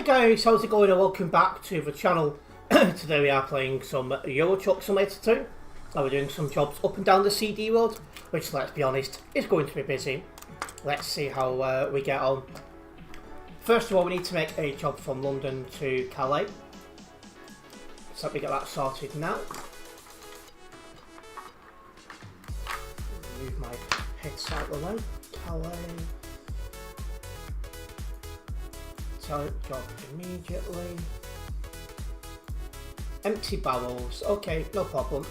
Hey guys, how's it going and welcome back to the channel. Today we are playing some Euro Truck Simulator 2. Now we're doing some jobs up and down the CD road, which, let's be honest, is going to be busy. Let's see how we get on. First of all, we need to make a job from London to Calais. So let me get that sorted now. Move my heads out of the way. Calais. Job immediately. Empty barrels. Okay, no problem.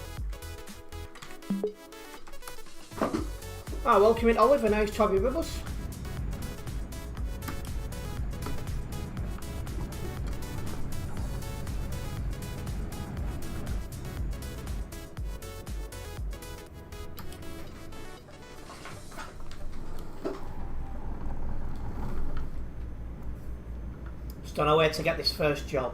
Welcome in, Oliver. Nice to have you with us. Just don't know where to get this first job.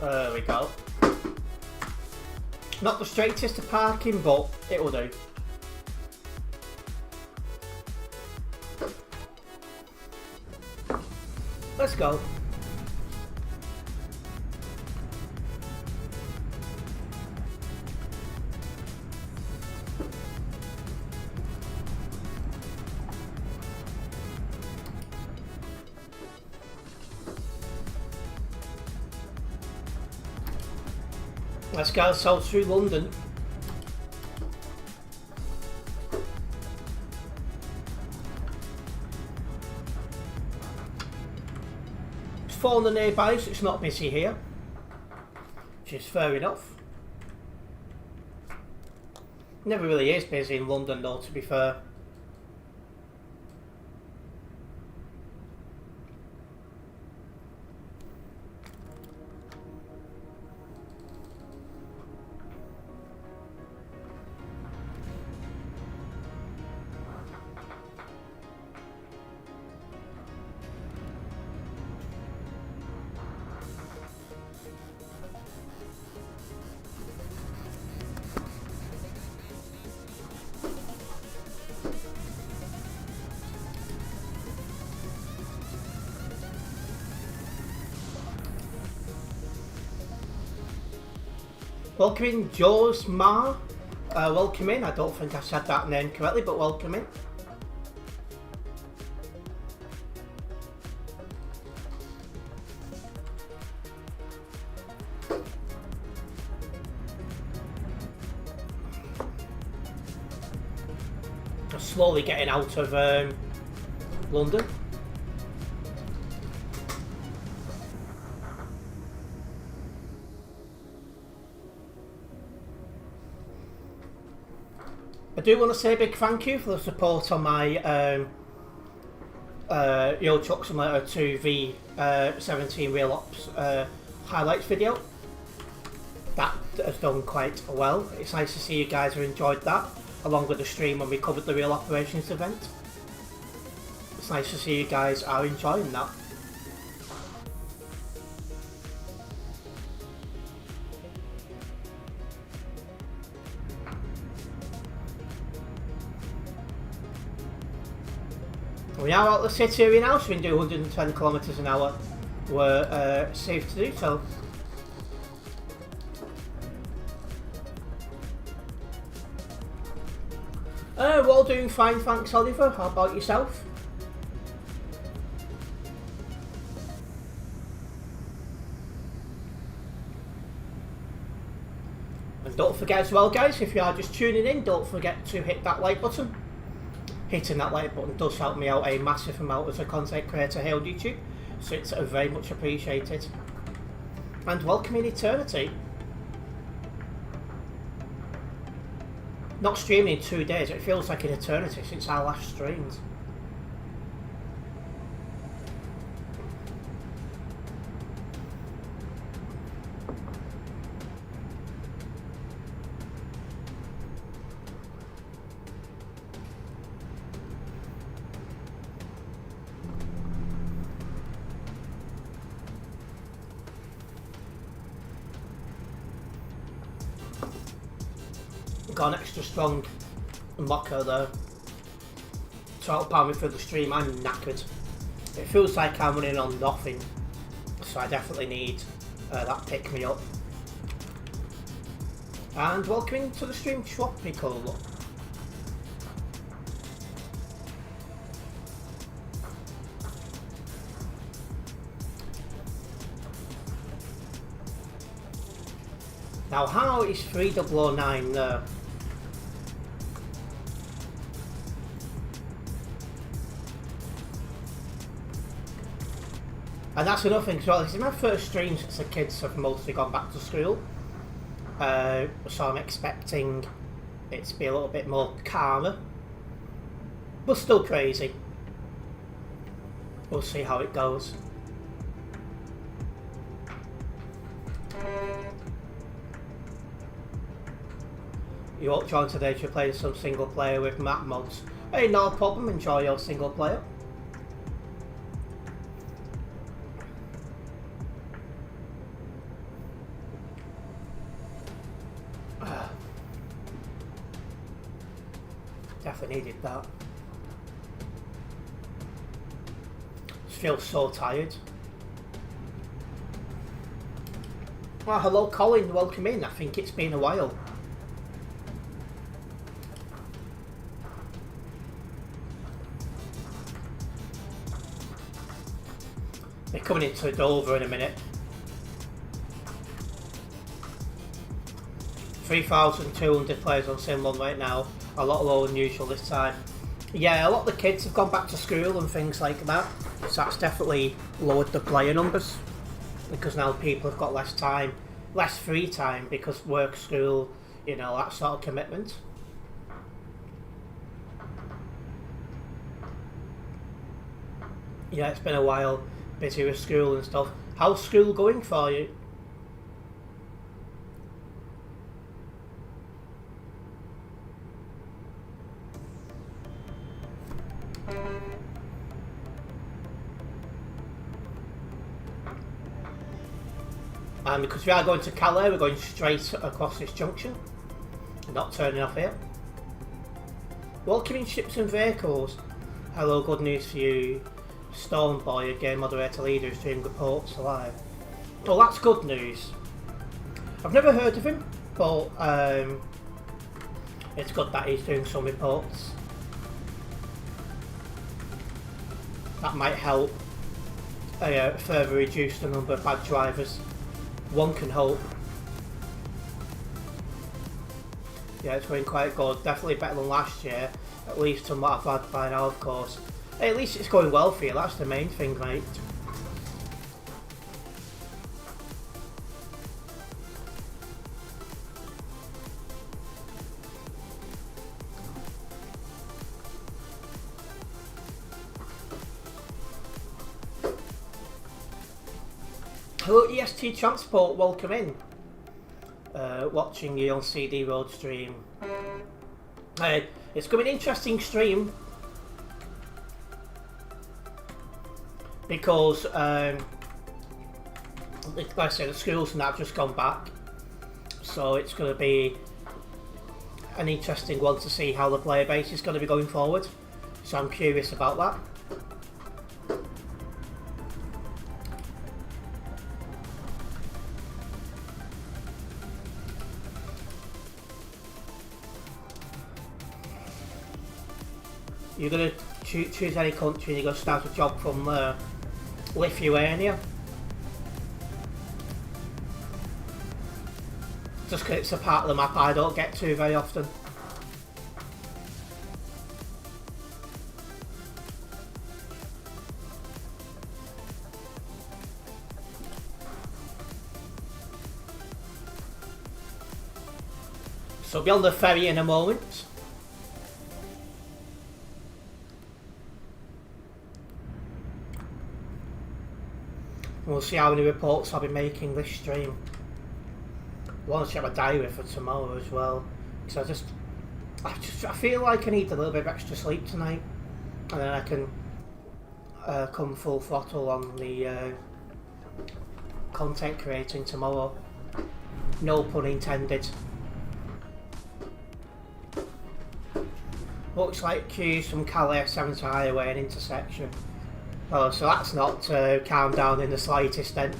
There we go. Not the straightest of parking, but it will do. Let's go. Let's go ourselves through London. It's fallen nearby, so it's not busy here, which is fair enough. Never really is busy in London though, to be fair. Welcome in, Joe's Ma. Welcome in. I don't think I said that name correctly, but welcome in. I'm slowly getting out of London. I do want to say a big thank you for the support on my Euro Truck Simulator 2 V17 Real Ops highlights video. That has done quite well. It's nice to see you guys have enjoyed that, along with the stream when we covered the Real Operations event. It's nice to see you guys are enjoying that. We are out of the city area now, so we can do 110 kilometers an hour. We're safe to do so. We're all doing fine, thanks, Oliver. How about yourself? And don't forget as well, guys, if you are just tuning in, don't forget to hit that like button. Hitting that like button does help me out a massive amount as a content creator here on YouTube, so it's very much appreciated. And welcome in Eternity. Not streaming in 2 days, it feels like an eternity since I last streamed. Got an extra strong mocker there to help power me through the stream. I'm knackered. It feels like I'm running on nothing, so I definitely need that pick me up. And welcome to the stream, Tropical. Now, how is 3009 there? And that's another thing as well. This is my first stream since the kids have mostly gone back to school. So I'm expecting it to be a little bit more calmer. But still crazy. We'll see how it goes. You won't join today to play some single player with map mods. Hey, no problem, enjoy your single player. Definitely needed that. Just feel so tired. Well, hello Colin, welcome in. I think it's been a while. They're coming into Dover in a minute. 3,200 players on Sim 1 right now. A lot lower than usual this time. Yeah, a lot of the kids have gone back to school and things like that. So that's definitely lowered the player numbers. Because now people have got less time, less free time because work, school, you know, that sort of commitment. Yeah, it's been a while. Busy with school and stuff. How's school going for you? And because we are going to Calais, we're going straight across this junction. Not turning off here. Welcome in ships and vehicles. Hello, good news for you. Stormboy, a game moderator leader, is doing reports live. Well, that's good news. I've never heard of him, but it's good that he's doing some reports. That might help further reduce the number of bad drivers. One can hope. Yeah, it's going quite good. Definitely better than last year. At least from what I've had by now, of course. Hey, at least it's going well for you. That's the main thing, mate. Hello EST Transport, welcome in. Watching you on CD Road stream. It's going to be an interesting stream because, like I said, the schools and that have just gone back, so it's going to be an interesting one to see how the player base is going to be going forward. So I'm curious about that. You're going to choose any country and you're going to start a job from Lithuania. Just because it's a part of the map I don't get to very often. So I'll be on the ferry in a moment. We'll see how many reports I'll be making this stream. I want to check my diary for tomorrow as well, because I feel like I need a little bit of extra sleep tonight, and then I can come full throttle on the content creating tomorrow. No pun intended. Looks like queues from Calais 7th Highway and intersection. Oh, so that's not calmed down in the slightest then.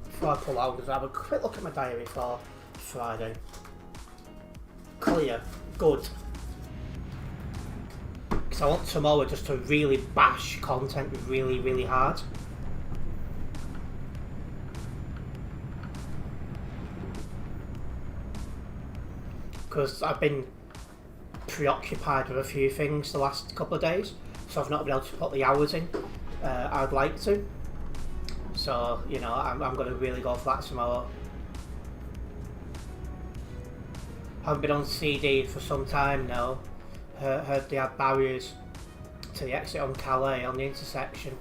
Before I pull out, I'll have a quick look at my diary for Friday. Clear. Good. Because I want tomorrow just to really bash content really, really hard. Because I've been preoccupied with a few things the last couple of days, so I've not been able to put the hours in I'd like to. So, you know, I'm going to really go for that tomorrow. Haven't been on CD for some time now. Heard they had barriers to the exit on Calais on the intersection.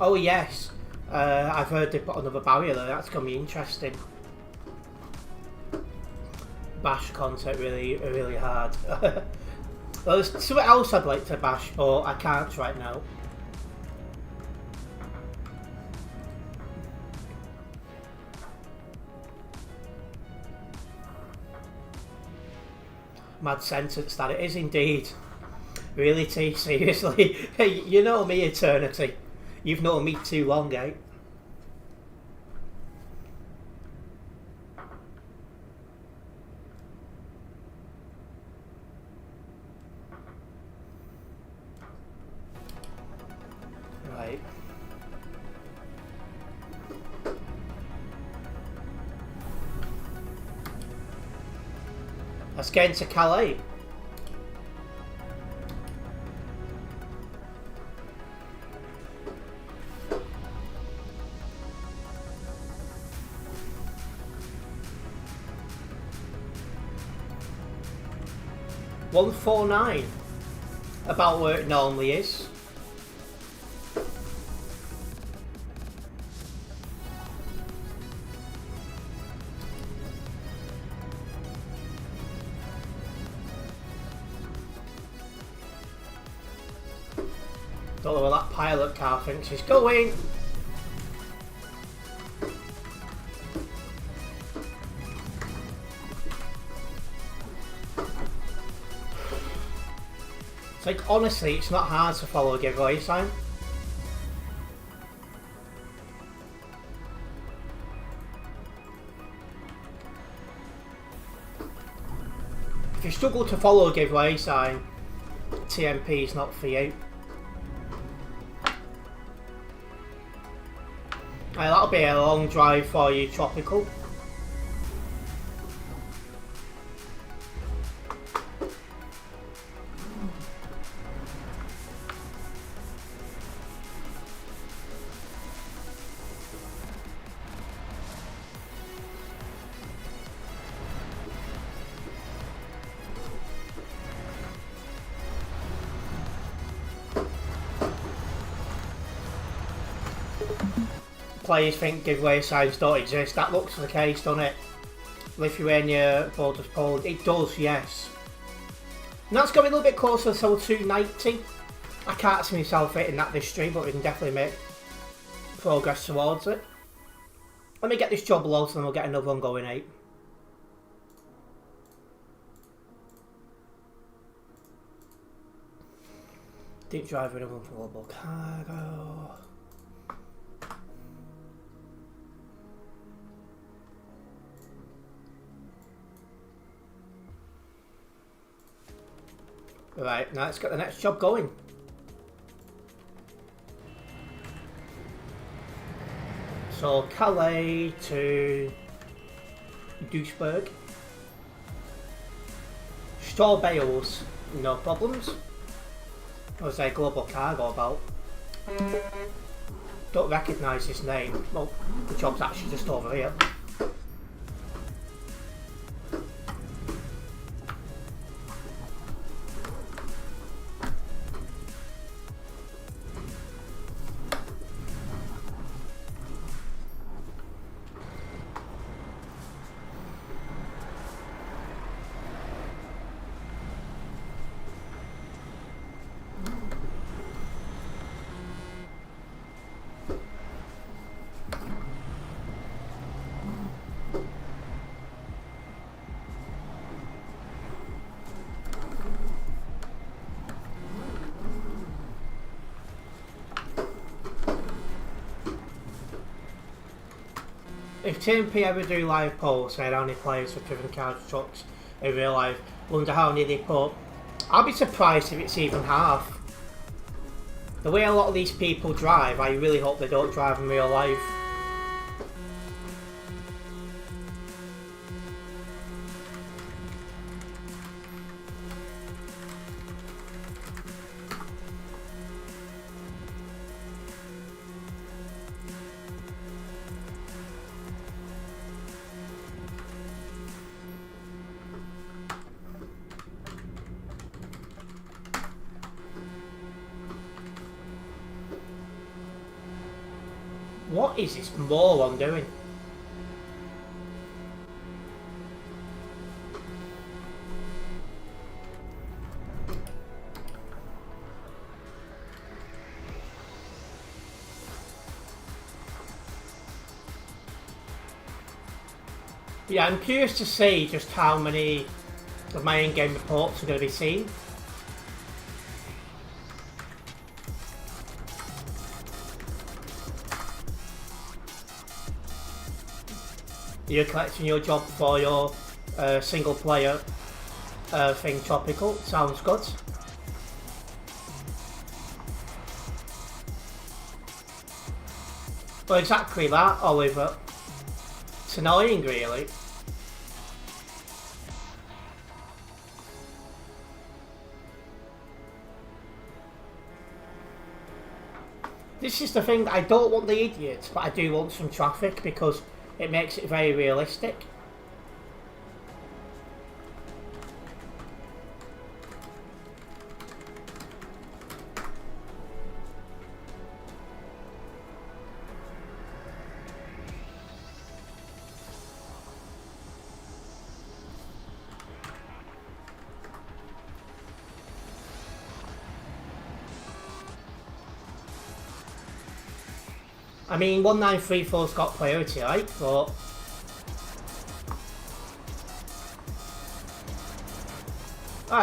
Oh yes, I've heard they put another barrier there. That's going to be interesting. Bash content really, really hard. Well, there's something else I'd like to bash, but I can't right now. Mad sentence that it is indeed. Really, T, seriously? You know me, Eternity. You've known me too long, eh? Right. Let's get into Calais. $149, about where it normally is. Don't know where that pilot car thinks it's going. It's like, honestly, it's not hard to follow a giveaway sign. If you struggle to follow a giveaway sign, TMP is not for you. That'll be a long drive for you, Tropical. Players think giveaway signs don't exist. That looks the case, doesn't it? Lithuania, borders Poland. It does, yes. And that's going a little bit closer to 290. I can't see myself hitting that this stream, but we can definitely make progress towards it. Let me get this job loaded and we'll get another one going, 8. Deep drive with a one for global cargo. Right, now let's get the next job going. So Calais to Duisburg. Straw bales, no problems. Was there global cargo about? Don't recognise his name. Well, the job's actually just over here. If TMP ever do live polls saying how many players have driven cars trucks in real life, wonder how many they put, I'll be surprised if it's even half. The way a lot of these people drive, I really hope they don't drive in real life. What is this moron doing? Yeah, I'm curious to see just how many of my in-game reports are going to be seen. You're collecting your job for your single player thing topical. Sounds good. Well, exactly that, Oliver. It's annoying, really. This is the thing, I don't want the idiots, but I do want some traffic because it makes it very realistic. I mean, 1934's got priority, right? But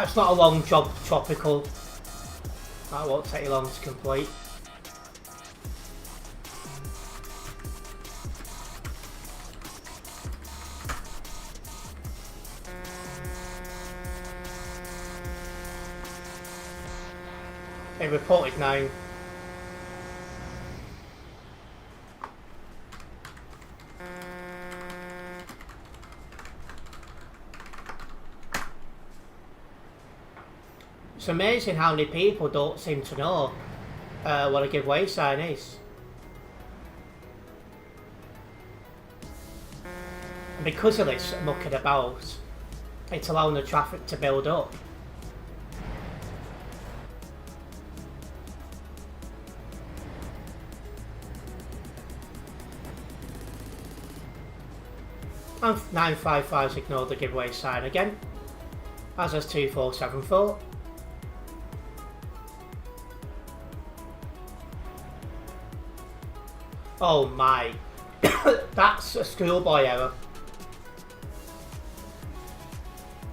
it's not a long job, tropical. That won't take you long to complete. It reported 9. It's amazing how many people don't seem to know what a giveaway sign is. And because of this mucking about, it's allowing the traffic to build up. And 955's ignored the giveaway sign again, as has 2474. Oh my, that's a schoolboy error.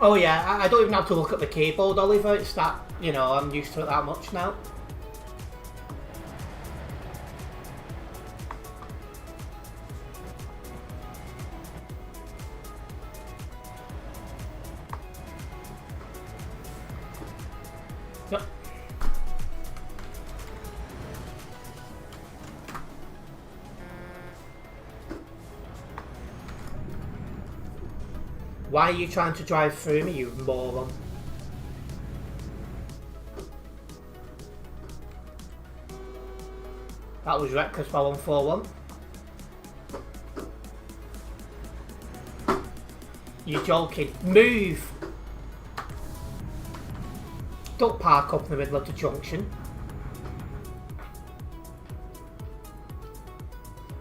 Oh yeah, I don't even have to look at the keyboard, Oliver, it's that, you know, I'm used to it that much now. Yep. Why are you trying to drive through me, you moron? That was reckless by 141. You're joking. Move! Don't park up in the middle of the junction.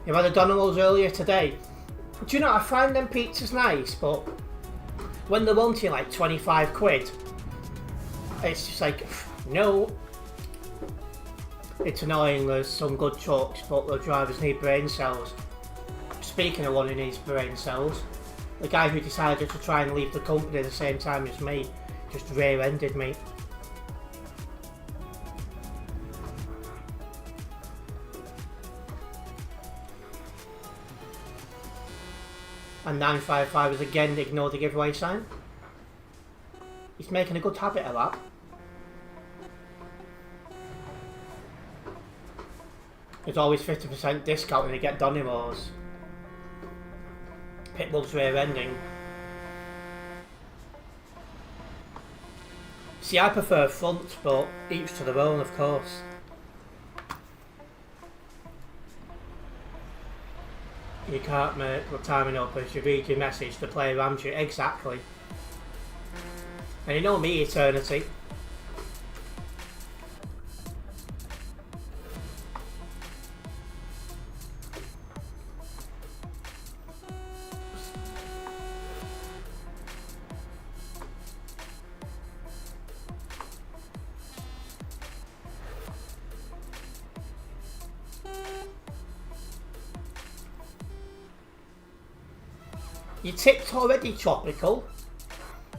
You had a Domino's earlier today. Do you know, I find them pizzas nice, but when they're wanting like 25 quid, it's just like, no. It's annoying, there's some good trucks, but the drivers need brain cells. Speaking of one who needs brain cells, the guy who decided to try and leave the company at the same time as me just rear-ended me. And 955 has again ignored the giveaway sign. He's making a good habit of that. There's always 50% discount when you get Domino's. Pitbull's rear ending. See, I prefer front, but each to their own, of course. You can't make the timing up as you read your message, the player rams you. Exactly. And you know me, Eternity. You tipped already, Tropical.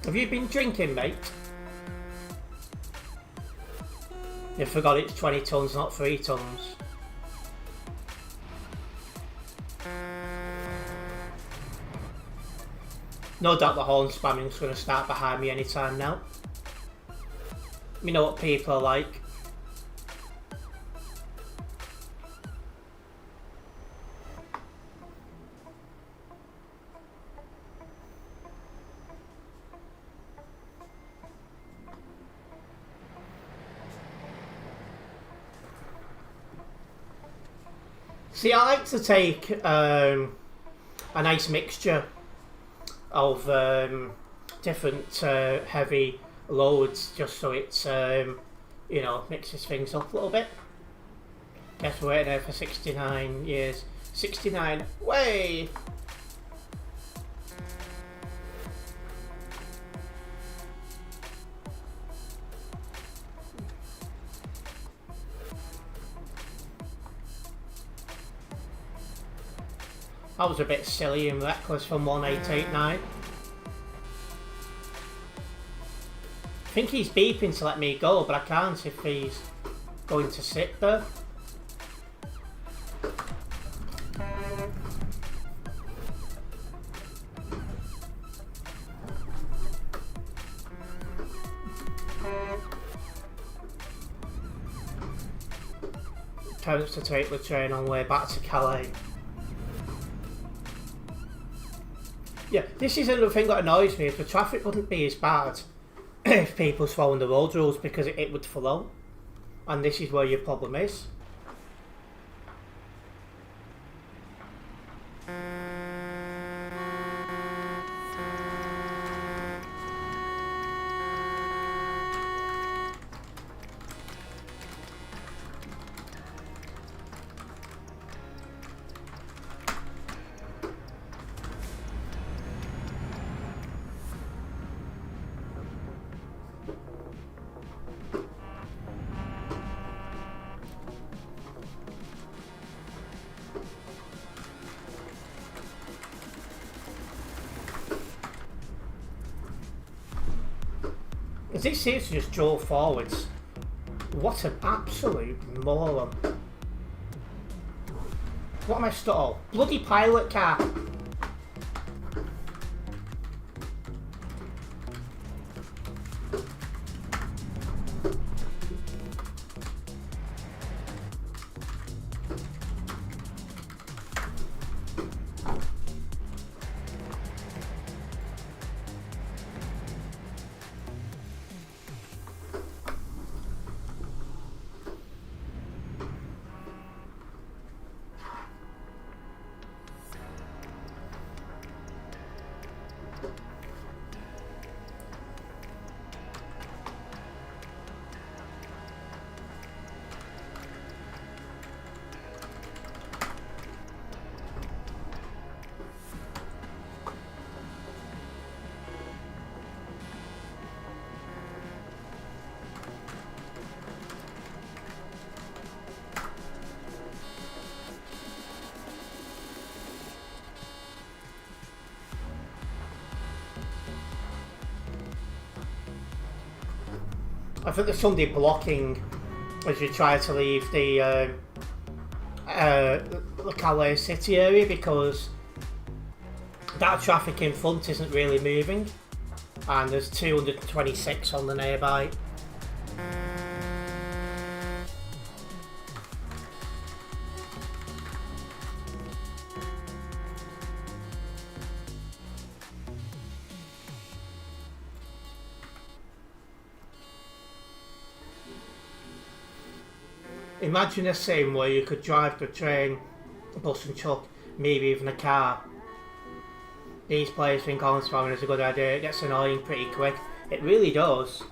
Have you been drinking, mate? You forgot it's 20 tons, not 3 tons. No doubt the horn spamming's going to start behind me anytime now. You know what people are like. See, I like to take a nice mixture of different heavy loads, just so it's you know, mixes things up a little bit. Guess we're waiting there for 69 years. 69, way! That was a bit silly and reckless from 1889. I think he's beeping to let me go, but I can't if he's going to sit there. Terence to take the train on the way back to Calais. Yeah, this is another thing that annoys me, is the traffic wouldn't be as bad if people's following the road rules, because it would flow. And this is where your problem is. This seems to just draw forwards. What an absolute moron. What am I stuck? Bloody pilot car. I think there's somebody blocking as you try to leave the Calais city area, because that traffic in front isn't really moving, and there's 226 on the nearby. Imagine a sim where you could drive the train, bus and truck, maybe even a car. These players think horse farming is a good idea. It gets annoying pretty quick. It really does.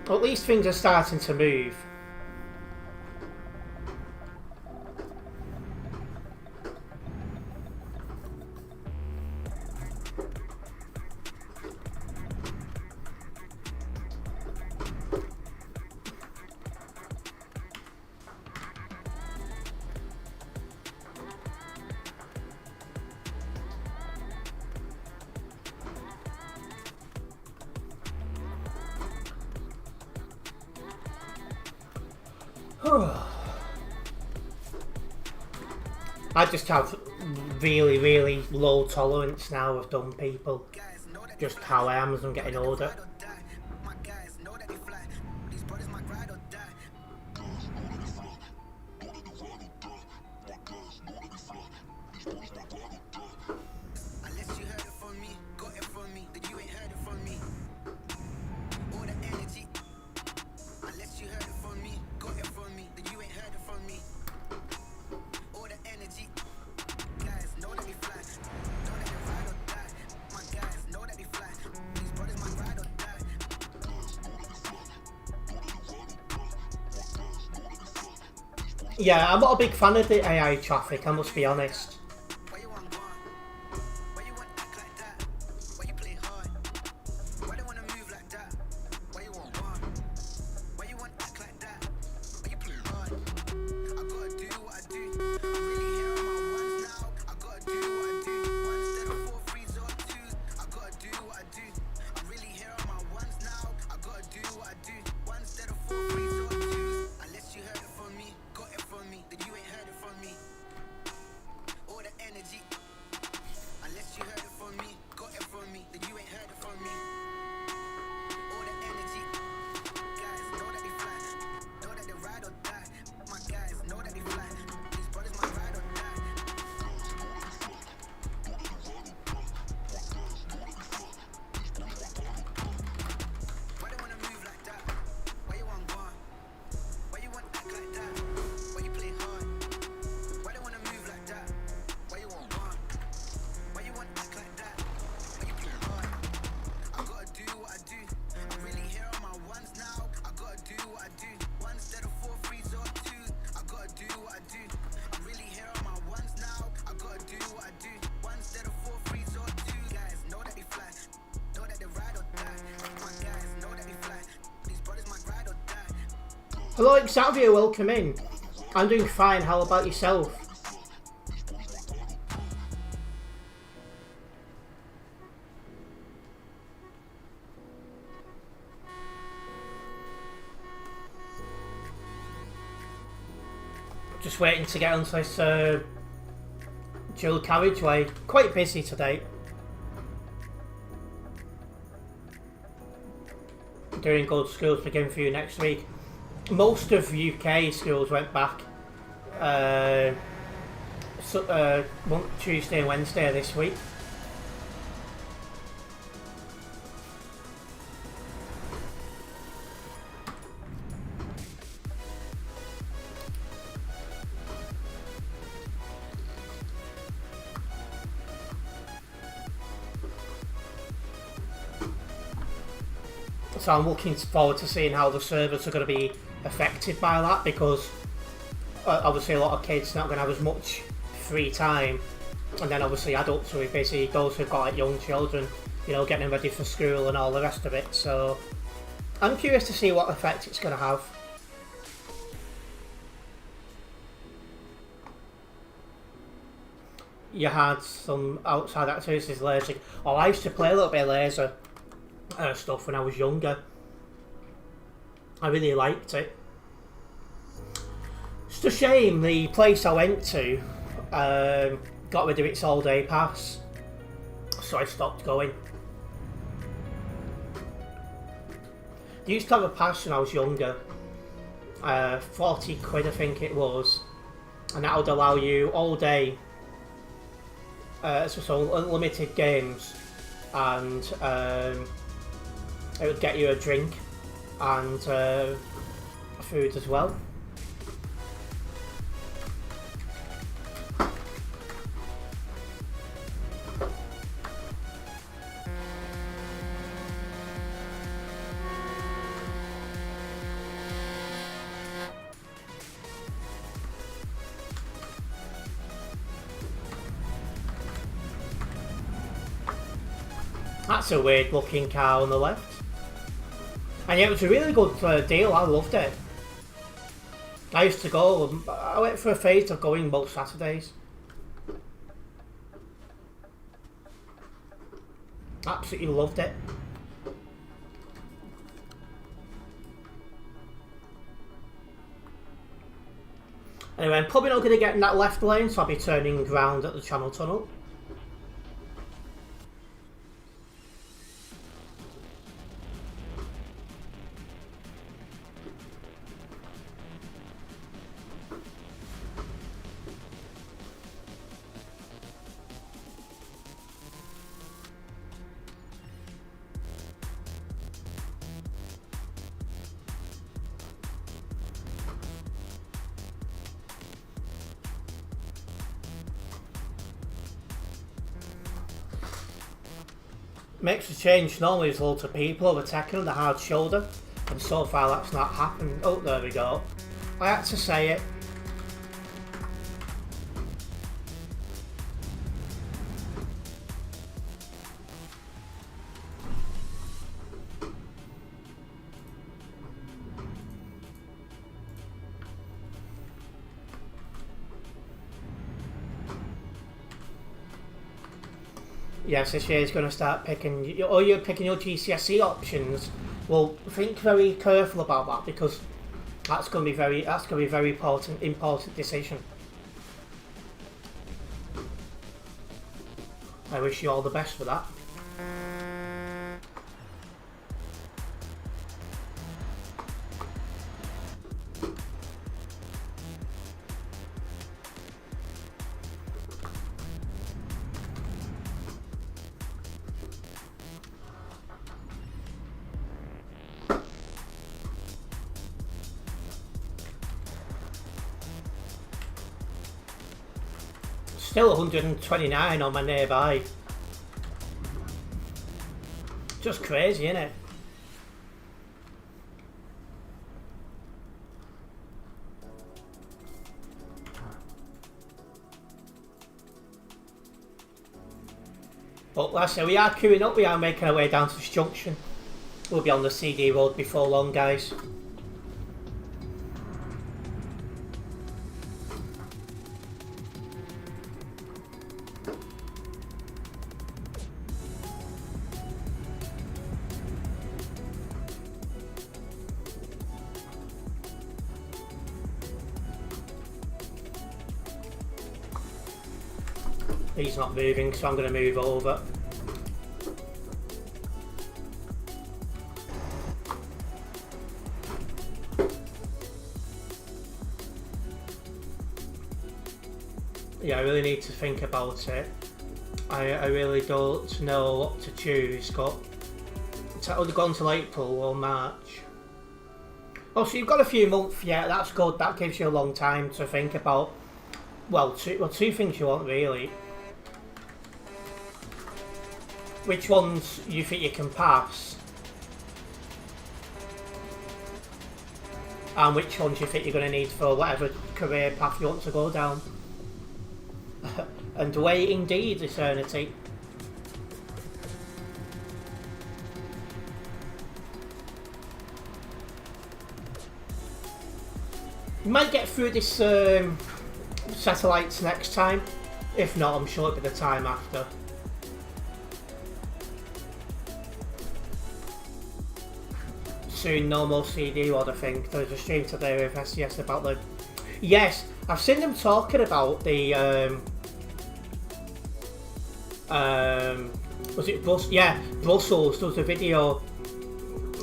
At least things are starting to move. I just have really, really low tolerance now of dumb people. Just how I am as I'm getting older. Yeah, I'm not a big fan of the AI traffic, I must be honest. Hello Xavier, welcome in. I'm doing fine, how about yourself? Just waiting to get onto this dual carriageway. Quite busy today. doing good. Schools begin for you next week. Most of UK schools went back Tuesday and Wednesday this week. So I'm looking forward to seeing how the servers are going to be affected by that, because obviously a lot of kids not going to have as much free time, and then obviously adults who are busy, those who've got like young children, you know, getting them ready for school and all the rest of it. So I'm curious to see what effect it's going to have. You had some outside activities, laser. Oh, I used to play a little bit of laser stuff when I was younger. I really liked it. It's a shame the place I went to got rid of its all-day pass, so I stopped going. They used to have a pass when I was younger, 40 quid I think it was, and that would allow you all day, so unlimited games, and it would get you a drink and food as well. That's a weird looking car on the left. And yeah, it was a really good deal. I loved it. I used to go. I went for a phase of going most Saturdays. Absolutely loved it. Anyway, I'm probably not going to get in that left lane, so I'll be turning round at the Channel Tunnel. Makes a change. Normally there's loads of people overtaking the hard shoulder, and so far that's not happened. Oh, there we go. I had to say it. Yes, this year is going to start picking. You're picking your GCSE options. Well, think very careful about that, because that's going to be very important decision. I wish you all the best for that. Still 129 on my nearby. Just crazy, isn't it? But like I say, we are queuing up, we are making our way down to this junction. We'll be on the CD road before long, guys. He's not moving, so I'm going to move over. Yeah, I really need to think about it. I really don't know what to choose. It's either gone till April or March. Oh, so you've got a few months. Yeah, that's good. That gives you a long time to think about. Well, two things you want really. Which ones you think you can pass, and which ones you think you're going to need for whatever career path you want to go down. And wait indeed, eternity. You might get through this satellites next time. If not, I'm sure it'll be the time after. Soon, no more CD World, I think. There was a stream today with SCS about the... Yes, I've seen them talking about the... was it Brussels? Yeah, Brussels. There was a video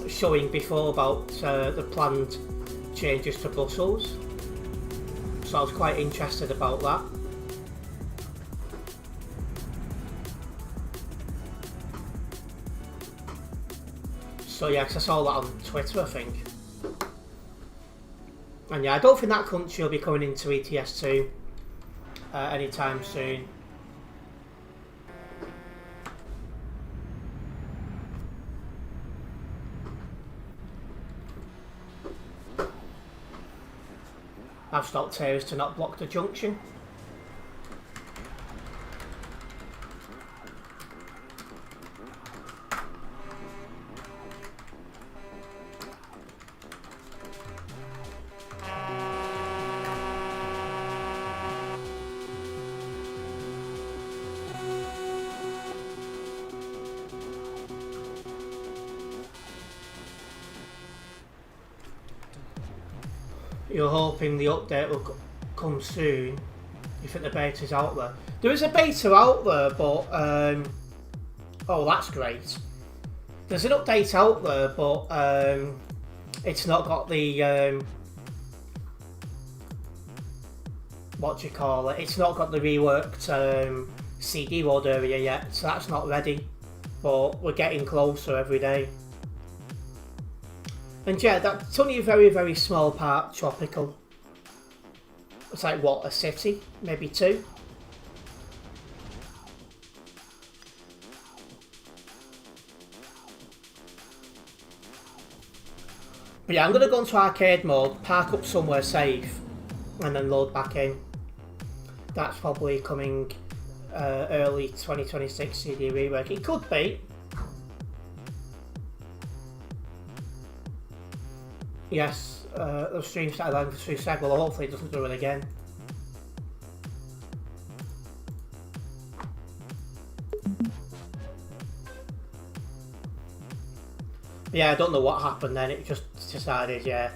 showing before about the planned changes to Brussels. So I was quite interested about that. So yeah, because I saw that on Twitter, I think. And yeah, I don't think that country will be coming into ETS2 anytime soon. I've stopped Terence to not block the junction. You're hoping the update will come soon. You think the beta's out there? There is a beta out there, but oh, that's great. There's an update out there, but it's not got the what do you call it? It's not got the reworked CD world area yet, so that's not ready. But we're getting closer every day. And yeah, that's only a very, very small part tropical. It's like, what, a city? Maybe two? But yeah, I'm going to go into arcade mode, park up somewhere safe, and then load back in. That's probably coming early 2026 CD rework. It could be. Yes, the stream started live for 2 seconds, well hopefully it doesn't do it again. Yeah, I don't know what happened then, it just decided, yeah.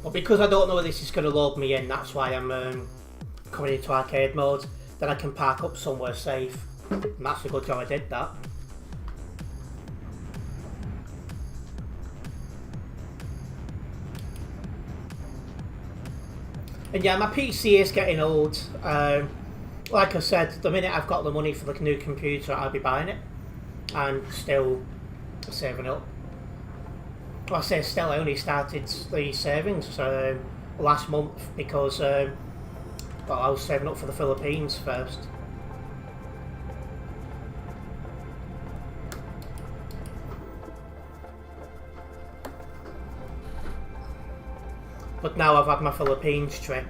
But because I don't know where this is going to load me in, that's why I'm coming into arcade mode. Then I can park up somewhere safe. And that's a good job I did that. And yeah, my PC is getting old. Like I said, the minute I've got the money for the new computer, I'll be buying it. And still saving up. Well, I say still, I only started the savings last month because well, I was saving up for the Philippines first. But now I've had my Philippines trip,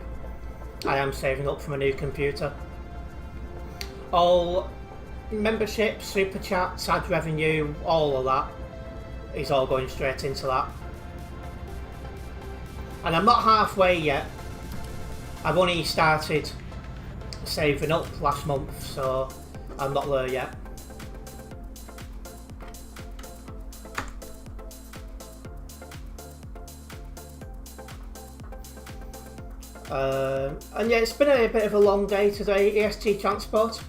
I am saving up for my new computer. All membership, super chats, ad revenue, all of that is all going straight into that. And I'm not halfway yet. I've only started saving up last month, so I'm not there yet. And yeah, it's been a bit of a long day today, EST Transport.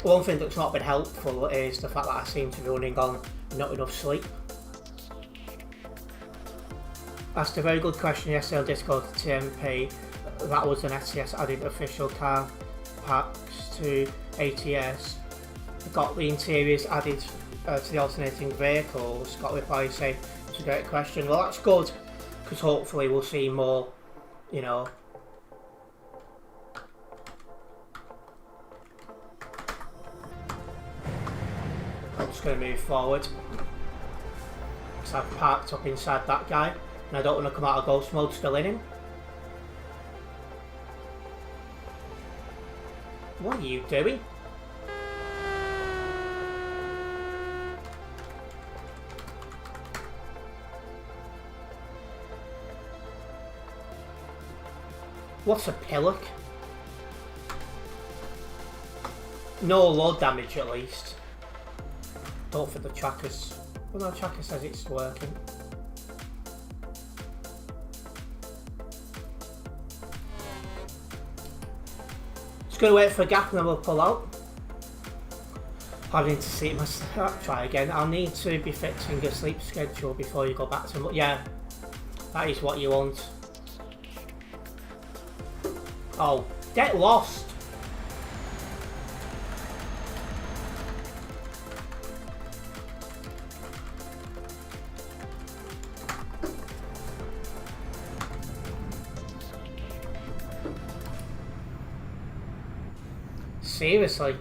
One thing that's not been helpful is the fact that I seem to be running on not enough sleep. Asked a very good question yesterday on Discord to TMP. That was an SCS adding official car packs to ATS. Got the interiors added to the alternating vehicles. Got a reply saying it's a great question. Well, that's good, because hopefully we'll see more, you know. I'm just going to move forward. So I've parked up inside that guy, and I don't want to come out of ghost mode still in him. What are you doing? What's a pillock? No load damage at least. Don't think the tracker's... Well, no, the tracker says it's working. Just gonna wait for a gap and then we'll pull out. I need to see myself. Try again. I'll need to be fixing your sleep schedule before you go back to... Yeah, that is what you want. Oh, get lost! Seriously?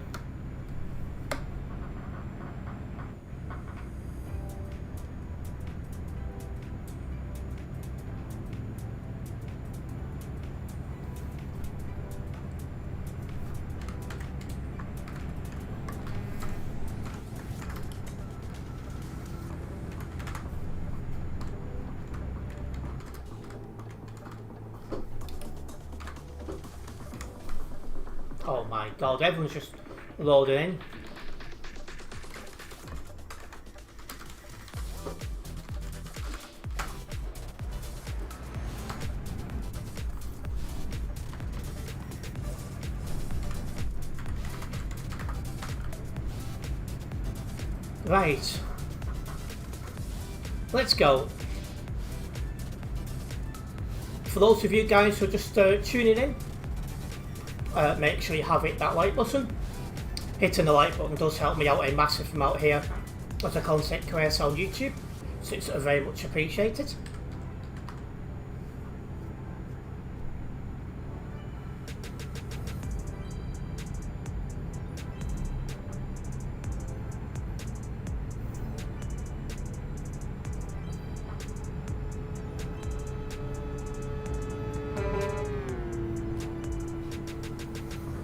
Oh my god, everyone's just loading in. Right. Let's go. For those of you guys who are just tuning in, make sure you have hit that like button. Hitting the like button does help me out a massive amount here as a content creator on YouTube, so it's very much appreciated.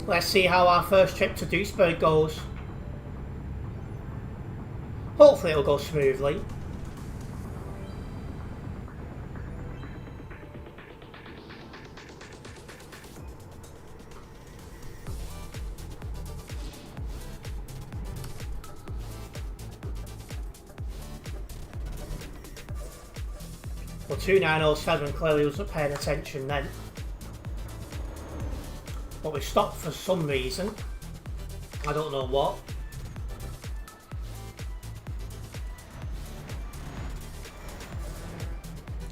Let's see how our first trip to Duisburg goes. Hopefully it'll go smoothly. Well, 2907 clearly wasn't paying attention then. But we stopped for some reason. I don't know what.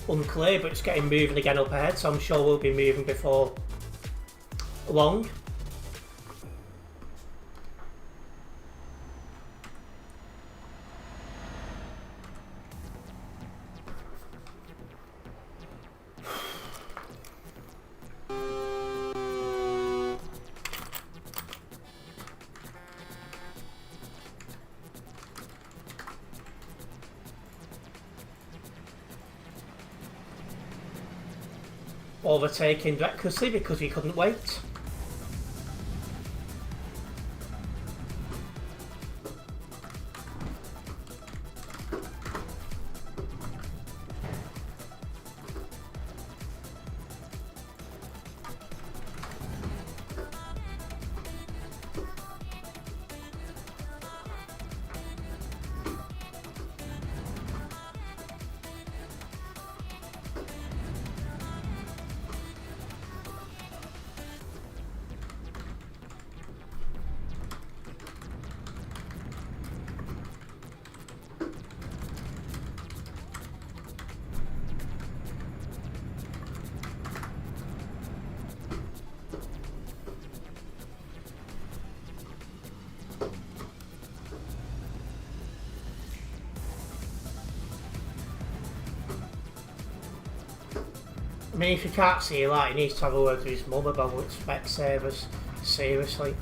Unclear, but it's getting moving again up ahead, so I'm sure we'll be moving before long. Overtaking recklessly because he couldn't wait. I mean, if you can't see that, he needs to have a word with his mum about spec savers. Seriously.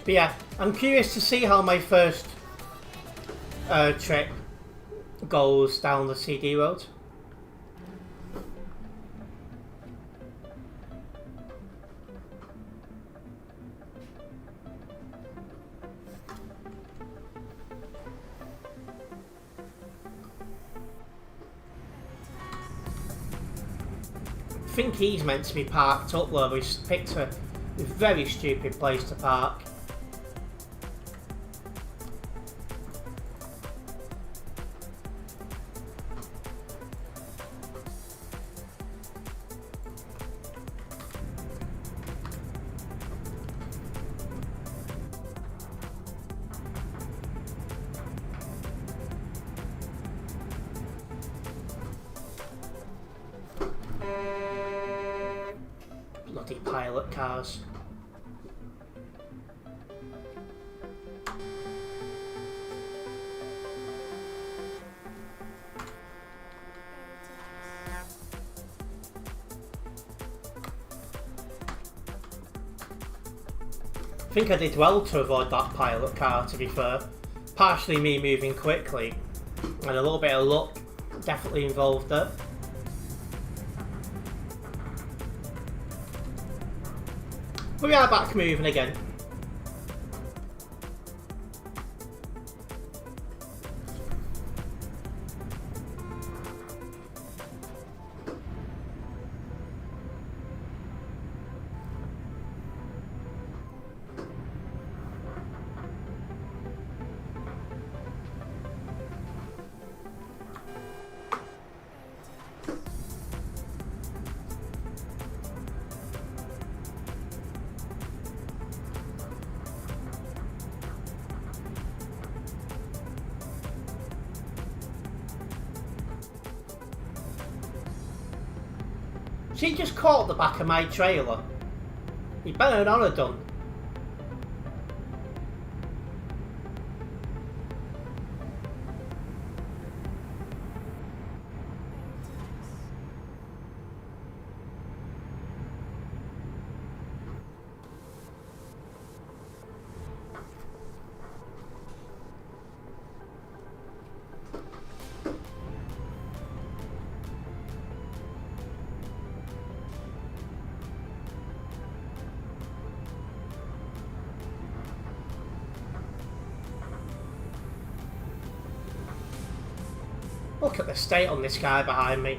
But yeah, I'm curious to see how my first trip goes down the CD road. I think he's meant to be parked up though. He's picked a very stupid place to park. Bloody pilot cars. I think I did well to avoid that pilot car, to be fair. Partially me moving quickly, and a little bit of luck definitely involved there. But we are back moving again. She just caught the back of my trailer. You better not have done. Look at the state on this guy behind me.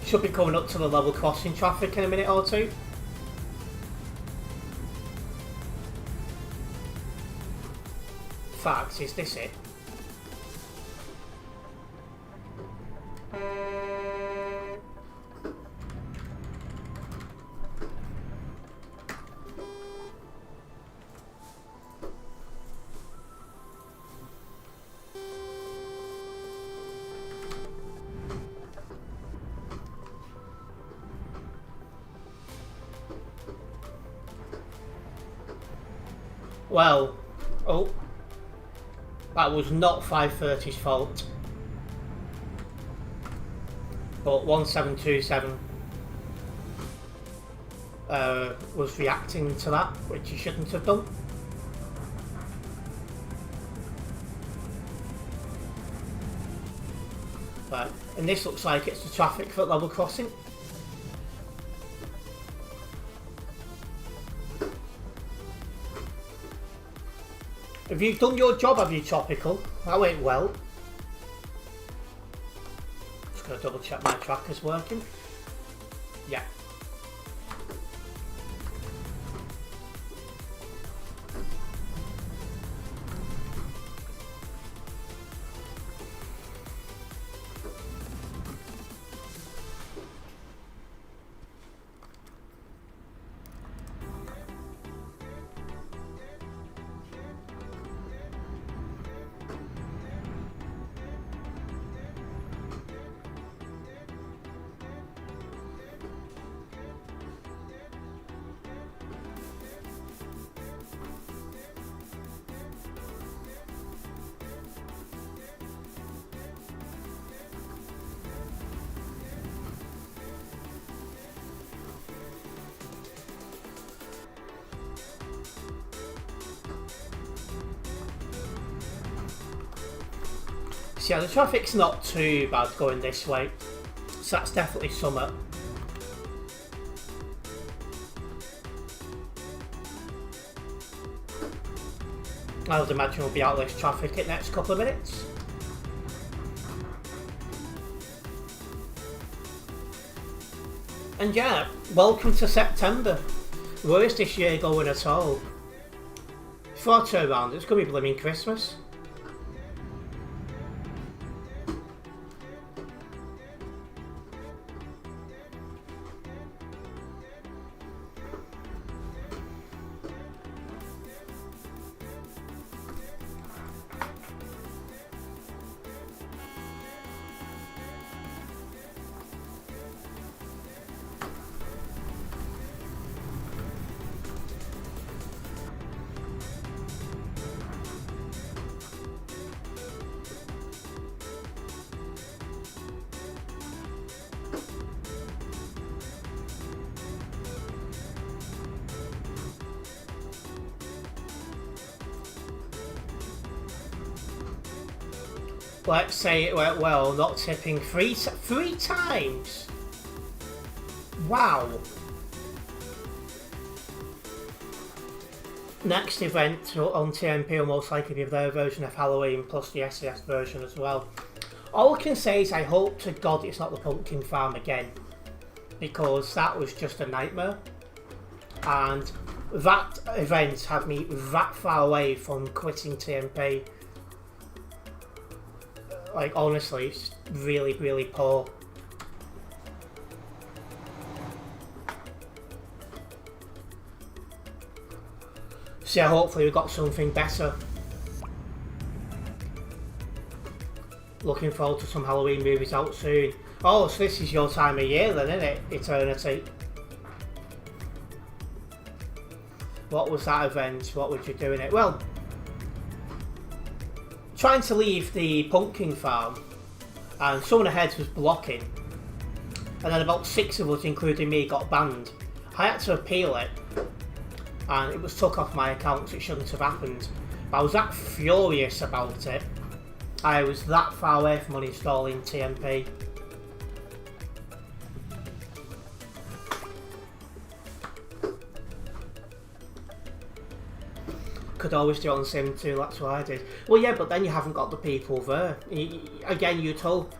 Should be coming up to the level crossing traffic in a minute or two. Facts, is this it? Well, oh, that was not 530's fault, but 1727 was reacting to that, which he shouldn't have done. Right, and this looks like it's the traffic for level crossing. Have you done your job, have you, Tropical? That went well. Just gonna double check my tracker's working. Yeah. So yeah, the traffic's not too bad going this way, so that's definitely summer. I would imagine we'll be out less traffic in the next couple of minutes. And yeah, welcome to September. Worst this year going at all. Before I turn around, it's going to be blooming Christmas. Let's say it went well, not tipping three times. Wow. Next event on TMP will most likely be their version of Halloween plus the SES version as well. All I can say is I hope to God it's not the pumpkin farm again, because that was just a nightmare. And that event had me that far away from quitting TMP. Like, honestly, it's really, really poor. So yeah, hopefully we've got something better. Looking forward to some Halloween movies out soon. Oh, so this is your time of year then, isn't it? Eternity. What was that event? What would you do in it? Well, trying to leave the pumpkin farm, and someone ahead was blocking, and then about 6 of us, including me, got banned. I had to appeal it, and it was took off my account, so it shouldn't have happened. But I was that furious about it. I was that far away from uninstalling TMP. Could always do it on Sim 2, that's what I did. Well, yeah, but then you haven't got the people there. Again, you'd hope.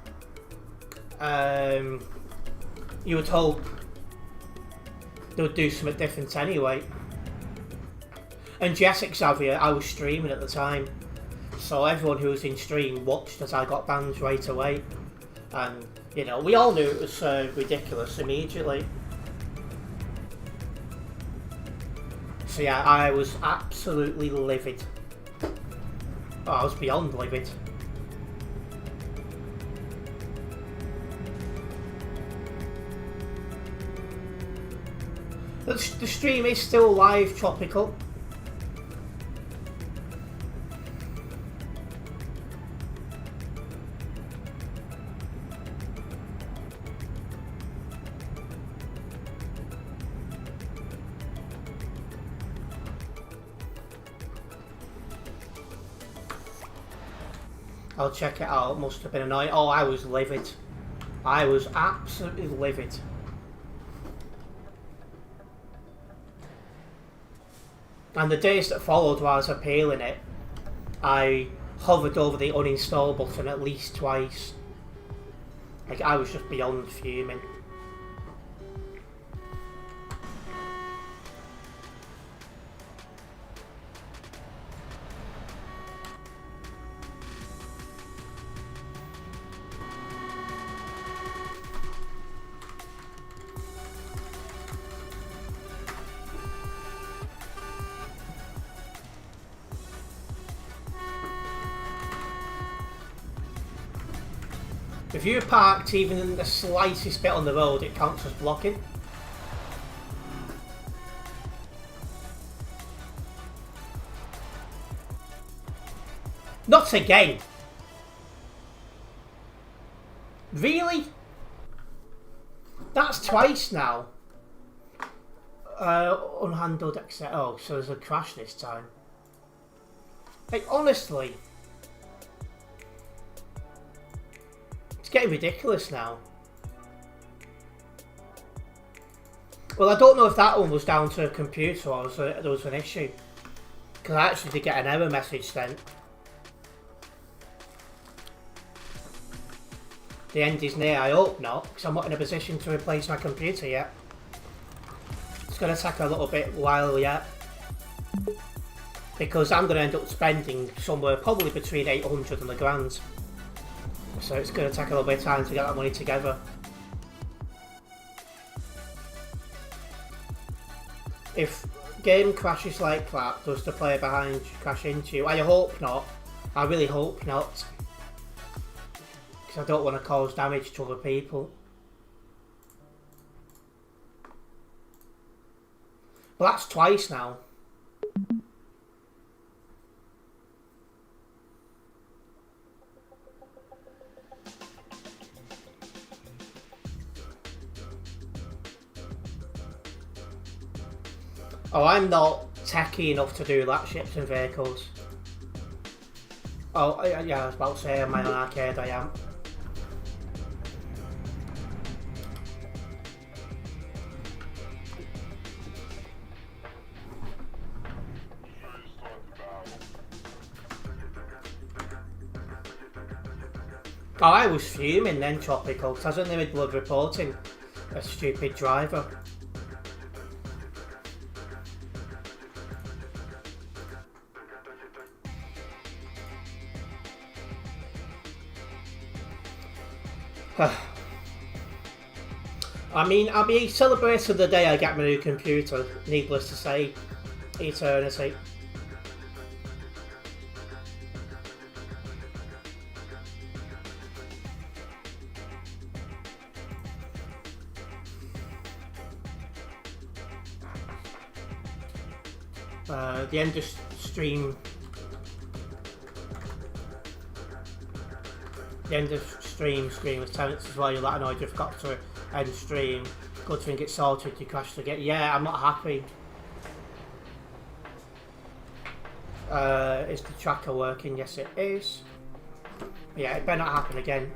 You would hope they would do something different anyway. And yes, Xavier, I was streaming at the time, so everyone who was in stream watched as I got banned right away. And, you know, we all knew it was ridiculous immediately. So yeah, I was absolutely livid. Oh, I was beyond livid. The stream is still live, Tropical. I'll check it out. It must have been annoying. Oh, I was livid. I was absolutely livid. And the days that followed while I was appealing it, I hovered over the uninstall button at least twice. Like, I was just beyond fuming. If you're parked even in the slightest bit on the road, it counts as blocking. Not again! Really? That's twice now. Unhandled except... Oh, so there's a crash this time. Like, honestly... It's getting ridiculous now. Well, I don't know if that one was down to a computer or there was an issue. Because I actually did get an error message sent. The end is near, I hope not, because I'm not in a position to replace my computer yet. It's going to take a little bit while yet. Because I'm going to end up spending somewhere probably between 800 and a grand. So it's going to take a little bit of time to get that money together. If game crashes like that, does the player behind you crash into you? I hope not. I really hope not. Because I don't want to cause damage to other people. Well, that's twice now. Oh, I'm not techie enough to do lap ships in vehicles. Oh, yeah, I was about to say, on my own arcade I am. Oh, I was fuming then, Tropical, because I was in the middle of reporting a stupid driver. I mean, I'll be celebrating the day I get my new computer, needless to say, eternity. The end of stream. The end of stream with Terence as well. You're like, I know you've got to end stream. Good thing it's sorted. You crashed again. Yeah, I'm not happy. Is the tracker working? Yes, it is. Yeah, it better not happen again.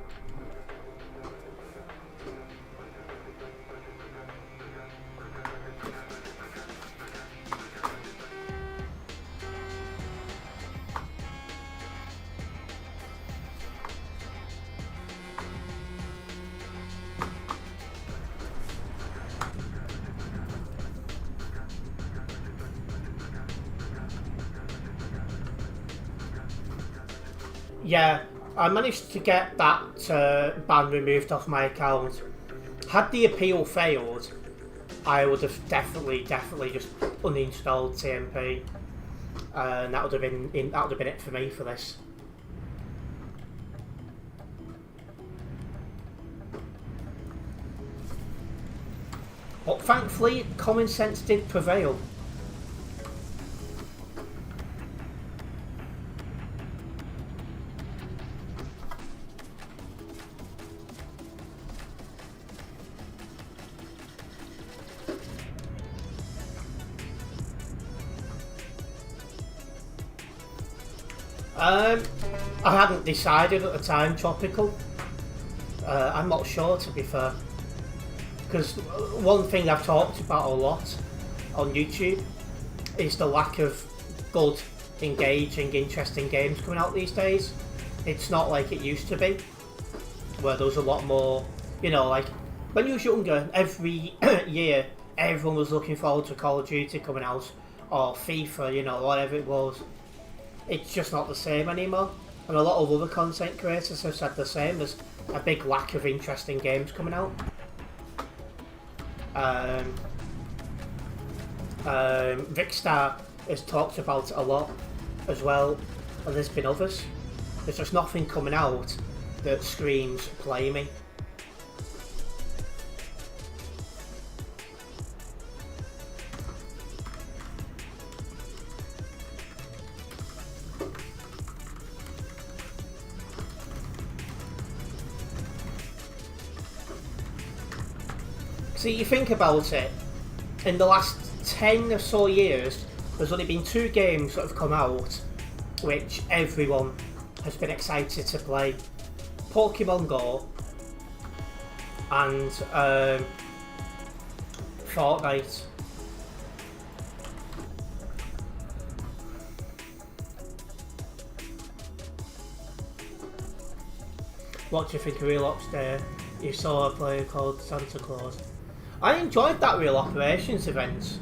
Yeah, I managed to get that ban removed off my account. Had the appeal failed, I would have definitely just uninstalled TMP, and that would have been it for me for this. But thankfully, common sense did prevail. I hadn't decided at the time, Tropical. I'm not sure, to be fair. Because one thing I've talked about a lot on YouTube is the lack of good engaging, interesting games coming out these days. It's not like it used to be, where there was a lot more, you know, like when you was younger, every year everyone was looking forward to Call of Duty coming out, or FIFA, you know, whatever it was. It's just not the same anymore. And a lot of other content creators have said the same. There's a big lack of interesting games coming out. Rickstar has talked about it a lot as well, and there's been others. There's just nothing coming out that screams play me. See, you think about it, in the last 10 or so years, there's only been 2 games that have come out which everyone has been excited to play. Pokemon Go and Fortnite. What do you think of Real Ops Day? You saw a player called Santa Claus. I enjoyed that Real Operations event.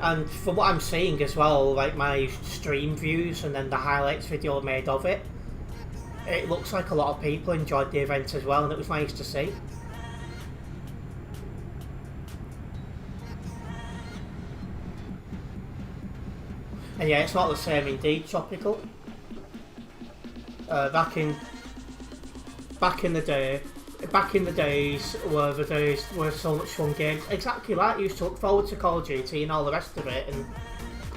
And from what I'm seeing as well, like my stream views and then the highlights video made of it, it looks like a lot of people enjoyed the event as well, and it was nice to see. And yeah, it's not the same indeed, Tropical. Back in the days were so much fun games. Exactly right, you used to look forward to Call of Duty and all the rest of it, and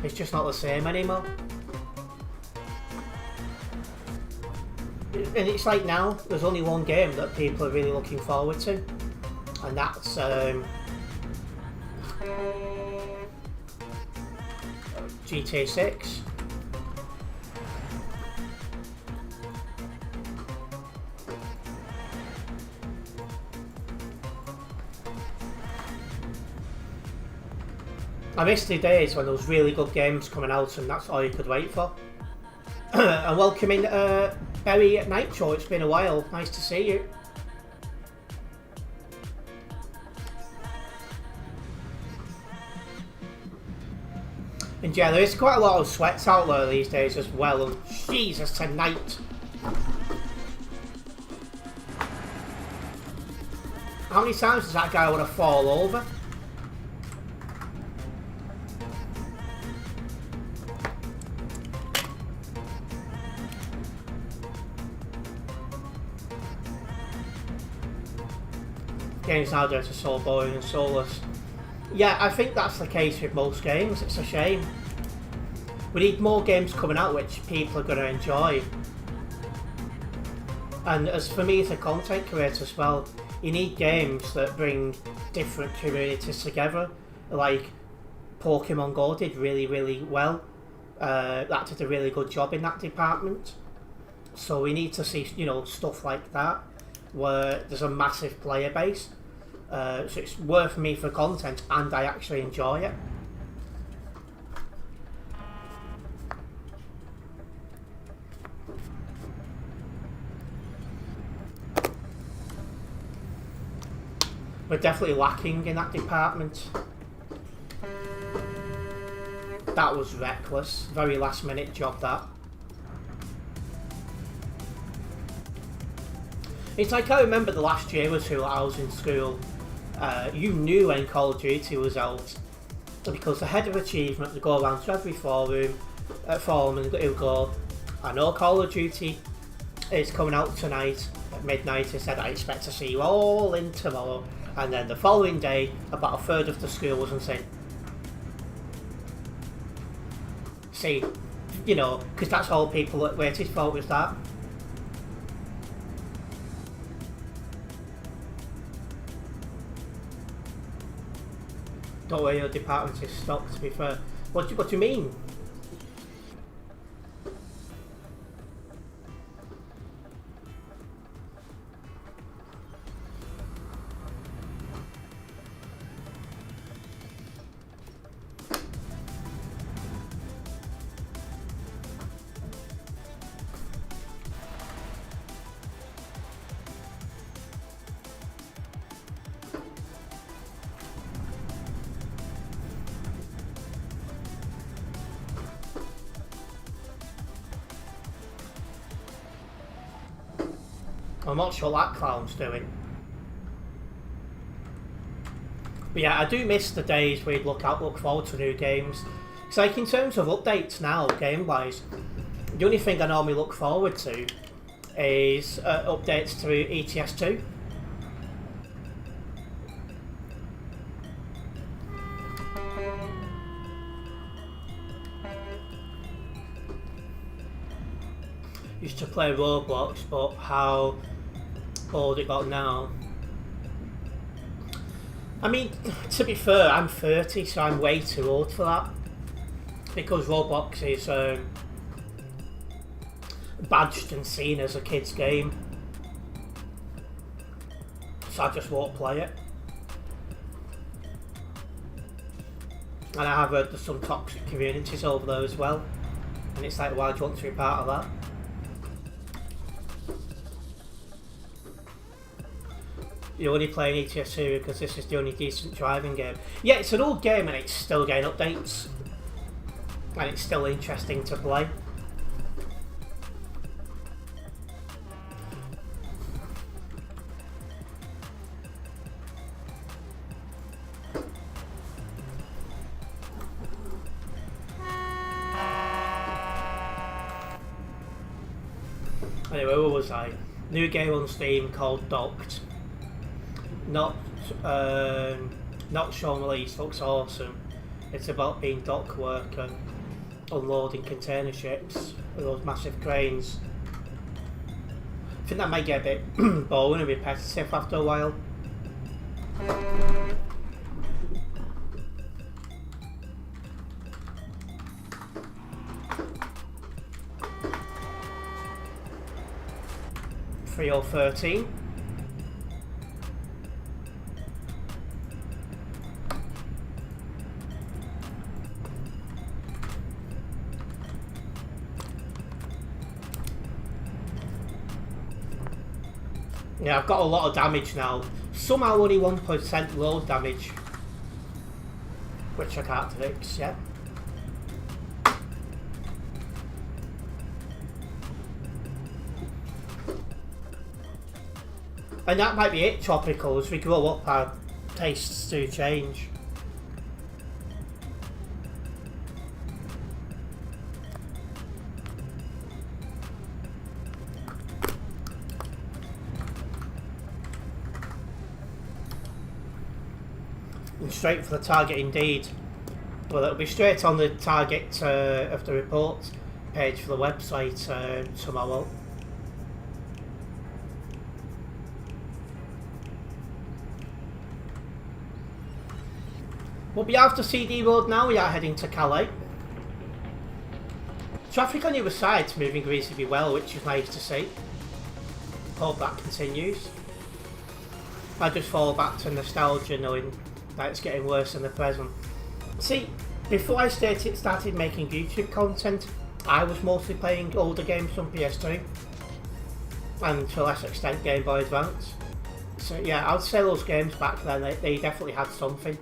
it's just not the same anymore. And it's like now, there's only one game that people are really looking forward to, and that's GTA 6. I miss the days when there was really good games coming out and that's all you could wait for. And welcoming Berry at Nitro, it's been a while, nice to see you. And yeah, there is quite a lot of sweats out there these days as well, and Jesus, tonight. How many times does that guy want to fall over? Games nowadays are so boring and soulless. Yeah, I think that's the case with most games. It's a shame. We need more games coming out which people are going to enjoy. And as for me as a content creator as well, you need games that bring different communities together. Like Pokemon Go did really, really well. That did a really good job in that department. So we need to see, you know, stuff like that, where there's a massive player base. So it's worth me for content and I actually enjoy it. We're definitely lacking in that department. That was reckless. Very last minute job, that. It's like I remember the last year or two that I was in school, you knew when Call of Duty was out because the head of achievement would go around to every forum and he would go, I know Call of Duty is coming out tonight at midnight. He said, I expect to see you all in tomorrow. And then the following day, about a third of the school wasn't saying, see, you know, because that's all people waited for was that. Don't worry, your department is stocked, to be fair. What do you mean? I'm not sure what that clown's doing. But yeah, I do miss the days we'd look forward to new games. It's like in terms of updates now, game-wise, the only thing I normally look forward to is updates to ETS2. Used to play Roblox, but how old it got now. I mean, to be fair, I'm 30, so I'm way too old for that. Because Roblox is badged and seen as a kid's game. So I just won't play it. And I have heard there's some toxic communities over there as well. And it's like, why do you want to be part of that? You're only playing ETS2 because this is the only decent driving game. Yeah, it's an old game and it's still getting updates. And it's still interesting to play. Anyway, where was I? New game on Steam called Docked. Not shown release, looks awesome. It's about being dock worker, unloading container ships with those massive cranes. I think that might get a bit boring and repetitive after a while. Three or 13. Yeah, I've got a lot of damage now. Somehow only 1% load damage, which I can't fix yet. And that might be it, Tropical. As we grow up, our tastes do change. And straight for the target indeed. Well, it'll be straight on the target of the report page for the website tomorrow. We'll be out the CD road now, we are heading to Calais. Traffic on the other side's moving reasonably well, which is nice to see. Hope that continues. I just fall back to nostalgia knowing that it's getting worse in the present. See, before I started making YouTube content, I was mostly playing older games on PS2. And to a lesser extent Game Boy Advance. So yeah, I'd say those games back then, they definitely had something.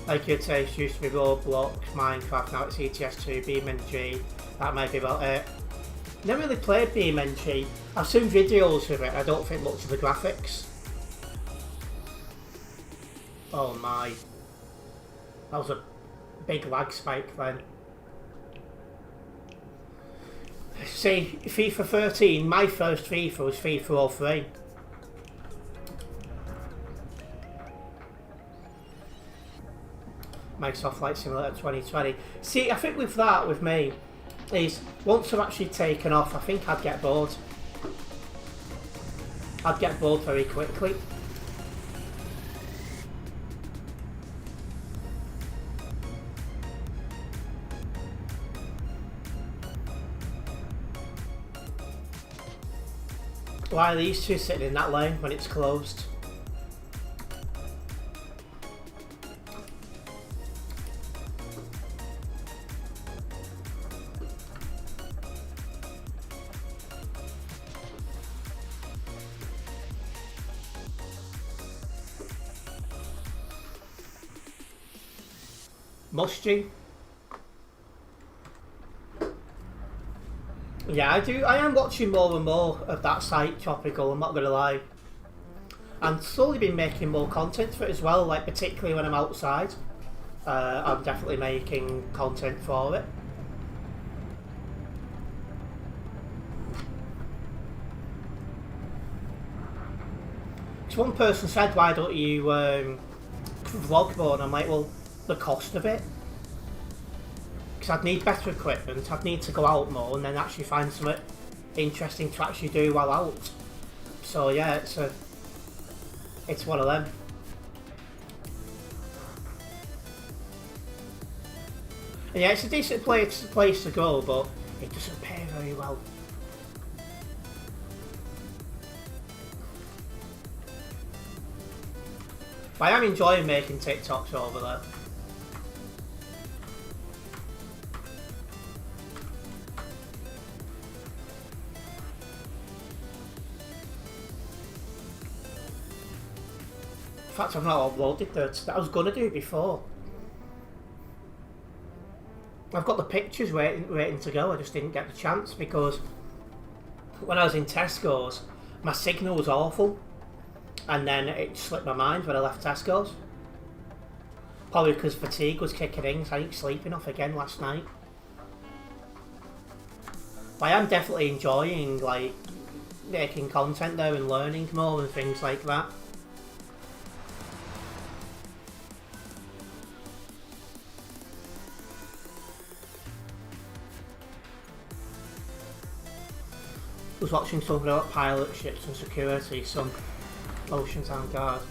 Like you'd say, it used to be Roblox, Minecraft, now it's ETS2, BeamNG, that might be about it. Never really played BeamNG. I've seen videos of it, I don't think much of the graphics. Oh my. That was a big lag spike then. See, FIFA 13, my first FIFA was FIFA 03. Microsoft Flight Simulator 2020. See, I think with that, with me, is once I've actually taken off, I think I'd get bored. I'd get bored very quickly. Why are these two sitting in that lane when it's closed? Must you? Yeah, Yeah, I do. I am watching more and more of that site, Tropical, I'm not going to lie. And slowly been making more content for it as well, like particularly when I'm outside. I'm definitely making content for it. So one person said, why don't you vlog more? And I'm like, well, the cost of it. Because I'd need better equipment, I'd need to go out more and then actually find something interesting to actually do while out. So yeah, it's one of them. And yeah, it's a decent place to go, but it doesn't pay very well. But I am enjoying making TikToks over there. In fact, I've not uploaded that. I was going to do it before. I've got the pictures waiting to go. I just didn't get the chance because when I was in Tesco's, my signal was awful, and then it slipped my mind when I left Tesco's. Probably because fatigue was kicking in, so I ain't sleeping off again last night. But I am definitely enjoying like making content there and learning more and things like that. I was watching something about pilot ships and security, some ocean town guard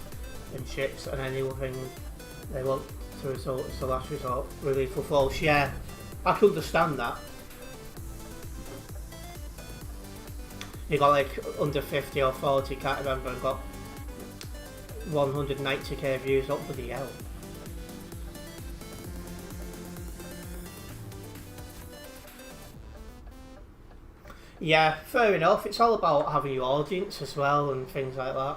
and ships, and then they want to resort as the last resort, relief for false. Yeah, I can understand that. You got like under 50 or 40, can't remember, and got 190k views up for the L. Yeah, fair enough. It's all about having your audience as well and things like that.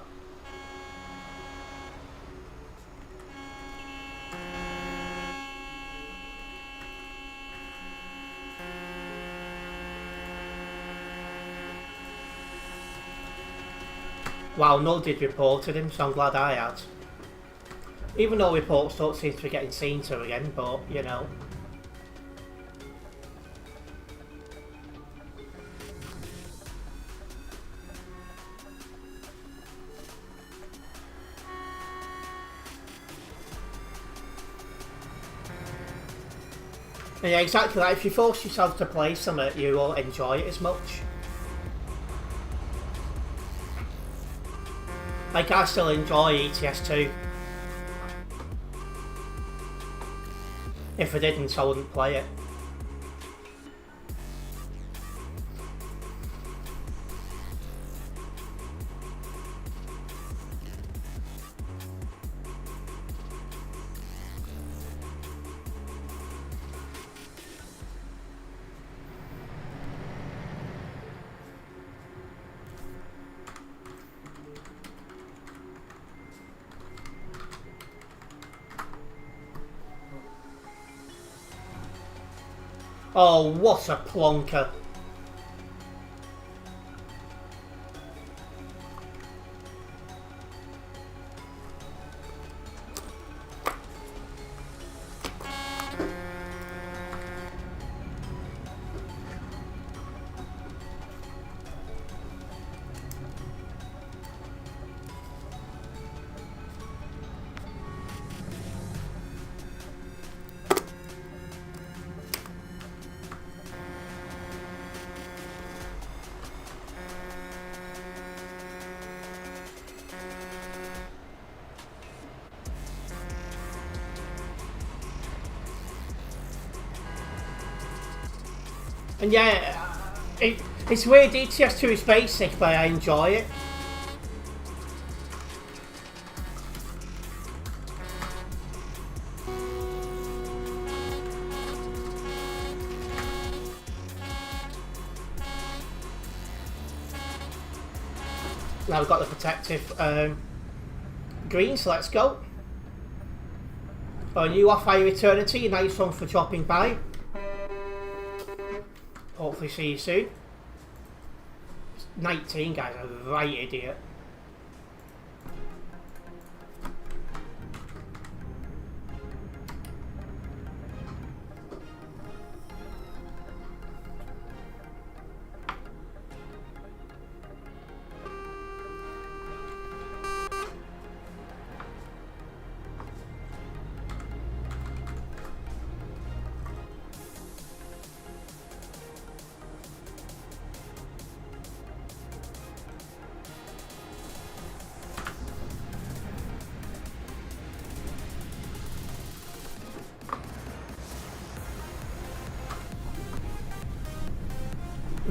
Wow, no did reported him, so I'm glad I had. Even though reports don't seem to be getting seen to again, but you know. Yeah, exactly. Like if you force yourself to play something, you won't enjoy it as much. Like I still enjoy ETS2. If I didn't, I wouldn't play it. Oh, what a plonker. And yeah, it's weird, ETS2 is basic, but I enjoy it. Now we've got the protective green, so let's go. Oh, new off-fire eternity, nice one for dropping by. Hopefully see you soon. 19 guy's a right idiot.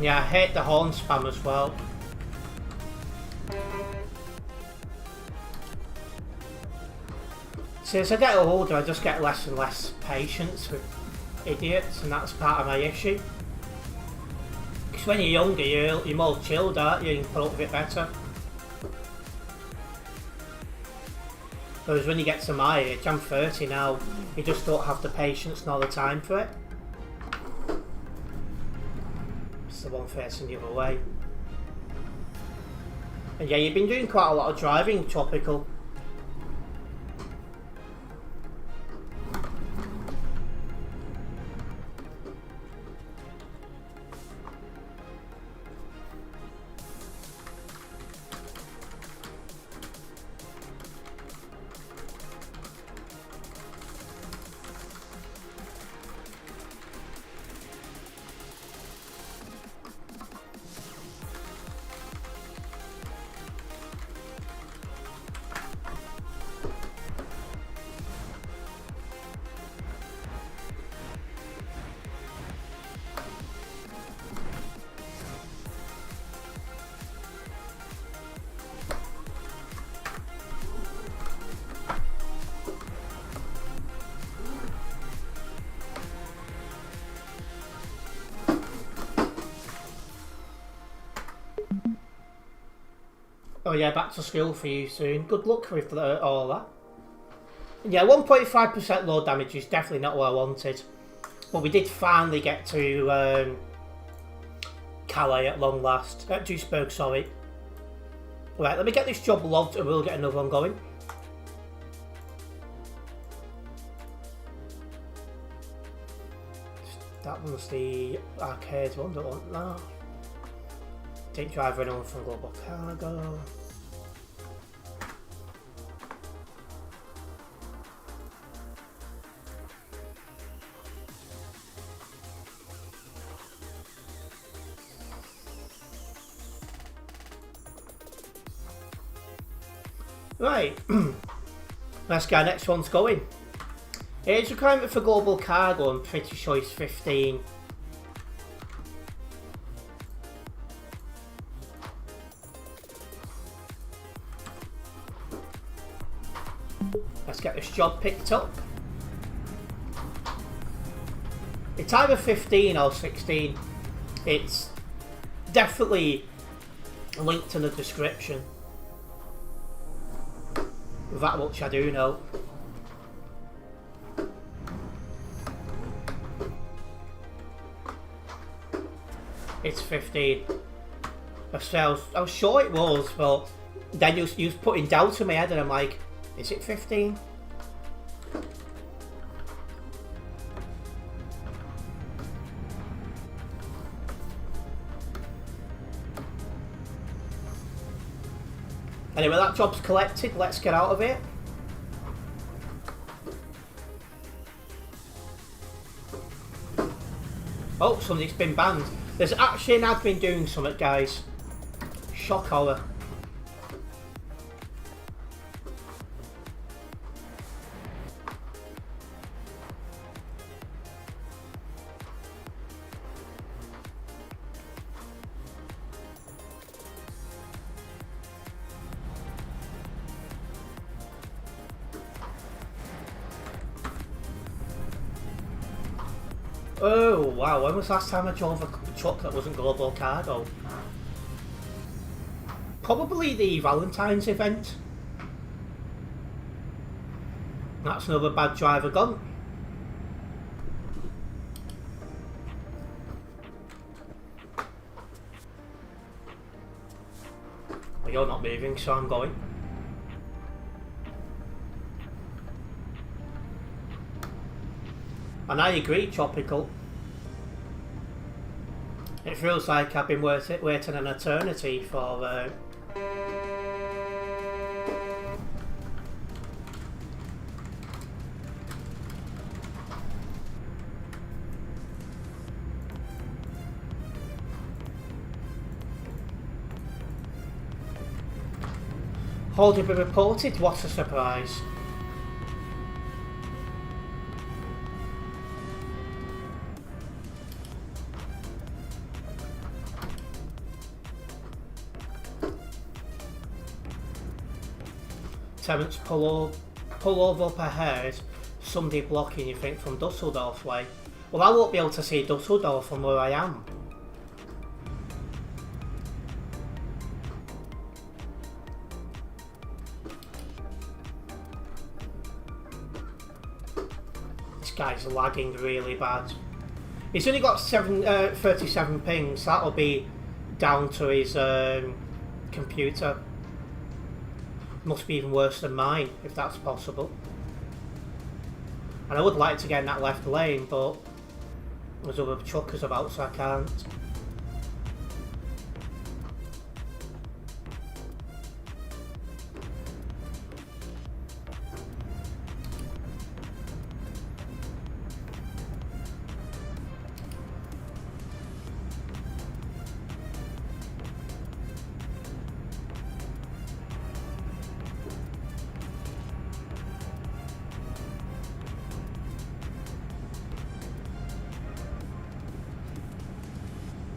Yeah, I hate the horn spam as well. See, as I get older, I just get less and less patience with idiots, and that's part of my issue. Because when you're younger, you're more chilled, aren't you? You can put up with it better. Whereas when you get to my age, I'm 30 now, you just don't have the patience nor the time for it. The one facing the other way. And yeah, you've been doing quite a lot of driving, Tropical. Oh yeah, back to school for you soon. Good luck with all that. Yeah, 1.5% low damage is definitely not what I wanted. But we did finally get to Calais at long last. At Duisburg, sorry. Right, let me get this job logged and we'll get another one going. That one's the arcade one, don't want that. Take driver anyone from Global Cargo. Right, let's get our next one's going. Age requirement for Global Cargo, I'm pretty sure it's 15. Let's get this job picked up. It's either 15 or 16. It's definitely linked in the description. That much I do know. It's 15. I was sure it was, but then you was putting doubt in my head and I'm like, is it 15? Anyway, that job's collected, let's get out of it. Oh, something's been banned. There's actually an admin doing something, guys. Shock horror. Oh wow, when was the last time I drove a truck that wasn't Global Cargo? Probably the Valentine's event. That's another bad driver gone. But you're not moving, so I'm going. And I agree, Tropical. It feels like I've been waiting an eternity for... Holding been reported, what a surprise. Terence, pull over up ahead, somebody blocking you think from Dusseldorf way. Well, I won't be able to see Dusseldorf from where I am. This guy's lagging really bad. He's only got 37 pings, that'll be down to his computer. Must be even worse than mine, if that's possible. And I would like to get in that left lane, but there's other truckers about, so I can't.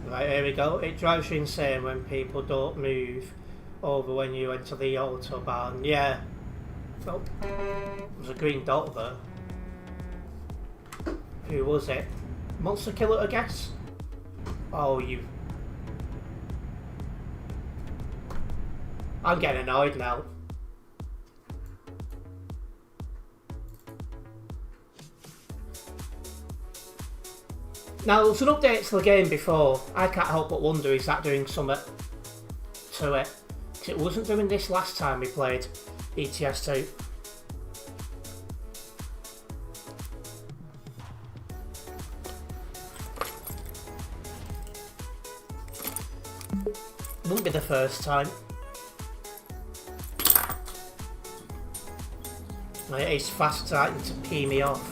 Right, here we go. It drives you insane when people don't move over when you enter the autobahn. Yeah. Oh, there's a green dot there. Who was it? Monster Killer, I guess? Oh, you... I'm getting annoyed now. Now, there's an update to the game before. I can't help but wonder, is that doing something to it? Because it wasn't doing this last time we played ETS 2. Wouldn't be the first time. It's fast starting to pee me off.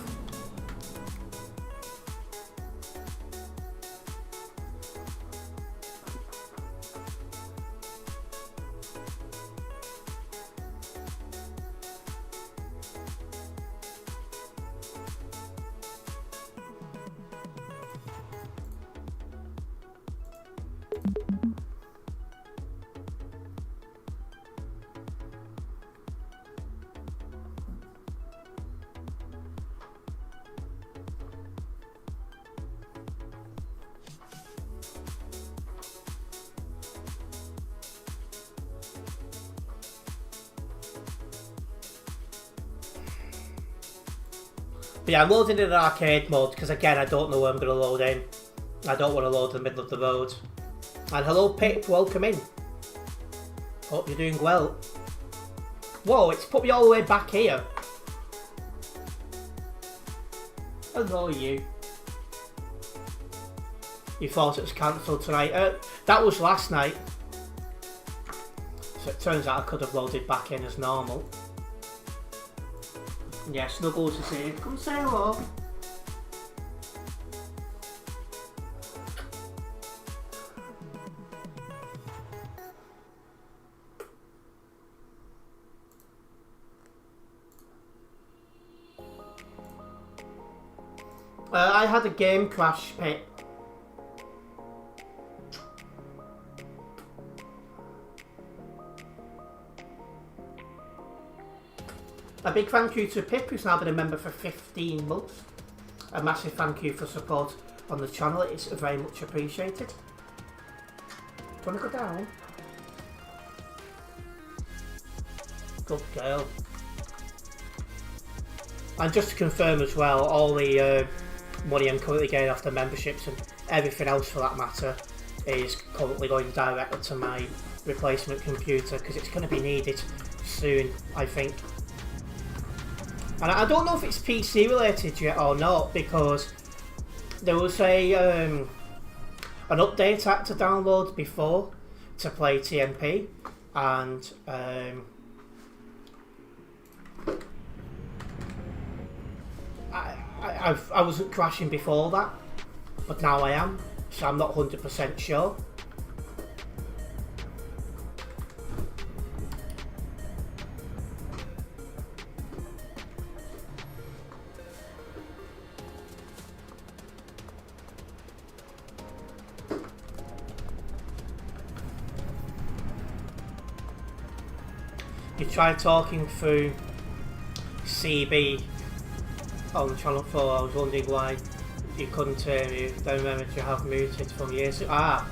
But yeah, I'm loading in an arcade mode because again I don't know where I'm going to load in. I don't want to load in the middle of the road. And hello Pip, welcome in. Hope you're doing well. Whoa, it's put me all the way back here. Hello you. You thought it was cancelled tonight. That was last night. So it turns out I could have loaded back in as normal. Yeah, Snuggles is here. Come say hello. I had a game crash, Pip. A big thank you to Pip, who's now been a member for 15 months. A massive thank you for support on the channel, it's very much appreciated. Do you want to go down? Good girl. And just to confirm as well, all the money I'm currently getting off the memberships and everything else for that matter is currently going directly to my replacement computer because it's going to be needed soon, I think. And I don't know if it's PC related yet or not, because there was an update I had to download before to play TMP, and I wasn't crashing before that, but now I am, so I'm not 100% sure. You tried talking through CB on channel 4. I was wondering why you couldn't hear me. Don't remember to have muted from years ago. I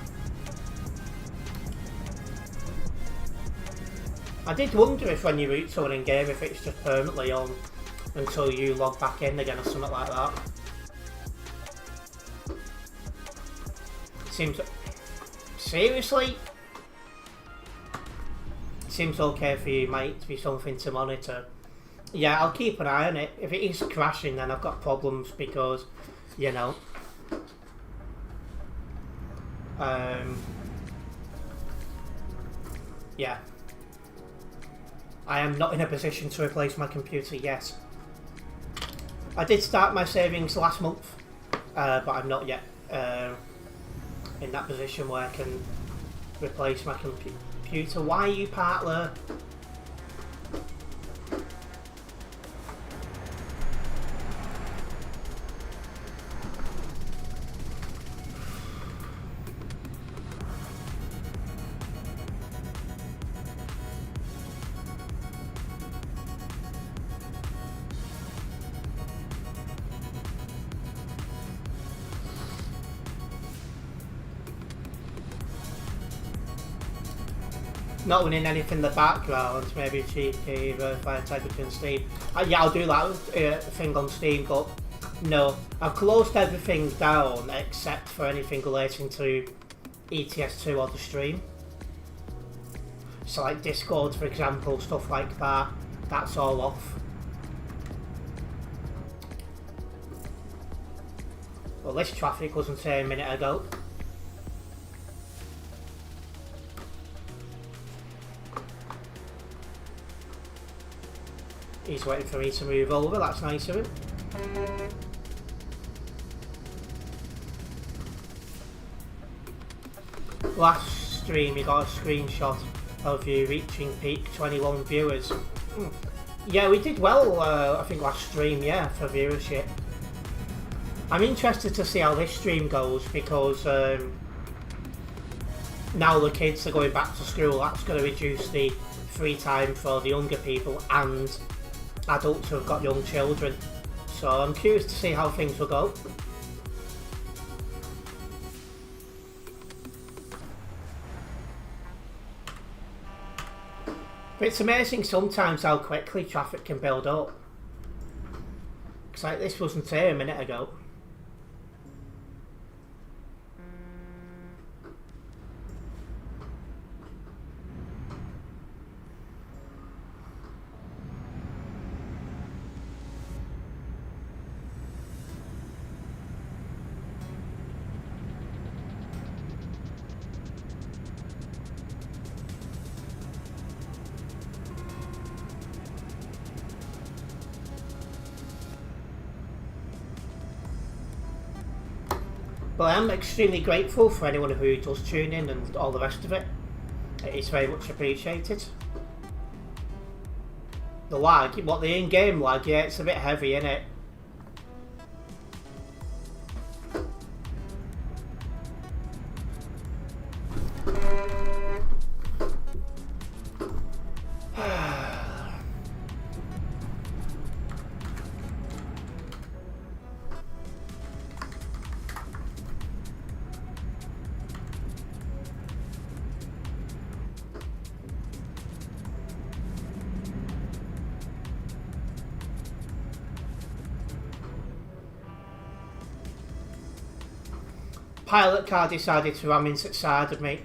did wonder if when you root someone in game, if it's just permanently on until you log back in again or something like that. Seems... Seriously? Seems okay for you, mate, to be something to monitor. Yeah, I'll keep an eye on it. If it is crashing, then I've got problems because, you know. Yeah. I am not in a position to replace my computer yet. I did start my savings last month, but I'm not yet in that position where I can replace my computer. Why are you partler? Not winning anything in the background, maybe cheeky, verify type in Steam. Yeah, I'll do that thing on Steam, but no. I've closed everything down except for anything relating to ETS2 or the stream. So like Discord, for example, stuff like that, that's all off. Well, this traffic wasn't here a minute ago. He's waiting for me to move over, that's nice of him. Last stream you got a screenshot of you reaching peak 21 viewers. Yeah, we did well, I think last stream, yeah, for viewership. I'm interested to see how this stream goes because now the kids are going back to school, that's going to reduce the free time for the younger people and adults who have got young children, so I'm curious to see how things will go. But it's amazing sometimes how quickly traffic can build up. Because like this wasn't here a minute ago. But I am extremely grateful for anyone who does tune in and all the rest of it. It's very much appreciated. The lag, what the in-game lag, yeah, it's a bit heavy, innit? Pilot car decided to ram into the side of me.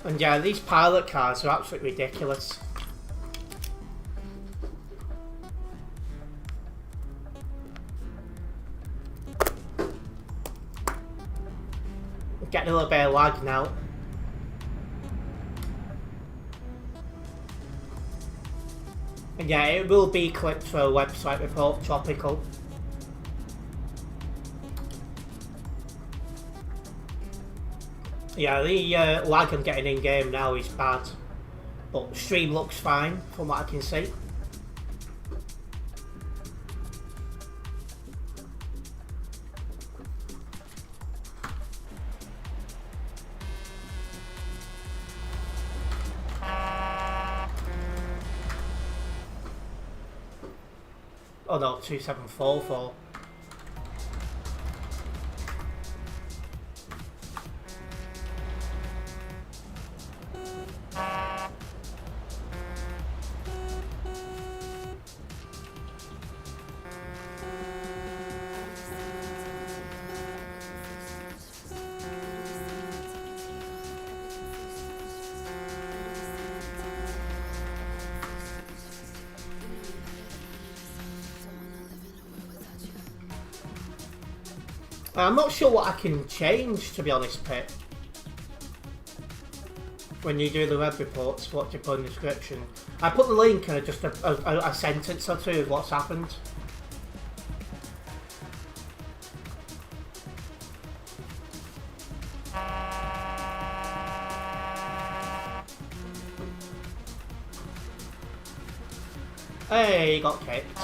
And yeah, these pilot cars are absolutely ridiculous. Getting a little bit of lag now. And yeah, it will be clipped for a website report, Tropical. Yeah, the lag I'm getting in game now is bad, but stream looks fine from what I can see. Oh no, 2744. I'm not sure what I can change, to be honest, Pip. When you do the web reports, what you put in the description. I put the link and just a sentence or two of what's happened. Hey, got kicked.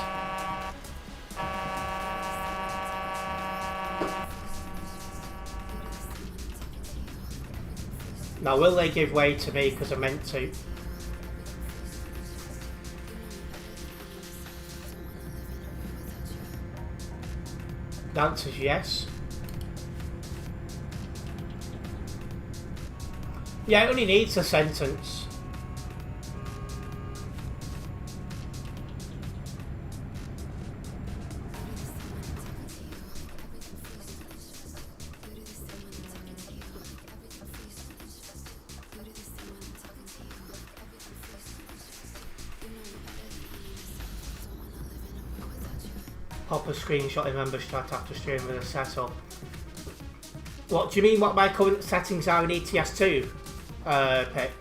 Now, will they give way to me because I meant to? The answer's yes. Yeah, it only needs a sentence. Pop a screenshot in member chat after stream with a setup. What do you mean? What my current settings are in ETS2, Pip?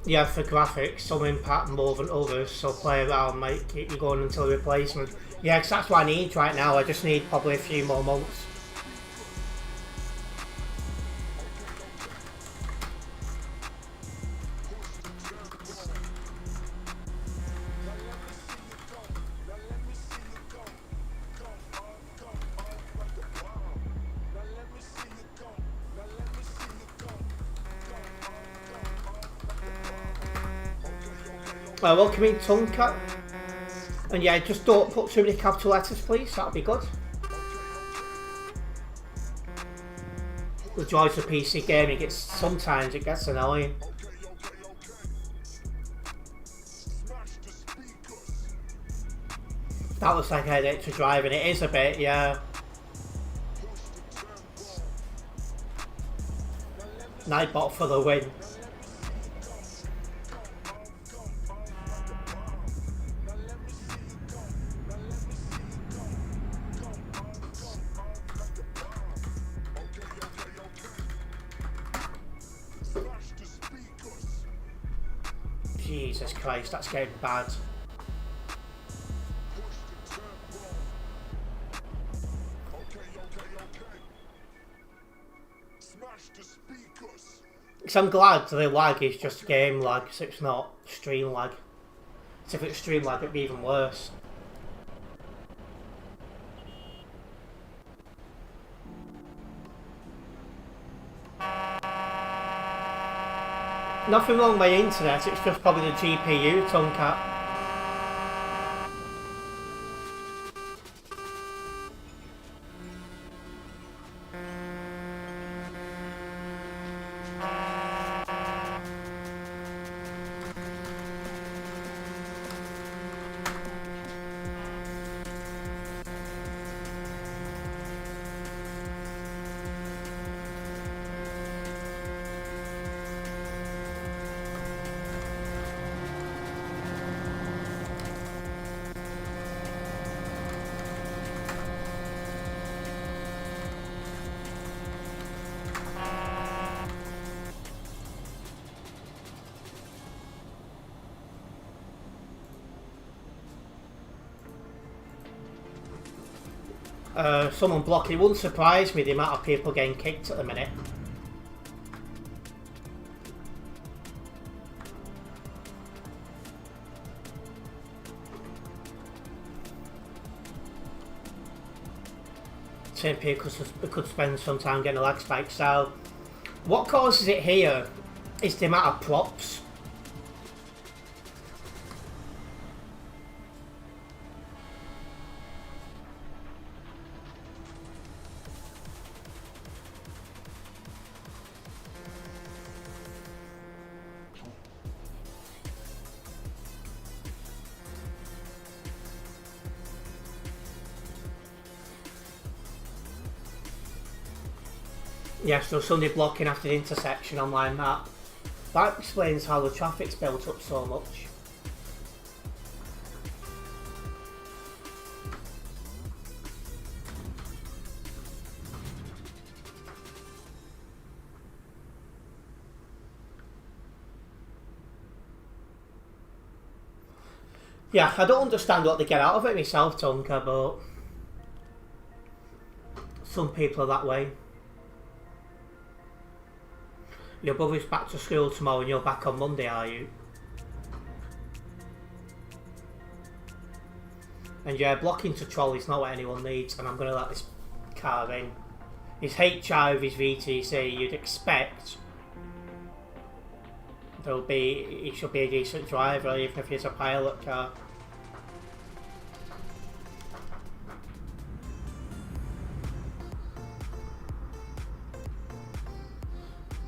Yeah, for graphics, some impact more than others, so play around, might keep you going until the replacement. Yeah, because that's what I need right now. I just need probably a few more months. Welcome in, Tonka. And yeah, just don't put too many capital letters, please. That'd be good. The joys of PC gaming, sometimes it gets annoying. That looks like a headache to drive, and it is a bit, yeah. Nightbot for the win. Jesus Christ, that's getting bad. So I'm glad the lag is just game lag, so it's not stream lag. So if it's stream lag, it'd be even worse. Nothing wrong with my internet, it's just probably the GPU, Tomcat. Someone blocking. It wouldn't surprise me the amount of people getting kicked at the minute. TMP could spend some time getting a lag spike. So, what causes it here is the amount of props. Yes, there's somebody blocking after the intersection on line map. That explains how the traffic's built up so much. Yeah, I don't understand what they get out of it myself, Tonka, but some people are that way. Your brother's back to school tomorrow and you're back on Monday, are you? And yeah, blocking to troll is not what anyone needs, and I'm going to let this car in. His HR with his VTC, you'd expect he should be a decent driver, even if he's a pilot car.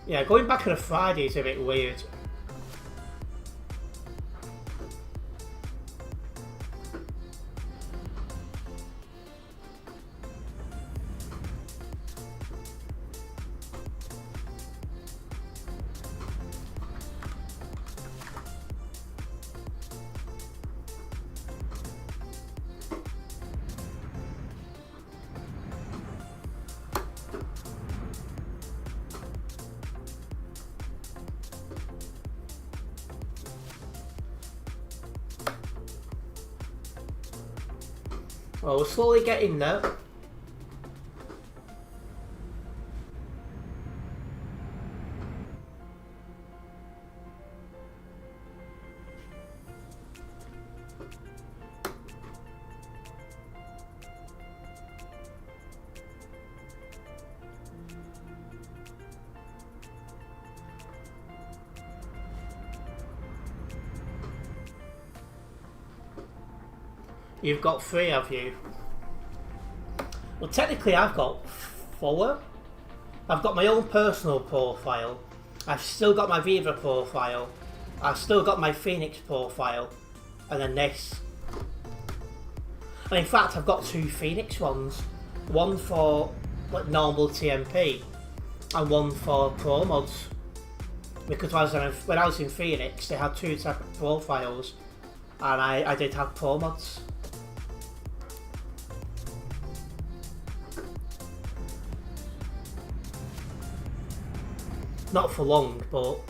Yeah, going back on a Friday is a bit weird. Well, we're slowly getting there. You've got 3, have you? Well, technically I've got 4. I've got my own personal profile. I've still got my Viva profile. I've still got my Phoenix profile. And then this. And in fact, I've got 2 Phoenix ones. One for like normal TMP and one for Pro Mods. Because when I was in Phoenix, they had 2 separate profiles. And I did have Pro Mods. Not for long, but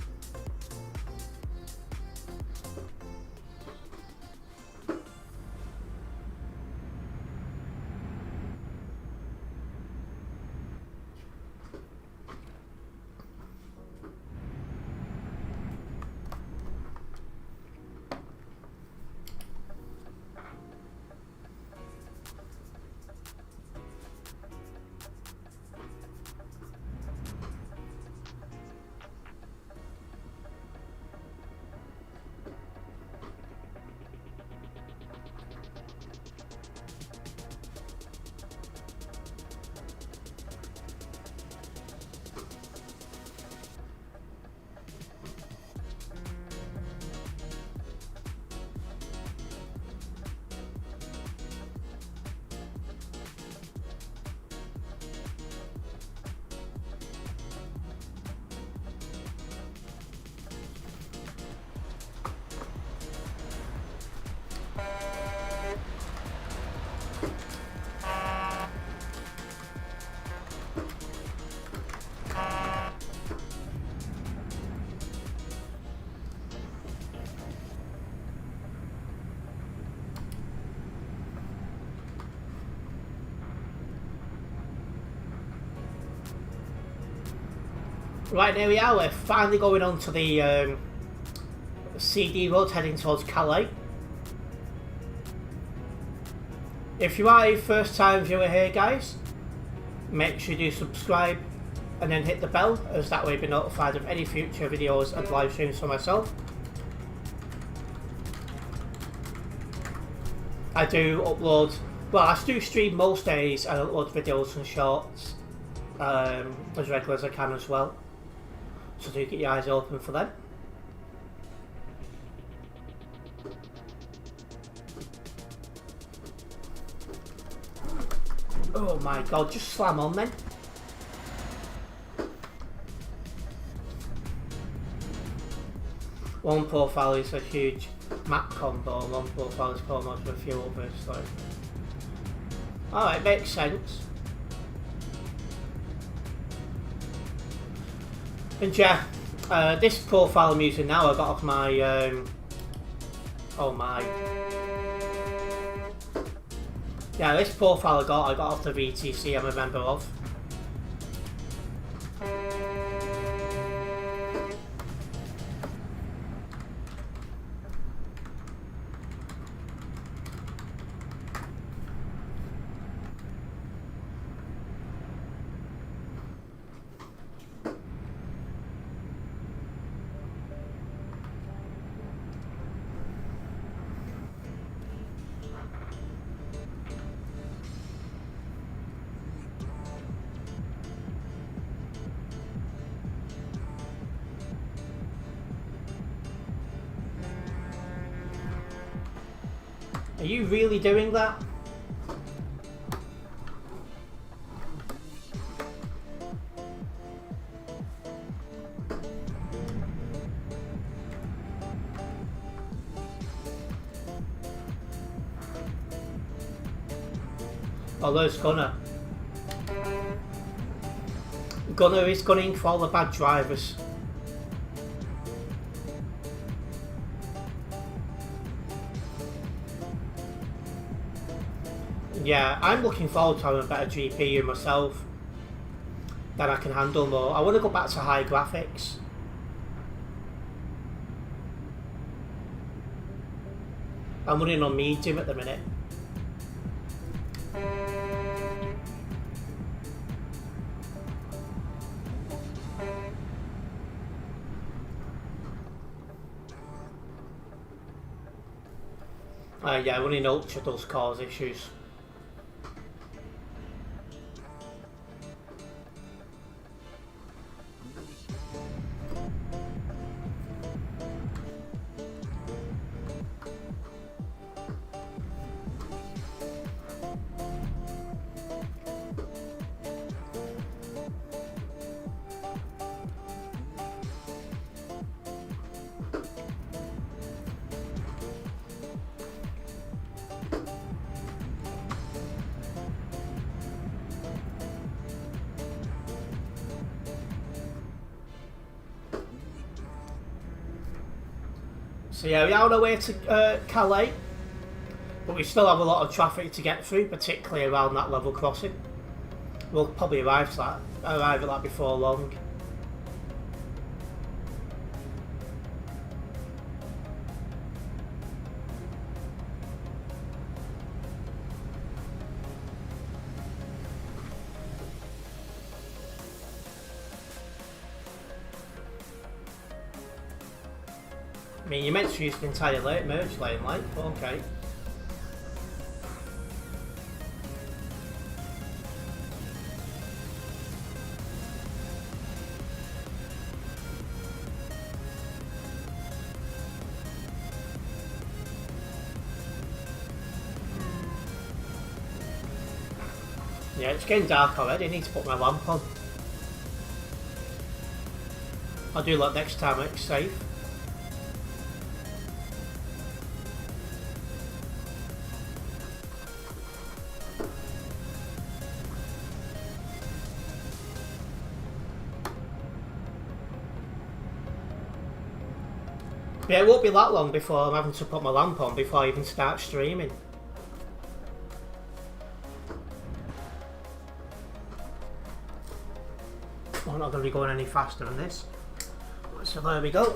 Right, there we are. We're finally going on to the CD road heading towards Calais. If you are a first time viewer here, guys, make sure you do subscribe and then hit the bell, as that way you'll be notified of any future videos and live streams for myself. I do upload, well, I do stream most days and upload videos and shorts as regular as I can as well. So do get your eyes open for them. Oh my god, just slam on then. One profile is a huge map combo and one profile is combo for a few others, so. Alright, makes sense. And yeah, this profile I'm using now I got off my, oh my. Yeah, this profile I got off the VTC I'm a member of. Are you really doing that? Oh, there's Gunner. Gunner is gunning for all the bad drivers. Yeah, I'm looking forward to having a better GPU myself that I can handle more. I want to go back to high graphics. I'm running on medium at the minute. Yeah, running ultra does cause issues. So yeah, we are on our way to Calais, but we still have a lot of traffic to get through, particularly around that level crossing. We'll probably arrive at that before long. I mean, you meant to use the entire merge lane, like, but okay. Yeah, it's getting dark already. I need to put my lamp on. I'll do that next time it's safe. Yeah, it won't be that long before I'm having to put my lamp on before I even start streaming. not going to be going any faster than this. So there we go.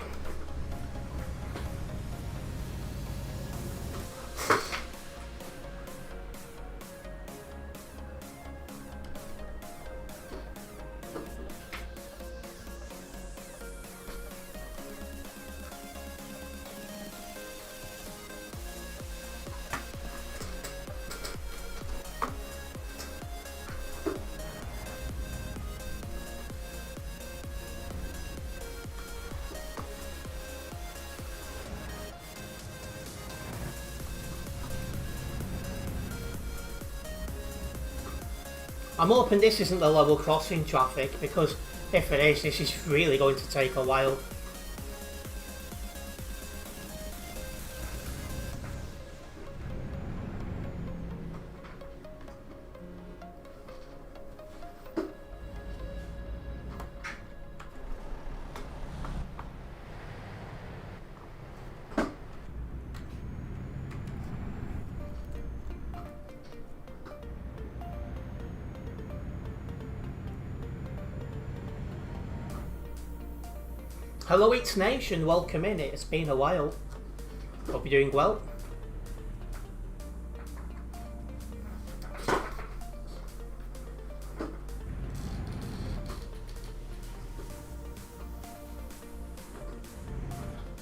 I'm hoping this isn't the level crossing traffic, because if it is, this is really going to take a while. Hello Eats Nation, welcome in, it's been a while. Hope you're doing well.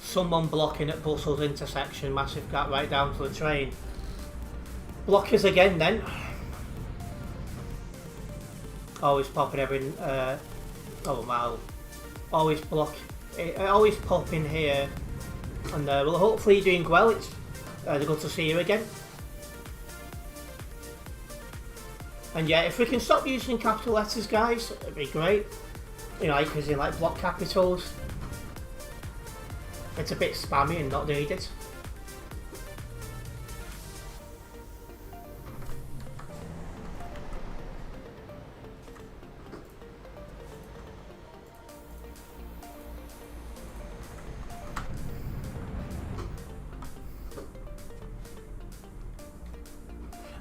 Someone blocking at Brussels intersection, massive gap right down to the train. Blockers again then. Always popping every, wow. Always block. Always pop in here, and well, hopefully you're doing well. It's good to see you again. And yeah, if we can stop using capital letters, guys, it'd be great. You know, like as in like block capitals. It's a bit spammy and not needed.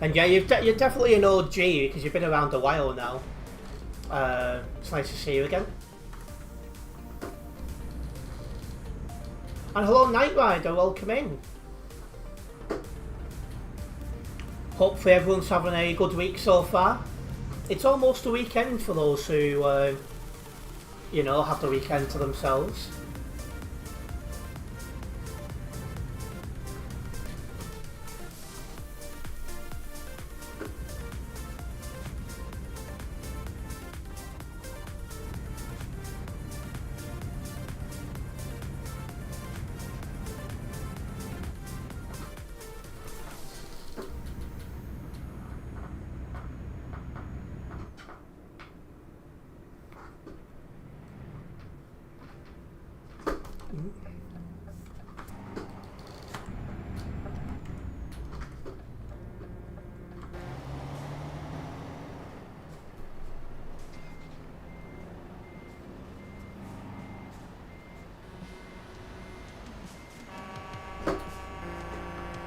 And yeah, you're definitely an OG because you've been around a while now. It's nice to see you again. And hello Night Rider, welcome in. Hopefully everyone's having a good week so far. It's almost the weekend for those who, you know, have the weekend to themselves.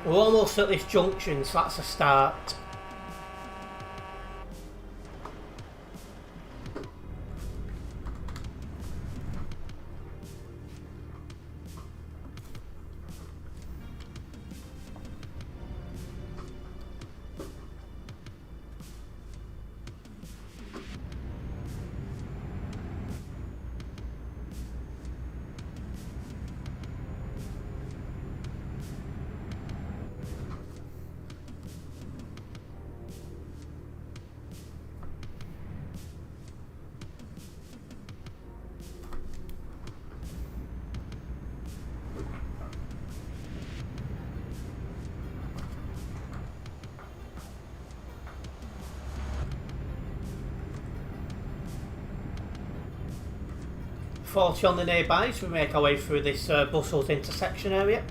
We're almost at this junction, so that's a start. .40 on the nearby, so we make our way through this Brussels intersection area.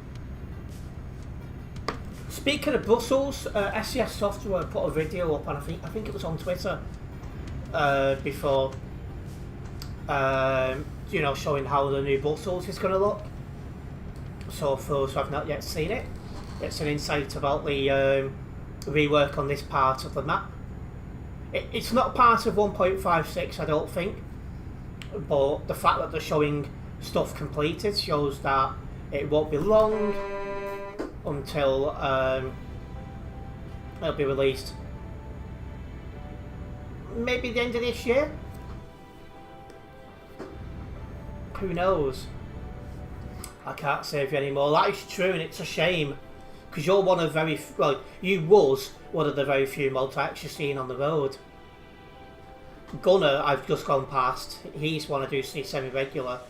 Speaking of Brussels, SES Software put a video up, and I think it was on Twitter before, you know, showing how the new Brussels is going to look. So for those who have not yet seen it, it's an insight about the rework on this part of the map. It's not part of 1.56, I don't think. but the fact that they're showing stuff completed shows that it won't be long until it'll be released. Maybe the end of this year? Who knows? I can't save you anymore. That is true, and it's a shame. Because you're one of very... Well, you was one of the very few mods I actually seen on the road. Gunner, I've just gone past. He's one I do see semi-regular.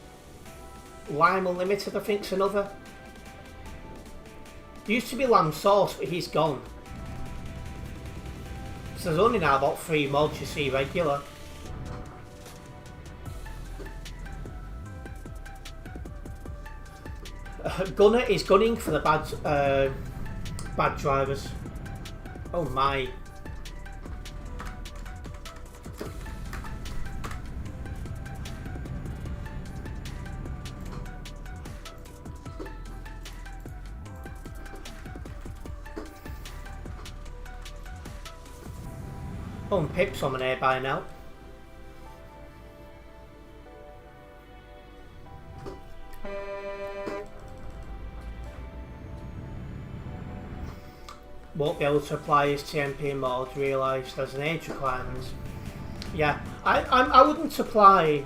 Lime Unlimited, I think's another. Used to be Lamb Sauce, but he's gone. So there's only now about 3 mods you see regular. Gunner is gunning for the bad drivers. Oh my. Oh, and Pip's on an air by now. Won't be able to apply his TMP mod, realised there's an age requirement. Yeah, I wouldn't apply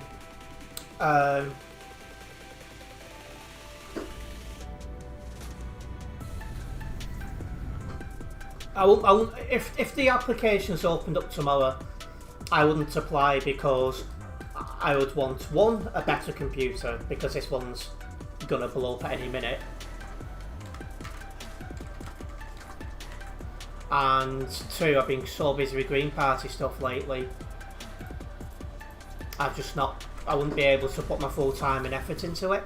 I won't, if the application's opened up tomorrow, I wouldn't apply because I would want, one, a better computer, because this one's gonna blow up at any minute. And two, I've been so busy with Green Party stuff lately. I wouldn't be able to put my full time and effort into it.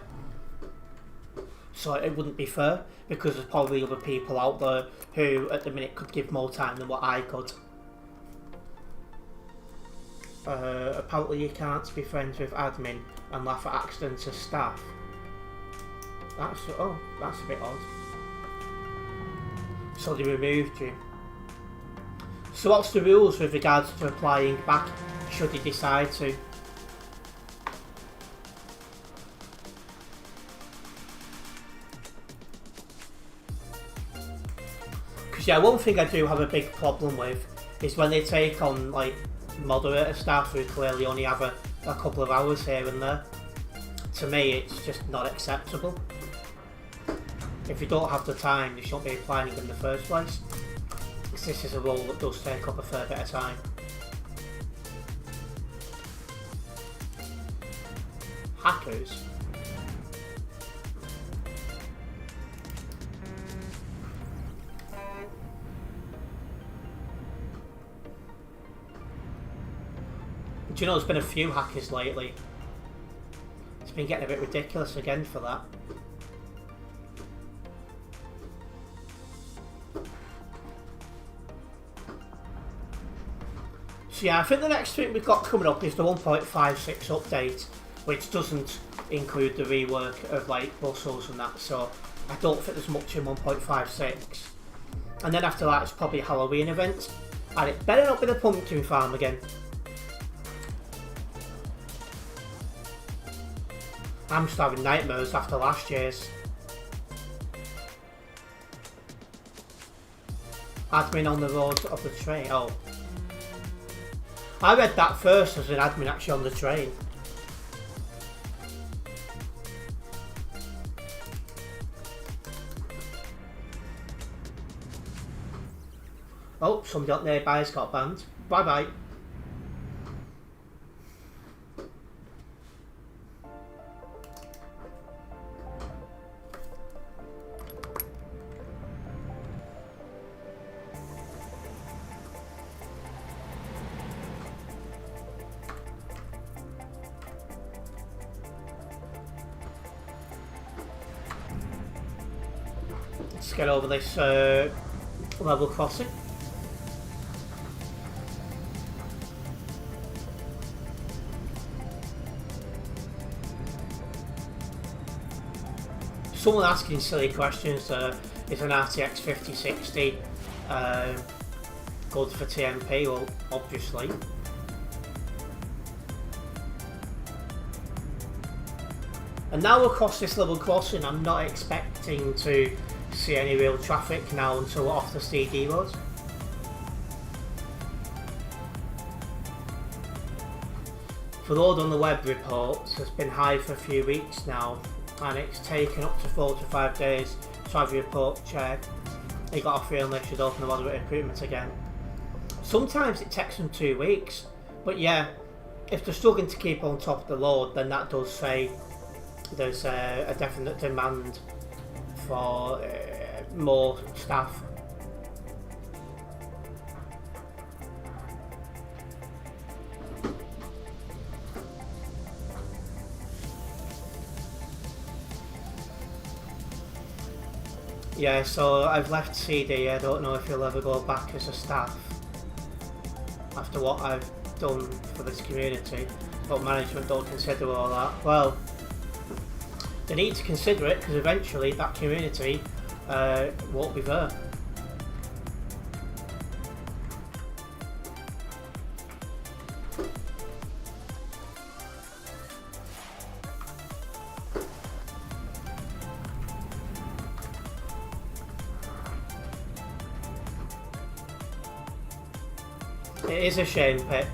So it wouldn't be fair, because there's probably other people out there who at the minute could give more time than what I could. Apparently you can't be friends with admin and laugh at accidents as staff. That's a bit odd. So they removed you. So what's the rules with regards to applying back, should you decide to? Because yeah, one thing I do have a big problem with is when they take on like moderator staff who clearly only have a couple of hours here and there. To me, it's just not acceptable. If you don't have the time, you shouldn't be applying it in the first place. Because this is a role that does take up a fair bit of time. Hackers? Do you know there's been a few hackers lately? It's been getting a bit ridiculous again for that. So yeah, I think the next thing we've got coming up is the 1.56 update, which doesn't include the rework of like buses and that, so I don't think there's much in 1.56. And then after that it's probably a Halloween event, and it better not be the pumpkin farm again. I'm just having nightmares after last year's. Admin on the road of the train. Oh. I read that first as an admin actually on the train. Oh, somebody up nearby has got banned. Bye bye. Let's get over this level crossing. Someone asking silly questions, is an RTX 5060 good for TMP? Well, obviously. And now across this level crossing, I'm not expecting to see any real traffic now until we're off the CD road. The load on the web reports has been high for a few weeks now, and it's taken up to 4 to 5 days to have your report checked. You got a feeling they should open a moderate improvement again. Sometimes it takes them 2 weeks, but yeah, if they're struggling to keep on top of the load, then that does say there's a definite demand for more staff. Yeah, so I've left CD. I don't know if he'll ever go back as a staff after what I've done for this community, but management don't consider all that. Well, they need to consider it because eventually that community won't be there. It is a shame, Pip.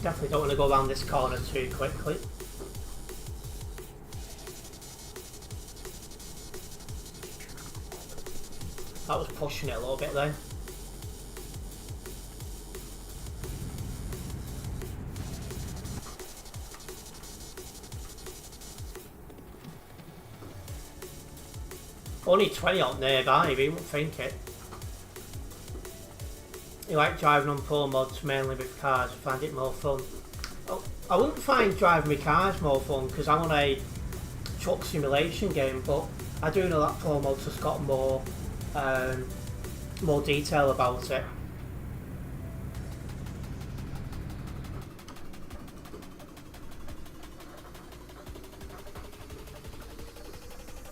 Definitely don't want to go around this corner too quickly. That was pushing it a little bit there. Only 20 out nearby, you wouldn't think it. You like driving on pro mods mainly with cars, I find it more fun. Oh, I wouldn't find driving with cars more fun because I'm on a truck simulation game, but I do know that pro mods has got more detail about it.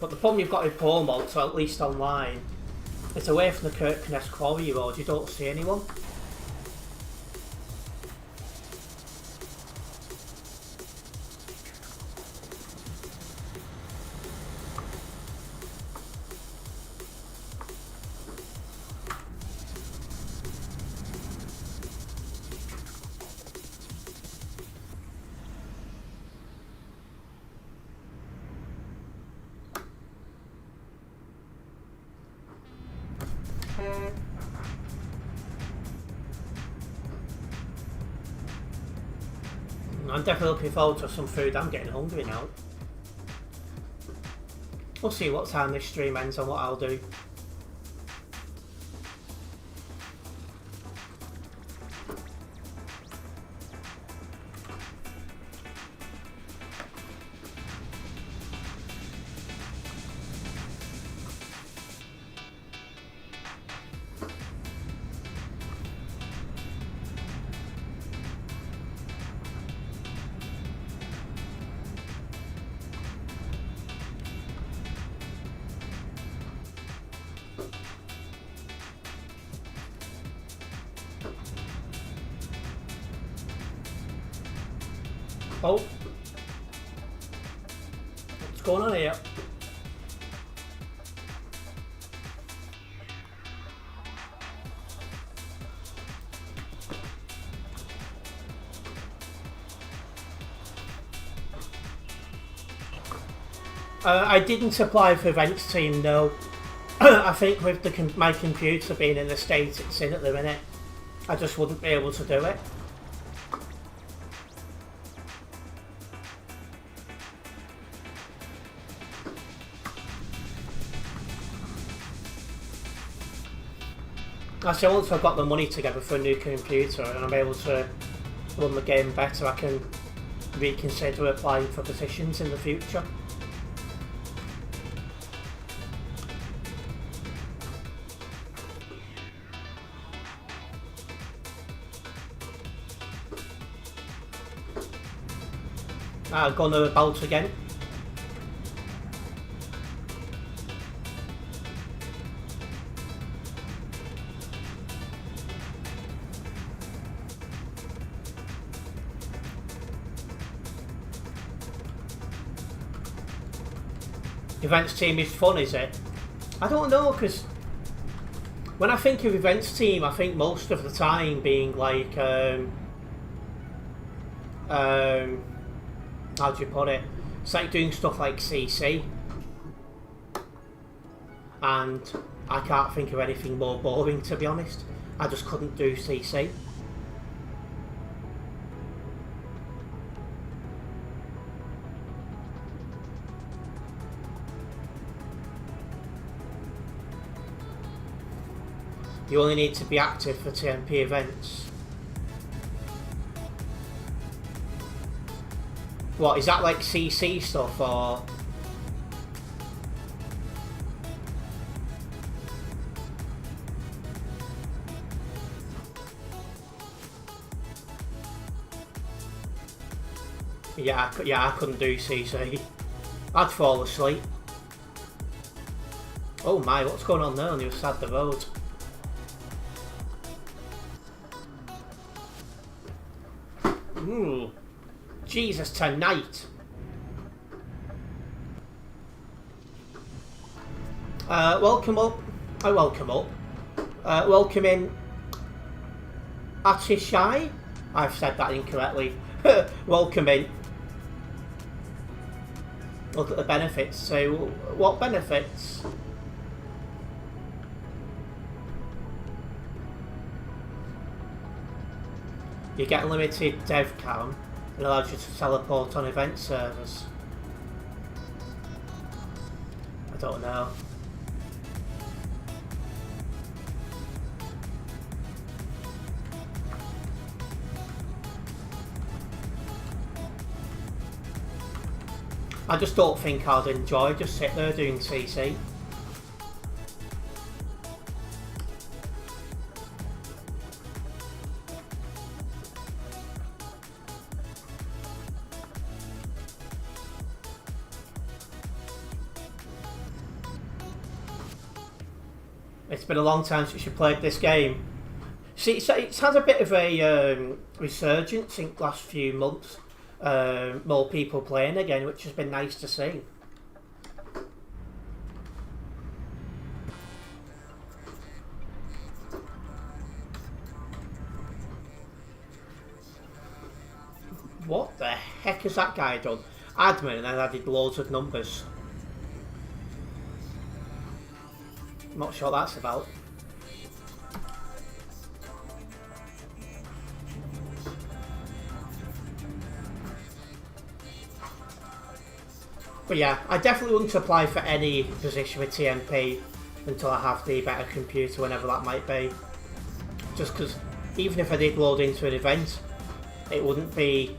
But the problem you've got with pro mods, or at least online, it's away from the Kirkness Quarry Road, you don't see anyone. I'm definitely looking forward to some food. I'm getting hungry now. We'll see what time this stream ends and what I'll do. Oh, what's going on here? I didn't apply for events team, no. I think with my computer being in the state it's in at the minute, I just wouldn't be able to do it. I say once I've got the money together for a new computer and I'm able to run the game better, I can reconsider applying for positions in the future. Gunner about again. Events team is fun, is it? I don't know, because when I think of events team, I think most of the time being like, how do you put it? It's like doing stuff like CC. And I can't think of anything more boring, to be honest. I just couldn't do CC. You only need to be active for TMP events. What, is that like CC stuff or? Yeah, I couldn't do CC. I'd fall asleep. Oh my, what's going on there on the other side of the road? Ooh. Jesus, tonight. Welcome up. Welcome up. Welcome in. Atishai? I've said that incorrectly. Welcome in. Look at the benefits. So, what benefits? You get limited dev cam and allows you to teleport on event servers. I don't know. I just don't think I'd enjoy just sit there doing CC. It's been a long time since you played this game. See, it's had a bit of a resurgence in the last few months. More people playing again, which has been nice to see. What the heck has that guy done? Admin and then added loads of numbers. Not sure what that's about. But yeah, I definitely wouldn't apply for any position with TMP until I have the better computer, whenever that might be. Just because even if I did load into an event, it wouldn't be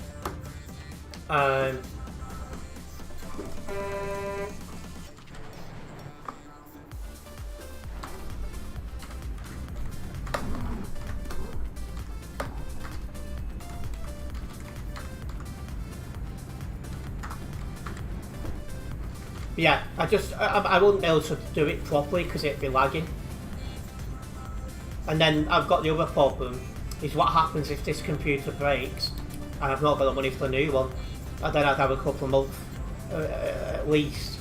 yeah, I wouldn't be able to do it properly because it'd be lagging. And then I've got the other problem, is what happens if this computer breaks and I've not got the money for the new one. And then I'd have a couple of months at least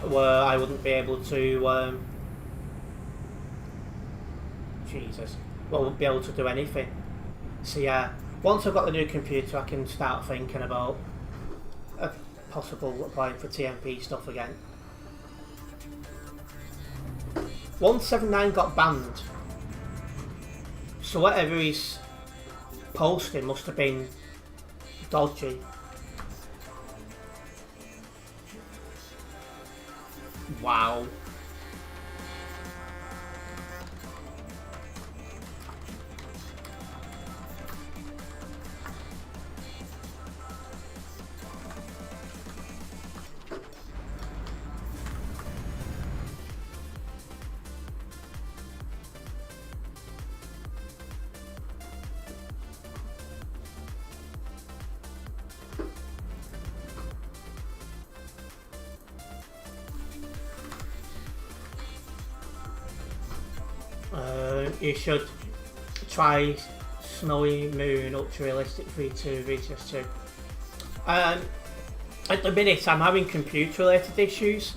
where I wouldn't be able to wouldn't be able to do anything. So yeah, once I've got the new computer I can start thinking about possible applying for TMP stuff again. 179 got banned, so whatever he's posting must have been dodgy. Wow. You should try Snowy Moon Ultra Realistic V2 VCS2. At the minute I'm having computer related issues,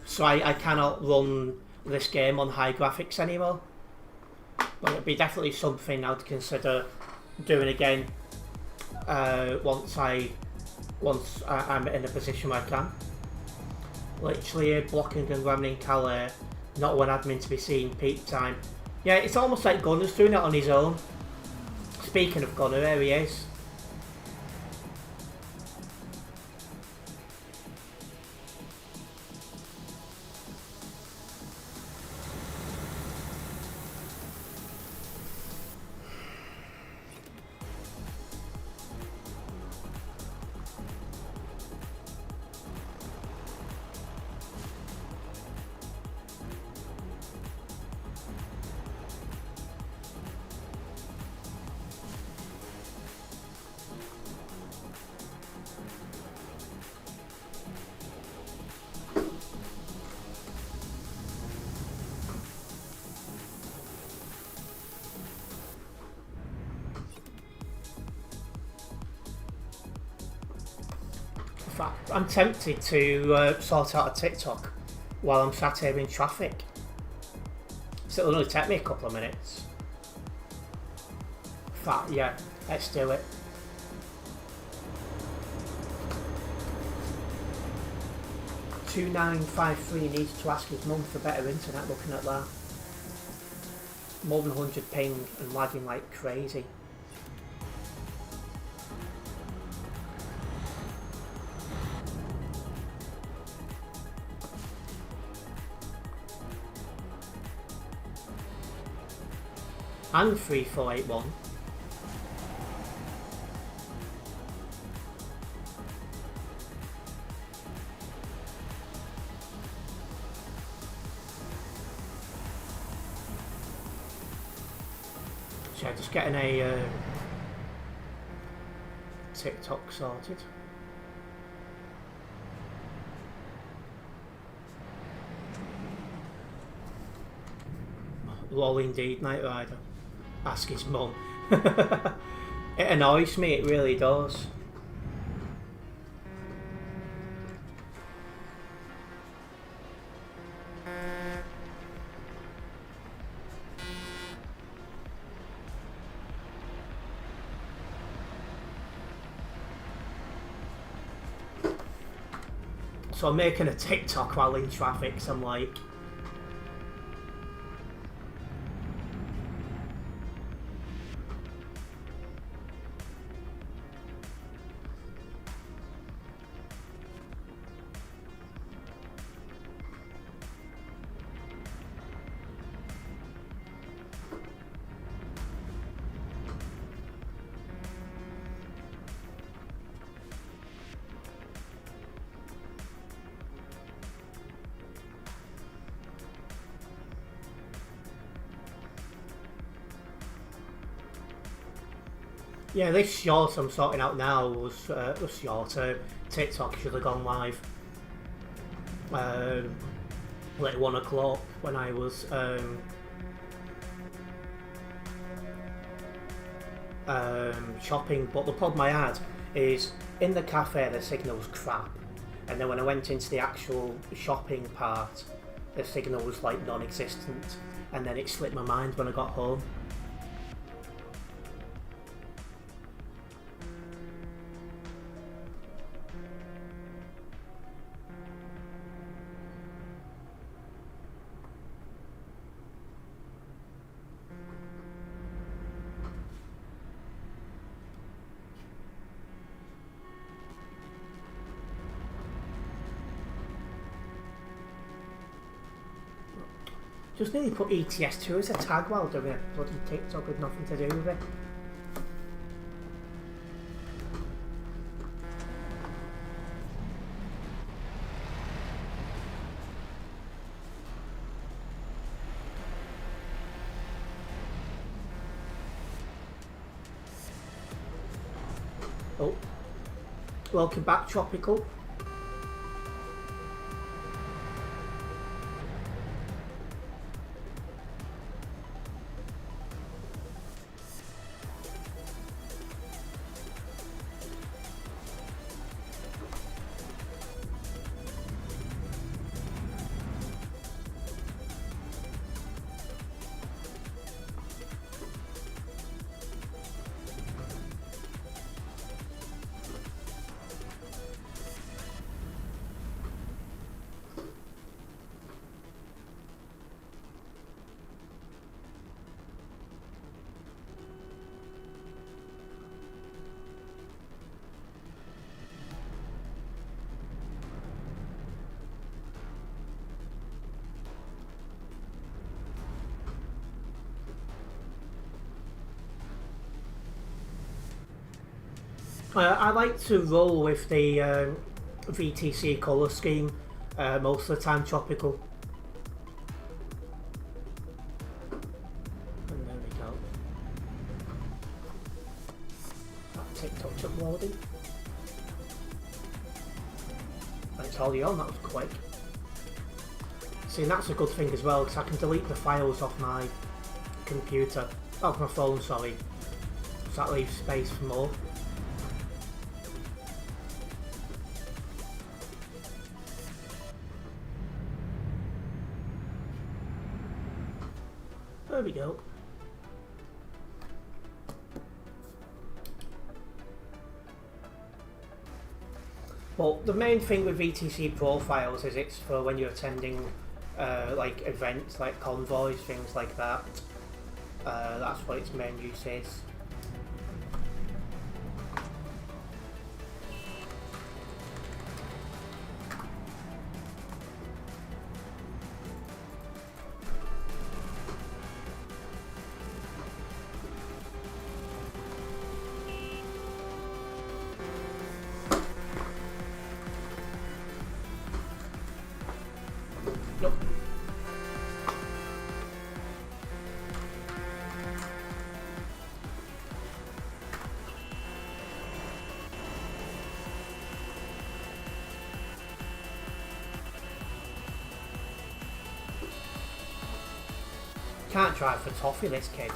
so I cannot run this game on high graphics anymore. But it'd be definitely something I'd consider doing again once I'm in a position where I can. Literally blocking and ramming Calais, not one admin to be seen, peak time. Yeah, it's almost like Gunner's doing it on his own. Speaking of Gunner, there he is. I'm tempted to sort out a TikTok while I'm sat here in traffic. So it'll only take me a couple of minutes. In fact, yeah, let's do it. $2953 needs to ask his mum for better internet. Looking at that, more than 100 ping and lagging like crazy. And 3481. So yeah, just getting a TikTok sorted. Lol indeed, Night Rider. Ask his mum. It annoys me, it really does. So I'm making a TikTok while in traffic, so I'm like, yeah, this short I'm sorting out now was shorter. TikTok should have gone live like 1 o'clock when I was shopping, but the problem I had is in the cafe the signal was crap, and then when I went into the actual shopping part the signal was like non-existent, and then it slipped my mind when I got home. Just nearly put ETS2 as a tag while doing a bloody TikTok with nothing to do with it. Oh, welcome back, Tropical. I like to roll with the VTC colour scheme, most of the time tropical. And there we go. That TikTok's uploading. And it's already on, that was quick. See, and that's a good thing as well, because I can delete the files off my computer, off my phone, sorry. So that leaves space for more. There we go. Well, the main thing with VTC profiles is it's for when you're attending like events, like convoys, things like that. That's what its main use is. Nope. Can't drive for toffee, this kid.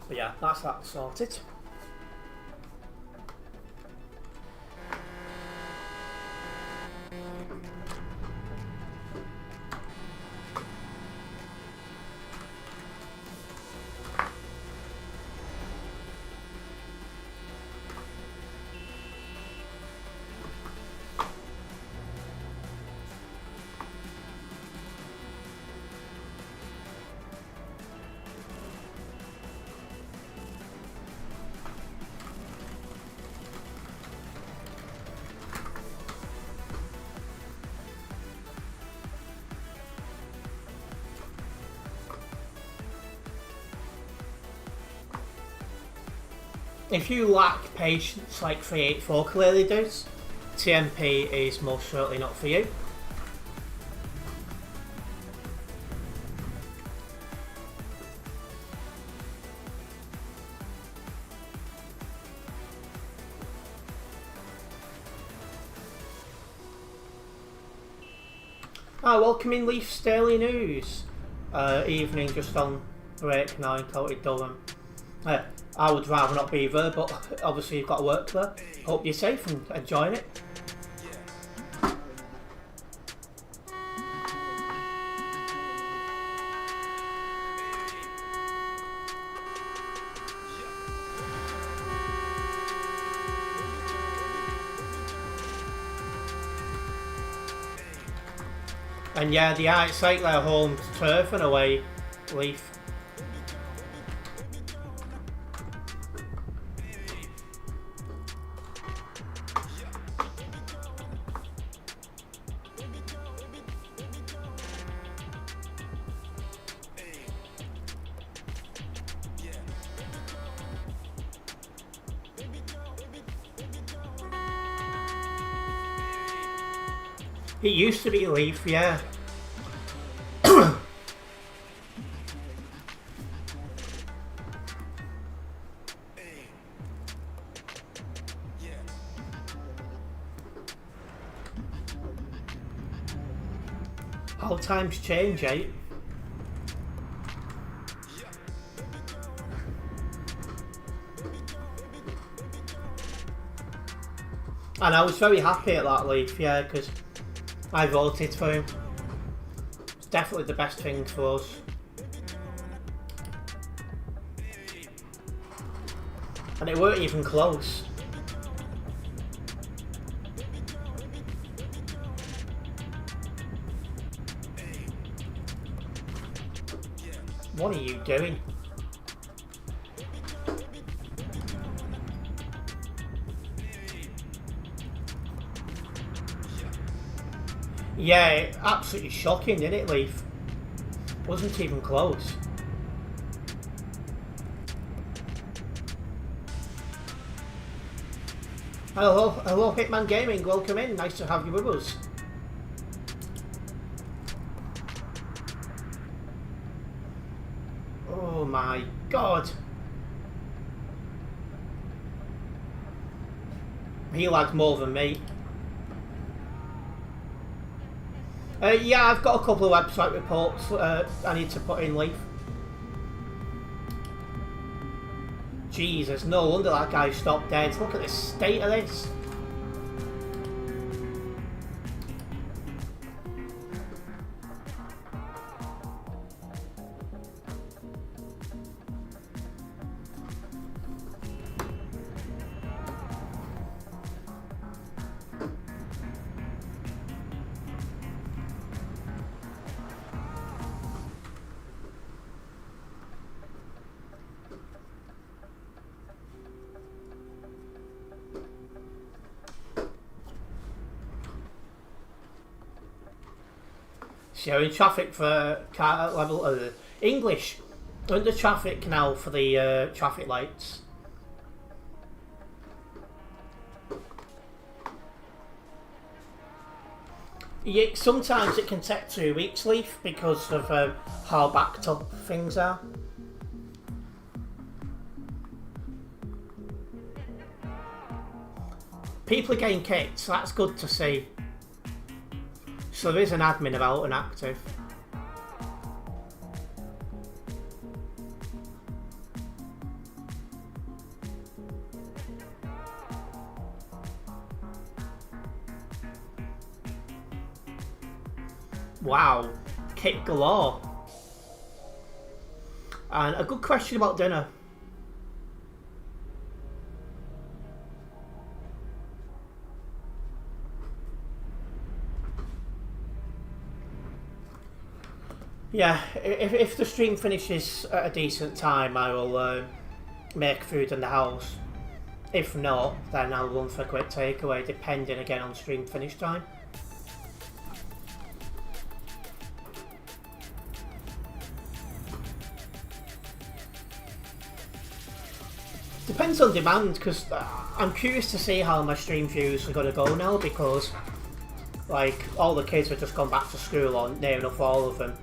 But yeah, that's that sorted. If you lack patience like 384 clearly does, TMP is most certainly not for you. Welcome in Leaf's Daily News. Evening just on break now in County Durham. I would rather not be there, but obviously you've got to work there. Hope you're safe and enjoying it. And yeah, the art site their home turf and away, Leaf. It used to be Leaf, yeah. How times change, eh? And I was very happy at that Leaf, yeah, because I voted for him. It's definitely the best thing for us. And it weren't even close. What are you doing? Yeah, absolutely shocking, didn't it, Leaf? Wasn't even close. Hello Hitman Gaming, welcome in, nice to have you with us. Oh my god. He lagged more than me. Yeah, I've got a couple of website reports I need to put in, Leaf. Jesus, no wonder that guy stopped dead. Look at the state of this. Showing traffic for car level English under traffic now for the traffic lights. Yeah, sometimes it can take 2 weeks, Leaf, because of how backed up things are. People are getting kicked, so that's good to see. So there is an admin about and active. Wow, kick galore. And a good question about dinner. Yeah, if the stream finishes at a decent time, I will make food in the house. If not, then I'll run for a quick takeaway, depending again on stream finish time. Depends on demand, because I'm curious to see how my stream views are going to go now, because like all the kids have just gone back to school, on near enough all of them.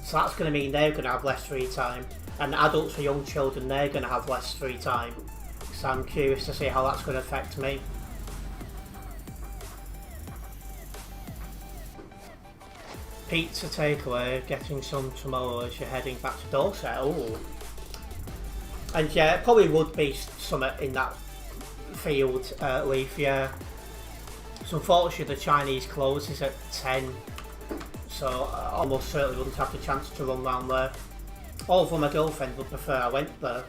So that's going to mean they're going to have less free time, and adults for young children, they're going to have less free time. So I'm curious to see how that's going to affect me. Pizza takeaway, getting some tomorrow as you're heading back to Dorset. Oh, and yeah, it probably would be something in that field, Leaf. Yeah. So unfortunately, the Chinese closes at 10. So I almost certainly wouldn't have the chance to run round there. Although my girlfriend would prefer I went there.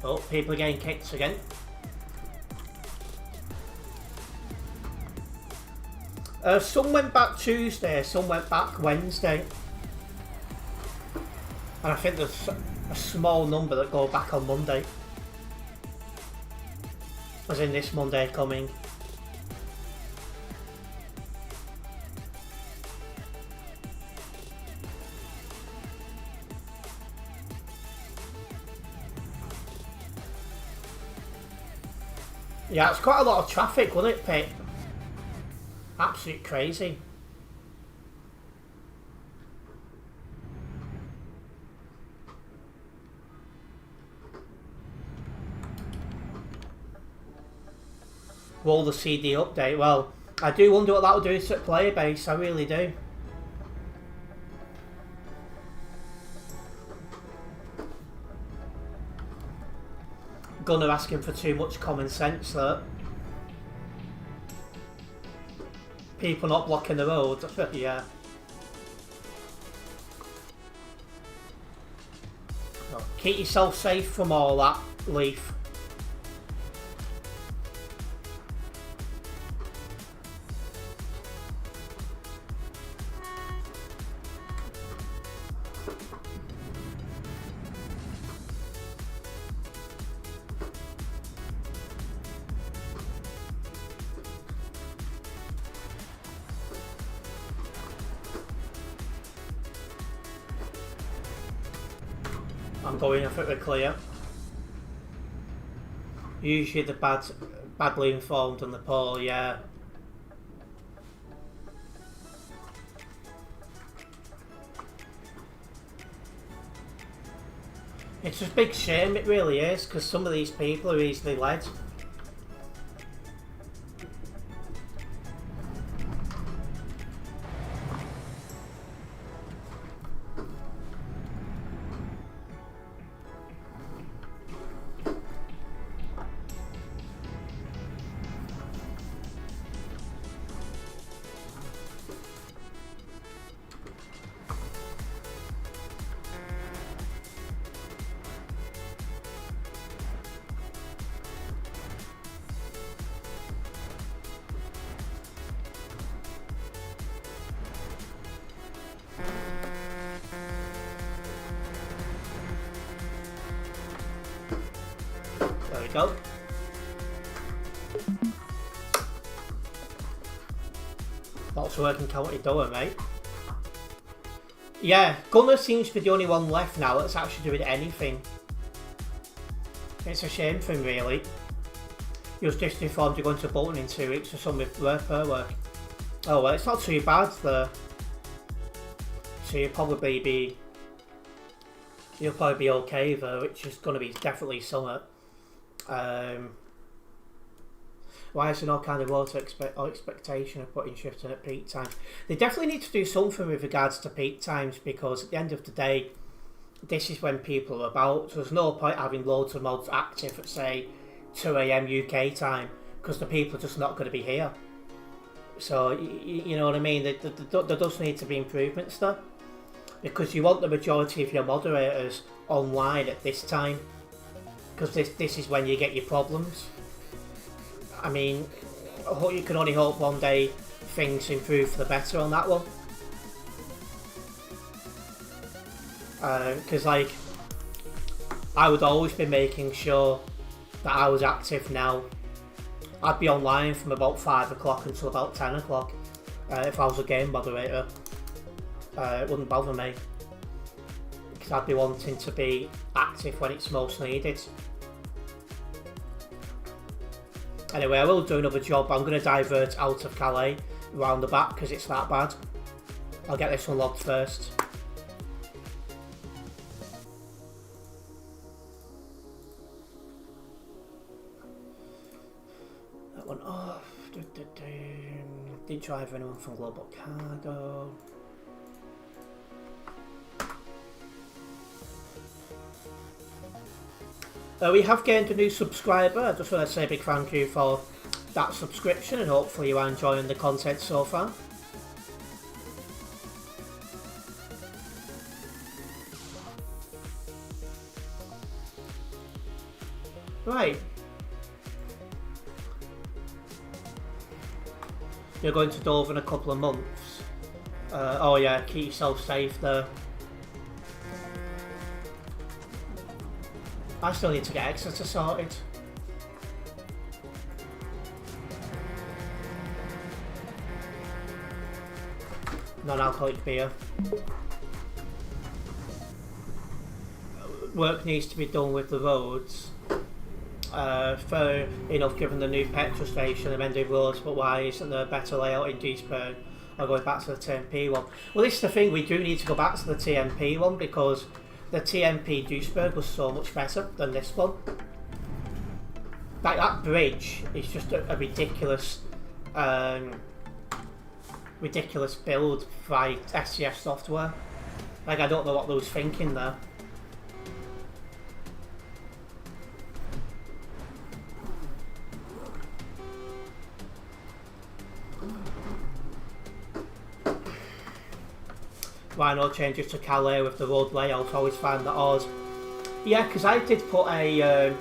Oh, people are getting kicked again. Some went back Tuesday, some went back Wednesday. And I think there's a small number that go back on Monday. As in this Monday coming. Yeah, it's quite a lot of traffic, wasn't it, Pete? Absolute crazy. Will the CD update? Well, I do wonder what that will do to player base, I really do. Gunner asking for too much common sense though. People not blocking the road, yeah. So keep yourself safe from all that, Leaf. I'm going, I think we're clear. Usually the badly informed and the poor, yeah. It's a big shame, it really is, because some of these people are easily led. There we go. Lots of working County Doer, mate. Yeah, Gunner seems to be the only one left now that's actually doing anything. It's a shame for him, really. He was just informed to go into Bolton in 2 weeks for some repair work. Oh well, it's not too bad though. So you'll probably be okay though, which is going to be definitely something. Why is there no kind of water expectation of putting shifts in at peak times? They definitely need to do something with regards to peak times, because at the end of the day, this is when people are about. So there's no point having loads of mods active at, say, 2 AM UK time, because the people are just not going to be here. So, you know what I mean? There does need to be improvements there, because you want the majority of your moderators online at this time, because this is when you get your problems. I mean, you can only hope one day things improve for the better on that one. Because, like, I would always be making sure that I was active now. I'd be online from about 5 o'clock until about 10 o'clock if I was a game moderator. It wouldn't bother me, because I'd be wanting to be active when it's most needed. Anyway, I will do another job. I'm going to divert out of Calais around the back because it's that bad. I'll get this one logged first. That one off. Didn't drive anyone from Global Cargo. We have gained a new subscriber. I just want to say a big thank you for that subscription, and hopefully you are enjoying the content so far. Right. You're going to Dover in a couple of months. Oh yeah, keep yourself safe there. I still need to get Exeter sorted. Non-alcoholic beer. Work needs to be done with the roads. Fair enough, given the new petrol station, amended roads, but why isn't there a better layout in Duisburg? Or going back to the TMP one? Well, this is the thing, we do need to go back to the TMP one, because the TMP Duisburg was so much better than this one. Like, that bridge is just a ridiculous, ridiculous build by SCS software. Like, I don't know what they was thinking there. Why no changes to Calais with the road layout? I always find that odd. Yeah, because I did put an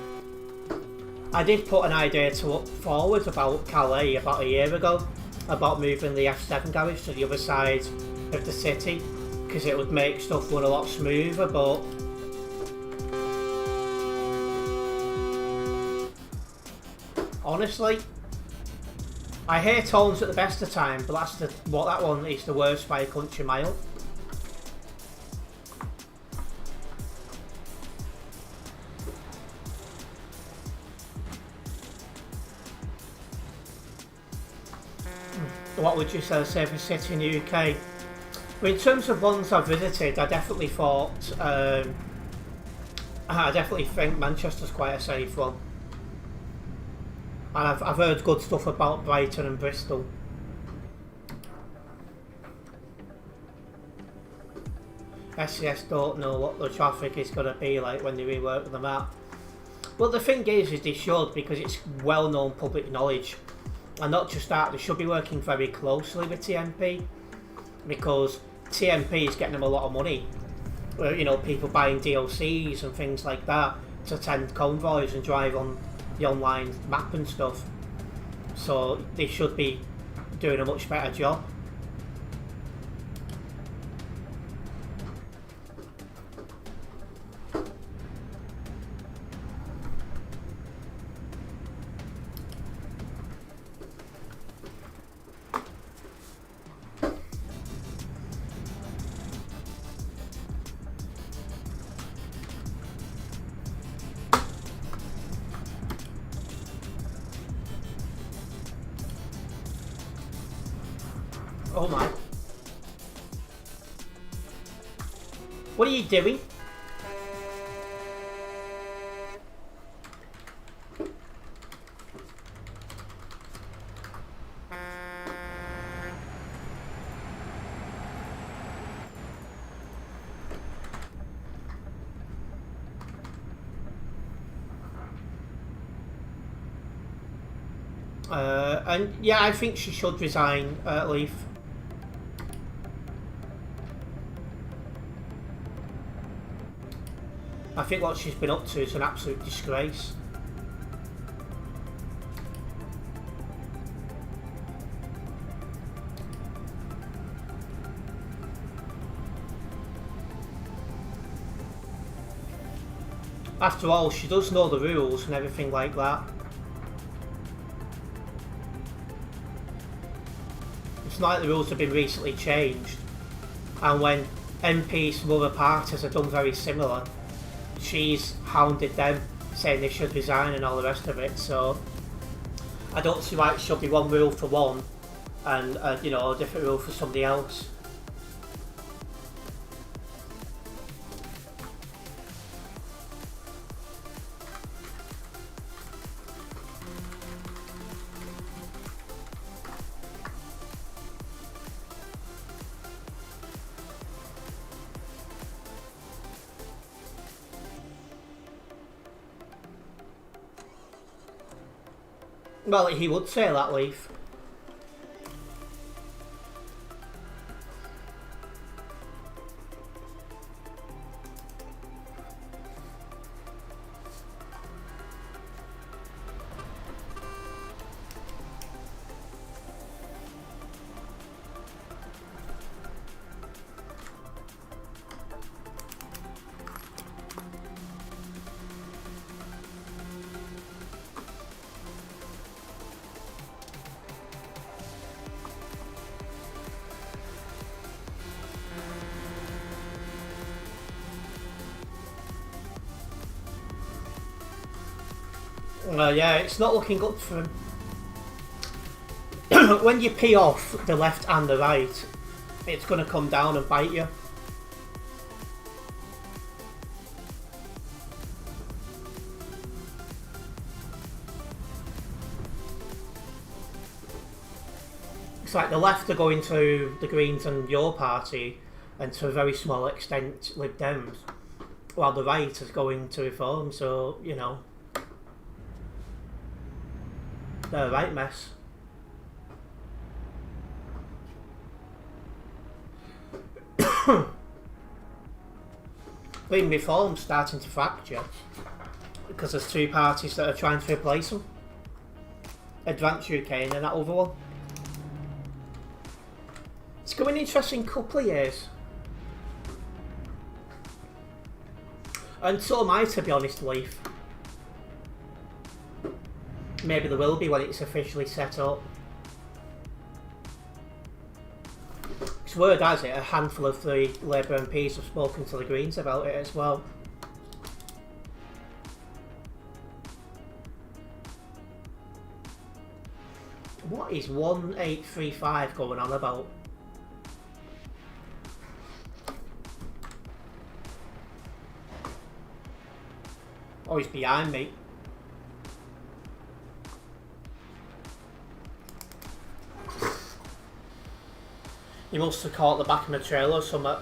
idea to up forward about Calais about a year ago, about moving the F7 garage to the other side of the city, because it would make stuff run a lot smoother. But honestly, I hear tones at the best of time, but that one is the worst by a country mile. What would you say for city in the UK? Well, in terms of ones I've visited, I definitely think Manchester's quite a safe one. And I've heard good stuff about Brighton and Bristol. SCS don't know what the traffic is going to be like when they rework the map. Well, the thing is they should, because it's well-known public knowledge. And not just that, they should be working very closely with TMP, because TMP is getting them a lot of money. You know, people buying DLCs and things like that to attend convoys and drive on the online map and stuff. So they should be doing a much better job. Oh my. What are you doing? And yeah, I think she should resign, Leaf. I think what she's been up to is an absolute disgrace. After all, she does know the rules and everything like that. It's not like the rules have been recently changed, and when MPs from other parties have done very similar, she's hounded them, saying they should resign and all the rest of it. So I don't see why it should be one rule for one and you know, a different rule for somebody else. Well, he would say that, Leaf. Yeah, it's not looking good for him. When you pee off the left and the right, it's going to come down and bite you. It's like the left are going to the Greens and your party, and to a very small extent Lib Dems, while the right is going to Reform, so, you know, they're a right mess. Even Reform's starting to fracture because there's two parties that are trying to replace them. Advance UK and then that other one. It's going to be an interesting couple of years. And so am I, to be honest, Leaf. Maybe there will be when it's officially set up. Because word has it, a handful of the Labour MPs have spoken to the Greens about it as well. What What is 1835 going on about? Oh, he's behind me. He must have caught the back of my trailer or something.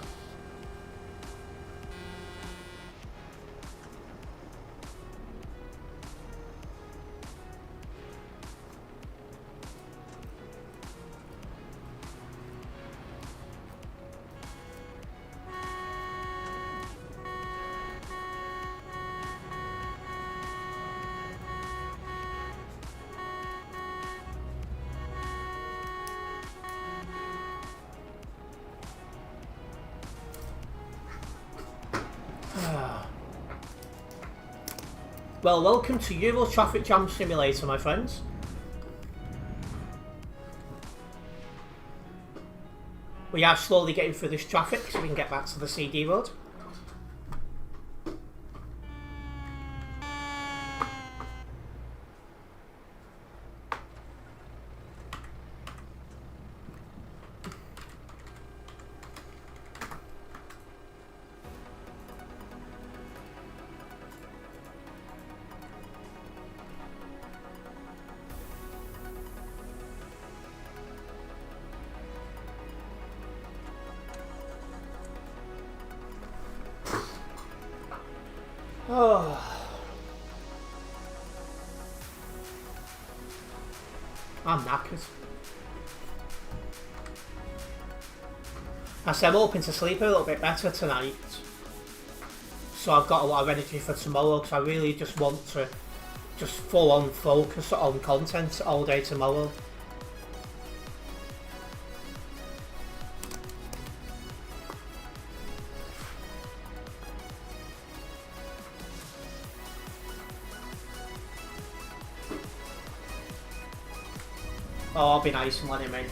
Well, welcome to Euro Traffic Jam Simulator, my friends. We are slowly getting through this traffic so we can get back to the CD road. Oh, I'm knackered. I said I'm hoping to sleep a little bit better tonight, so I've got a lot of energy for tomorrow because I really just want to just full on focus on content all day tomorrow. Oh, I'll be nice and let him in.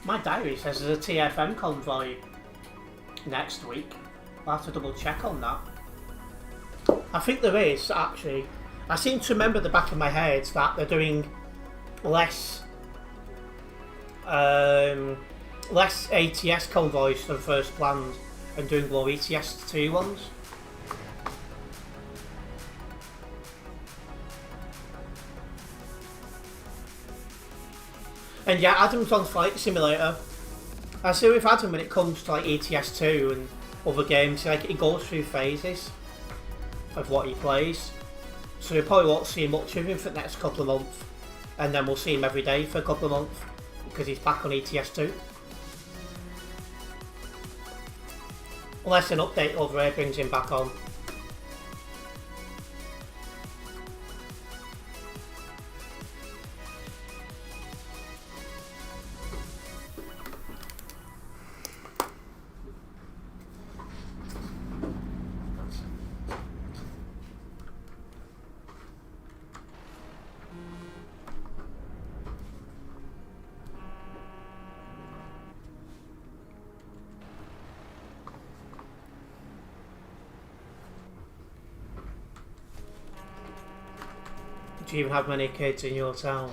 My diary says there's a TFM convoy next week. I'll have to double check on that. I think there is, actually. I seem to remember at the back of my head that they're doing less ATS convoys than first planned, and doing more ETS2 ones. And yeah, Adam's on Flight Simulator. I see with Adam when it comes to like ETS2 and other games, like he goes through phases of what he plays. So we probably won't see much of him for the next couple of months, and then we'll see him every day for a couple of months because he's back on ETS2. Unless an update over here brings him back on. Do you even have many kids in your town?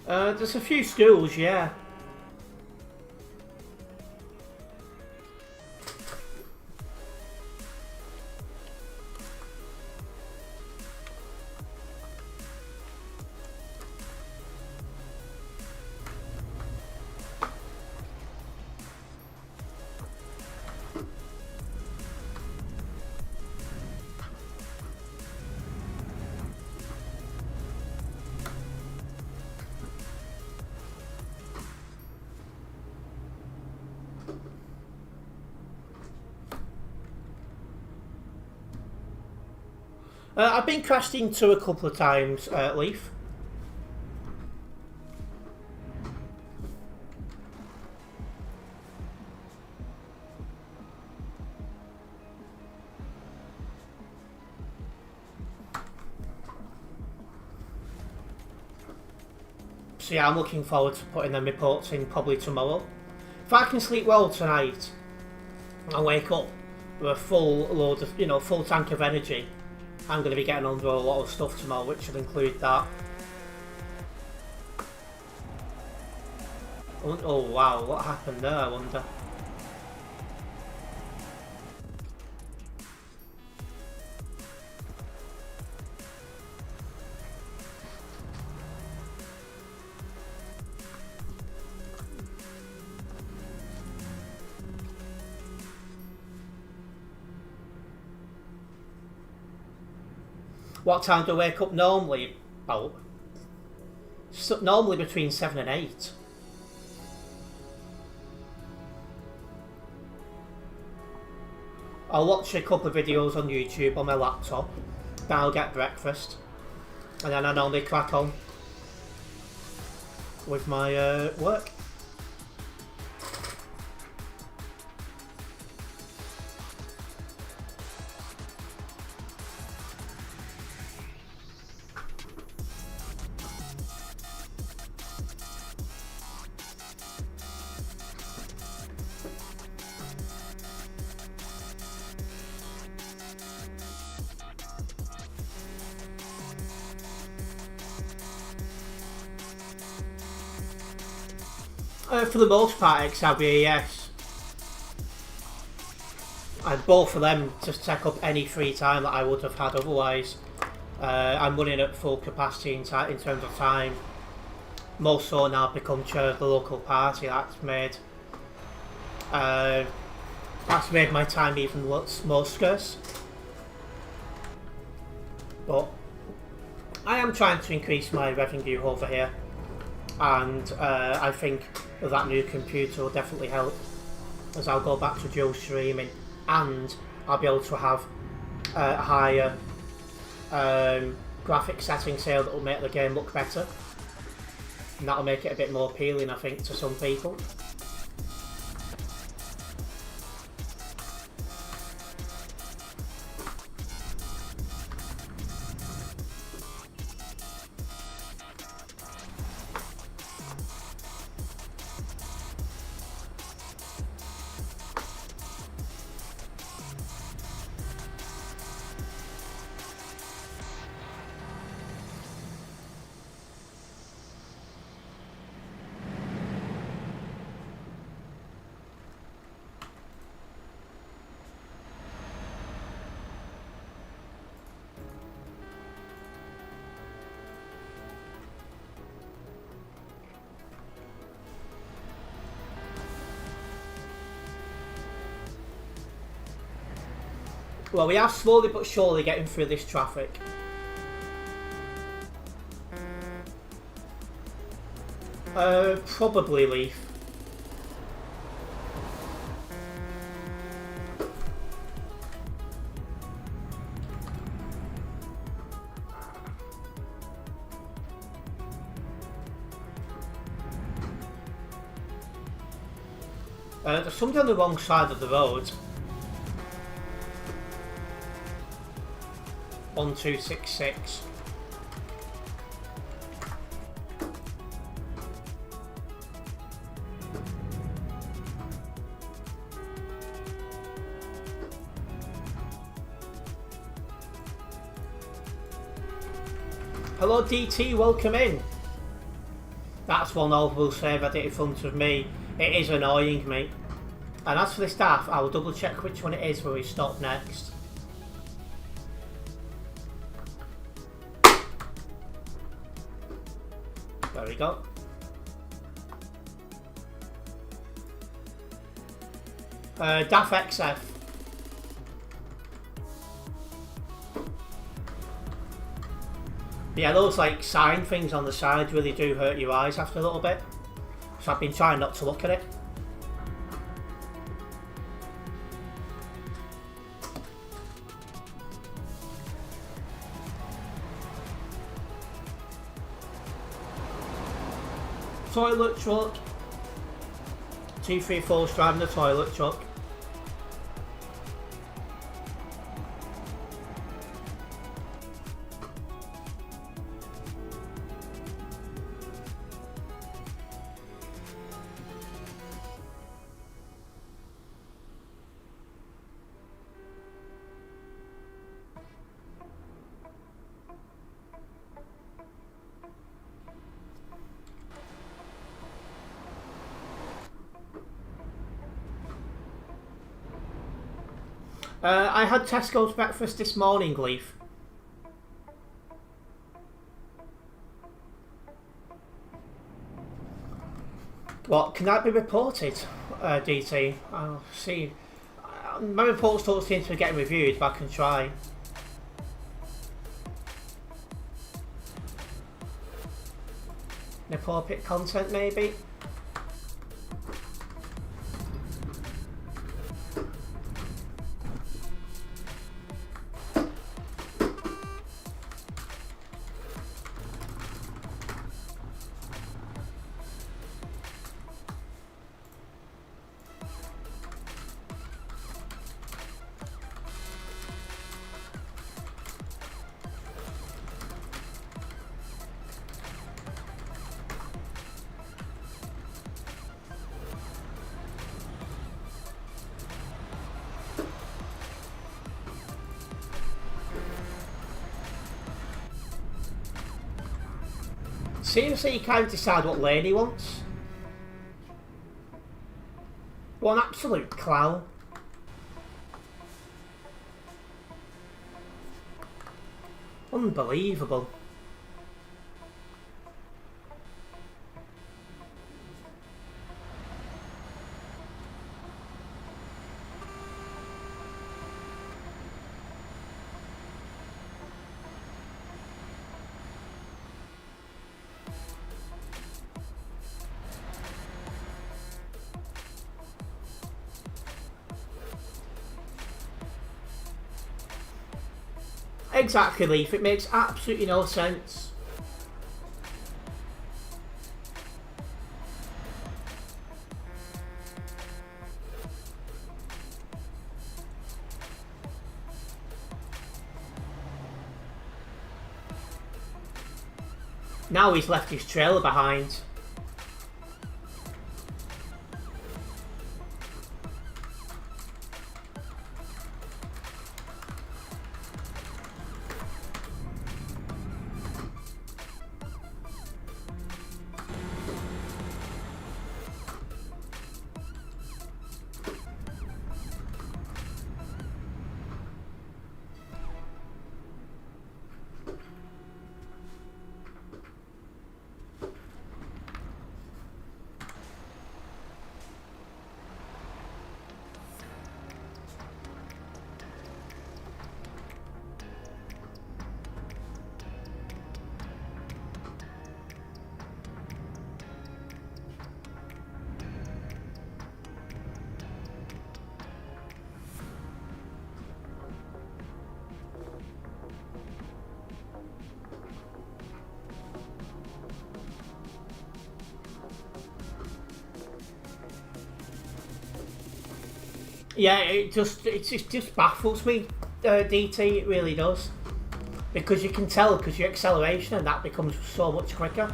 There's a few schools, yeah. I've been crashed into a couple of times, Leaf. So yeah, I'm looking forward to putting them reports in probably tomorrow. If I can sleep well tonight, I wake up with a full load of, full tank of energy, I'm going to be getting on with a lot of stuff tomorrow, which will include that. Oh wow, what happened there, I wonder? What time do I wake up normally? About normally between 7 and 8. I'll watch a couple of videos on YouTube on my laptop, then I'll get breakfast, and then I normally crack on with my work. For the most part, Xavier, yes. And both of them just take up any free time that I would have had otherwise. I'm running at full capacity in terms of time. More so now I've become chair of the local party. That's made my time even more scarce. But I am trying to increase my revenue over here, and I think that new computer will definitely help, as I'll go back to dual streaming and I'll be able to have a higher graphic settings here that will make the game look better, and that'll make it a bit more appealing, I think, to some people. Well, we are slowly but surely getting through this traffic. Probably Leaf. There's somebody on the wrong side of the road. 1266. Hello DT, welcome in. That's one I will say right in front of me. It is annoying me. And as for the staff, I will double check which one it is where we stop next. There we go. DAF XF. Yeah, those like sign things on the side really do hurt your eyes after a little bit. So I've been trying not to look at it. Toilet truck. 234's driving the toilet truck. I had Tesco's breakfast this morning, Leaf. What, can that be reported, DT? I'll see. My reports don't seem to be getting reviewed, but I can try. Inappropriate content, maybe? Seems like he can't decide what lane he wants. What an absolute clown. Unbelievable. Exactly, Leaf. It makes absolutely no sense. Now he's left his trailer behind. Yeah, it just baffles me, DT. It really does, because you can tell because your acceleration and that becomes so much quicker.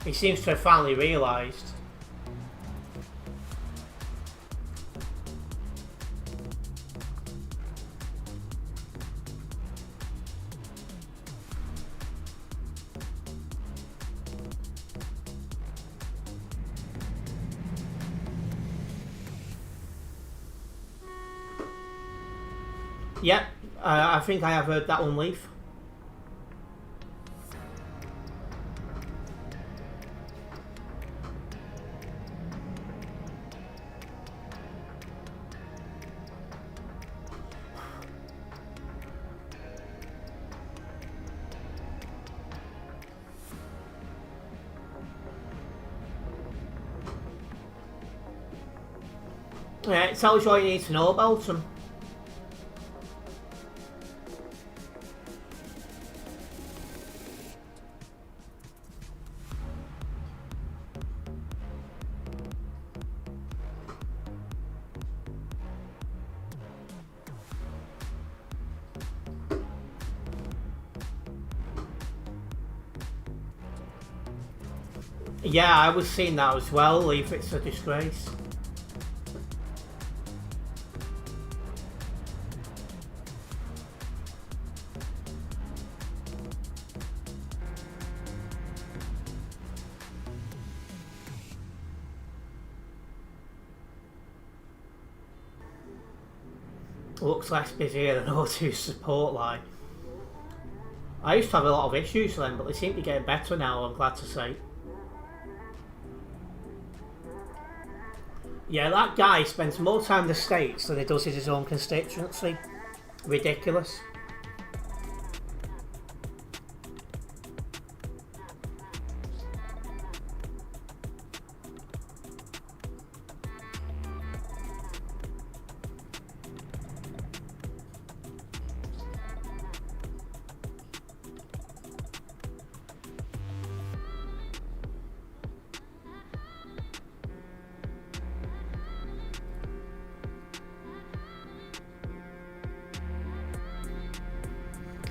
He seems to have finally realised. Yep, I think I have heard that one, Leaf. Yeah, it tells you all you need to know about them. Yeah, I was seeing that as well, Leaf. It's a disgrace. looks less busy here than O2's support line. I used to have a lot of issues with them, but they seem to be getting better now, I'm glad to say. Yeah, that guy spends more time in the States than he does in his own constituency. Ridiculous.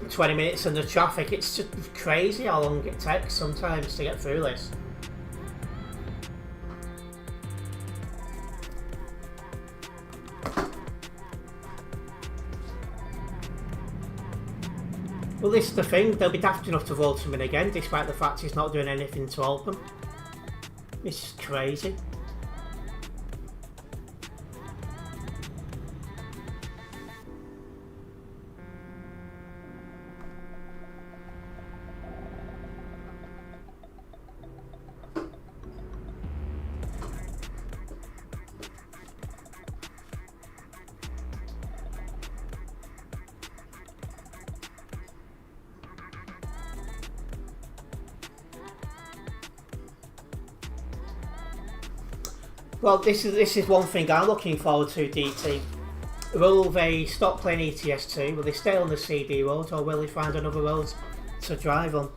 ...20 minutes in the traffic, it's just crazy how long it takes sometimes to get through this. Well, this is the thing, they'll be daft enough to vote him in again despite the fact he's not doing anything to help them. It's just crazy. Well, this is one thing I'm looking forward to, DT. Will they stop playing ETS2? Will they stay on the CD road, or will they find another road to drive on?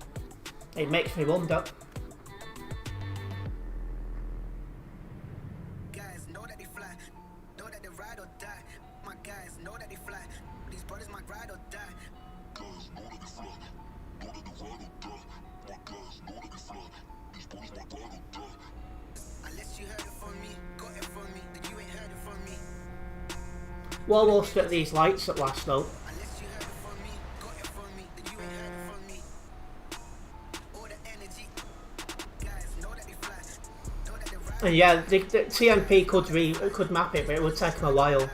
It makes me wonder. Guys know that they fly, know that they ride or die. My guys know that they fly. These brothers might ride or die. Guys know that they fly, know that they ride or die. My guys know that they fly. These brothers might ride or die. Unless you heard it from me, got it from me, then you ain't heard it from me. We're almost at these lights at last though. Unless you heard it from me, got it from me, then you ain't heard it from me. All the energy, guys know that they fly, know that they ride. And yeah, the TMP could map it, but it would take them a while.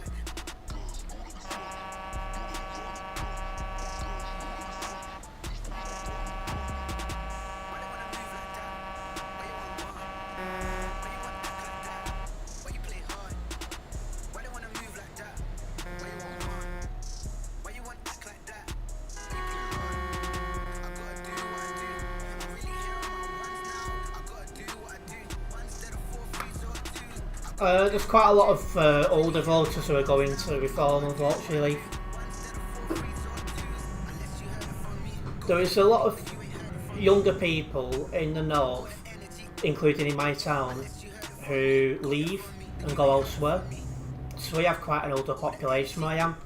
There's quite a lot of older voters who are going to Reform, unfortunately. There is a lot of younger people in the north, including in my town, who leave and go elsewhere. So we have quite an older population where I am,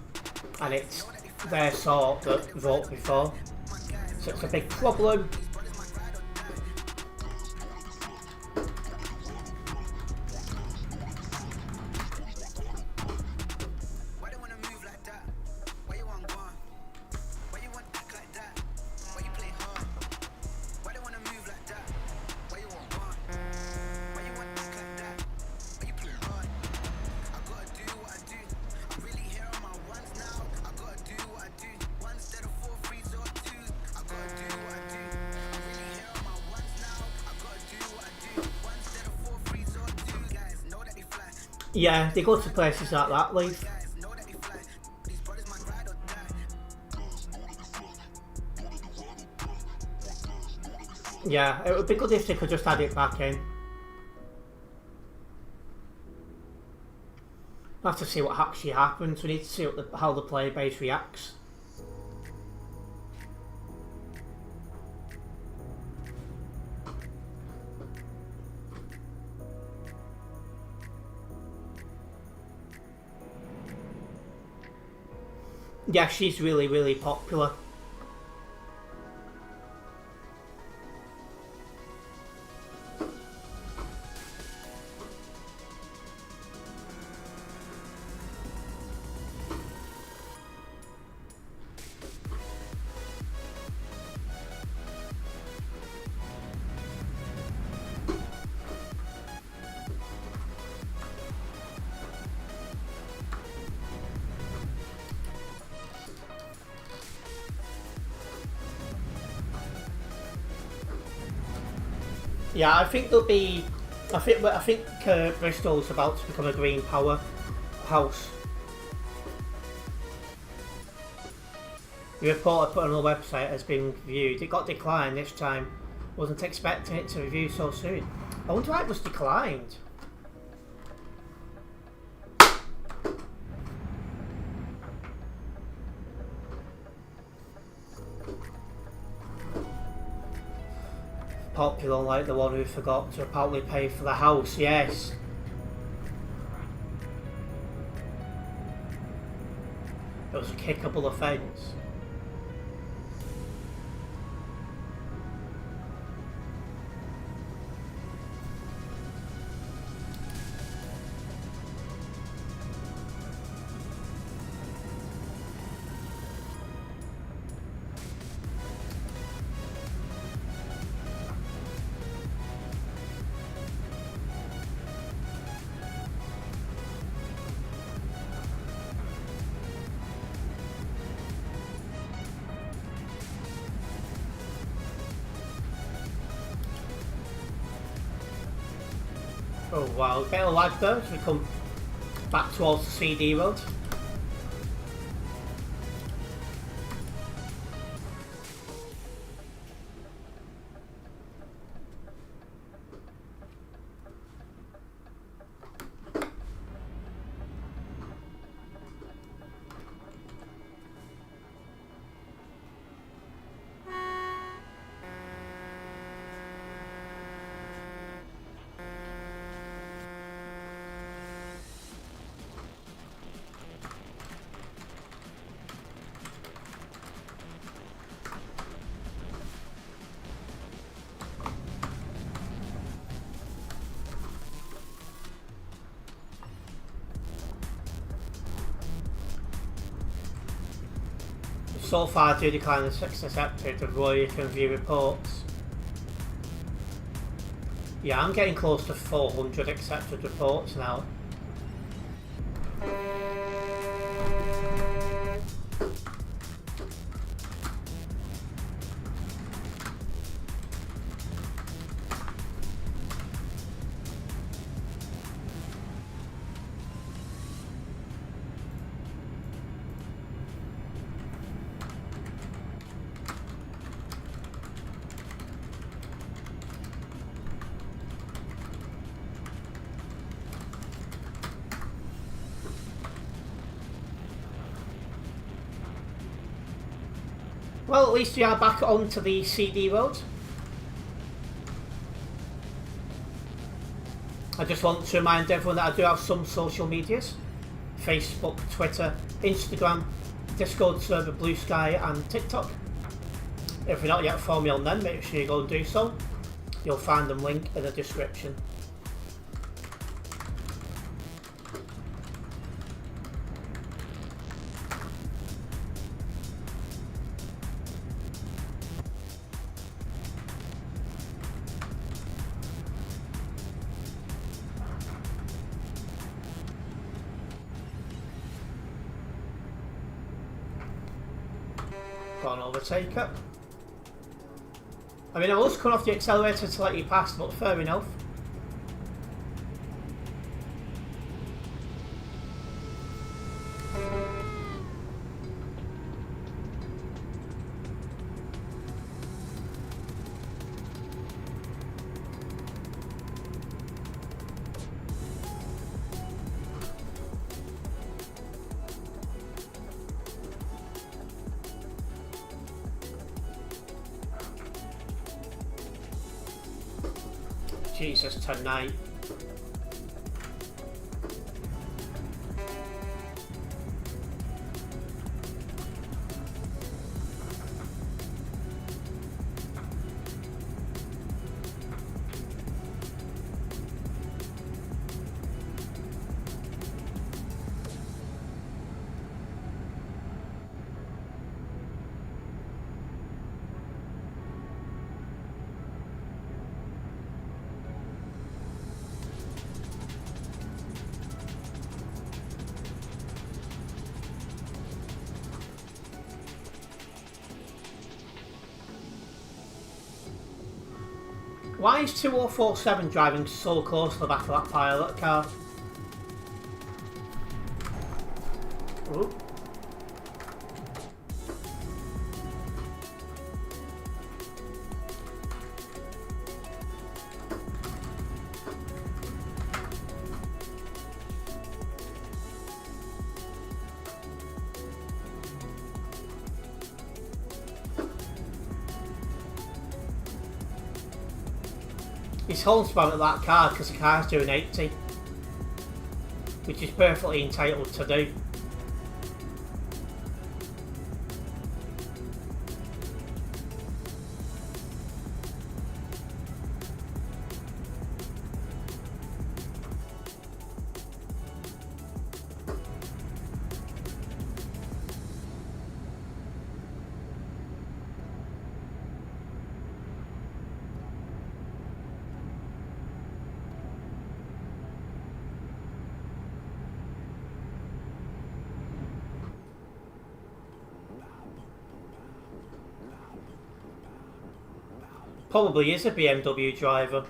and it's their sort that vote before. So it's a big problem. Yeah, they go to places like that, Leaf. Yeah, it would be good if they could just add it back in. We'll have to see what actually happens. We need to see what how the player base reacts. Yeah, she's really, really popular. Yeah, I think there'll be. I think Bristol's about to become a green power house. The report I put on the website has been reviewed. It got declined this time. Wasn't expecting it to review so soon. I wonder why it was declined. Popular like the one who forgot to apparently pay for the house, yes. It was a kickable offence. Oh wow, a bit of lag there as we come back towards the CD road. So far, do decline the 6 accepted of where you can view reports. Yeah, I'm getting close to 400 accepted reports now. Well, at least we are back onto the CD road. I just want to remind everyone that I do have some social medias. Facebook, Twitter, Instagram, Discord server, Blue Sky and TikTok. If you're not yet following me on them, make sure you go and do so. You'll find them linked in the description. Got an overtaker. I mean, I was coming off the accelerator to let you pass, but fair enough. Jesus, tonight. Why is 2047 driving so close to the back of that pilot car? Ooh. He's holding spam at that car because the car's doing 80, which is perfectly entitled to do. Probably is a BMW driver.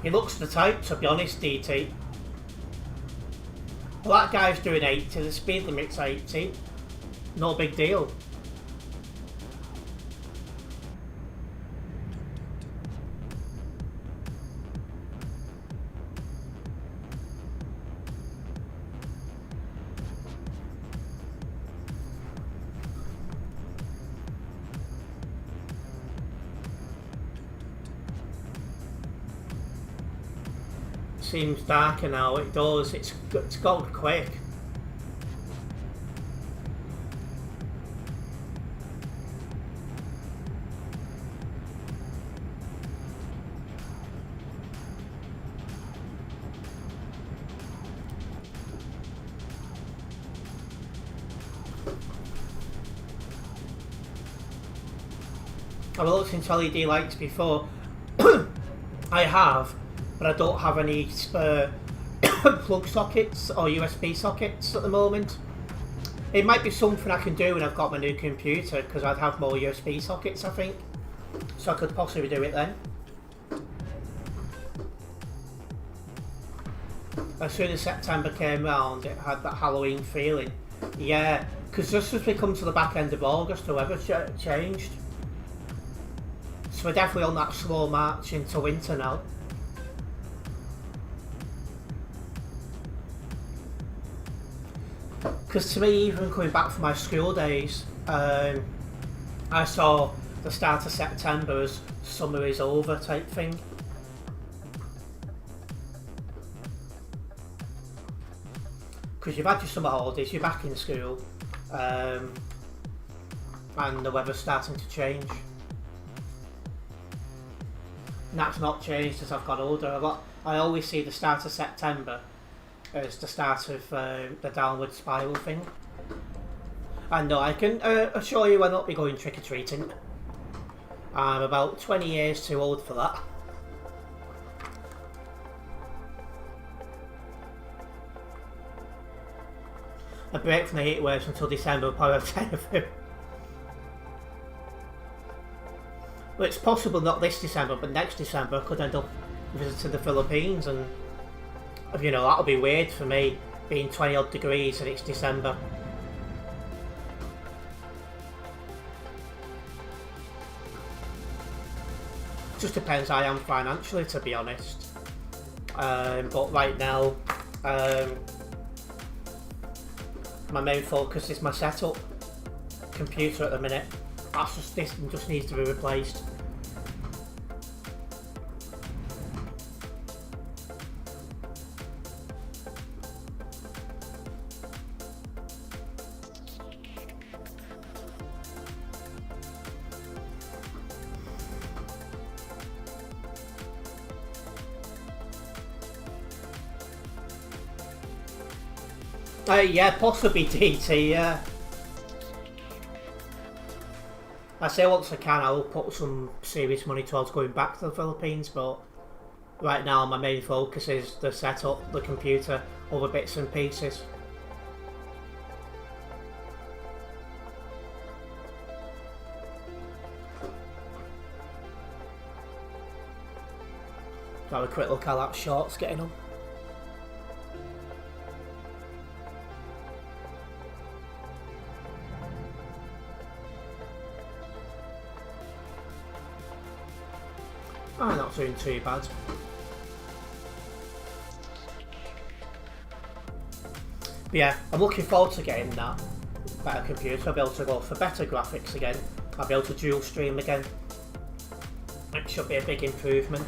He looks the type, to be honest, DT. Well, that guy's doing 80, the speed limit's 80. No big deal. Seems darker now, it does, it's gone quick. I've looked into LED lights before. I have, but I don't have any spare plug sockets or USB sockets at the moment. It might be something I can do when I've got my new computer, because I'd have more USB sockets, I think. So I could possibly do it then. As soon as September came round, it had that Halloween feeling. Yeah, because just as we come to the back end of August, the weather changed. So we're definitely on that slow march into winter now. Because to me, even coming back from my school days, I saw the start of September as summer is over type thing. Because you've had your summer holidays, you're back in school, and the weather's starting to change. And that's not changed as I've got older. I always see the start of September as the start of the downward spiral thing. And no, I can assure you I'll not be going trick-or-treating. I'm about 20 years too old for that. A break from the heat waves until December will probably have 10 of them. Well, it's possible not this December, but next December I could end up visiting the Philippines, and you know, that'll be weird for me, being 20 odd degrees and it's December. Just depends how I am financially, to be honest. But right now, my main focus is my setup. Computer at the minute. This just needs to be replaced. Yeah, possibly DT, yeah. I say once I can, I'll put some serious money towards going back to the Philippines, but right now my main focus is the setup, the computer, other bits and pieces. Have a quick look how that short's getting on. I'm not doing too bad. But yeah, I'm looking forward to getting that better computer. I'll be able to go for better graphics again. I'll be able to dual stream again. It should be a big improvement.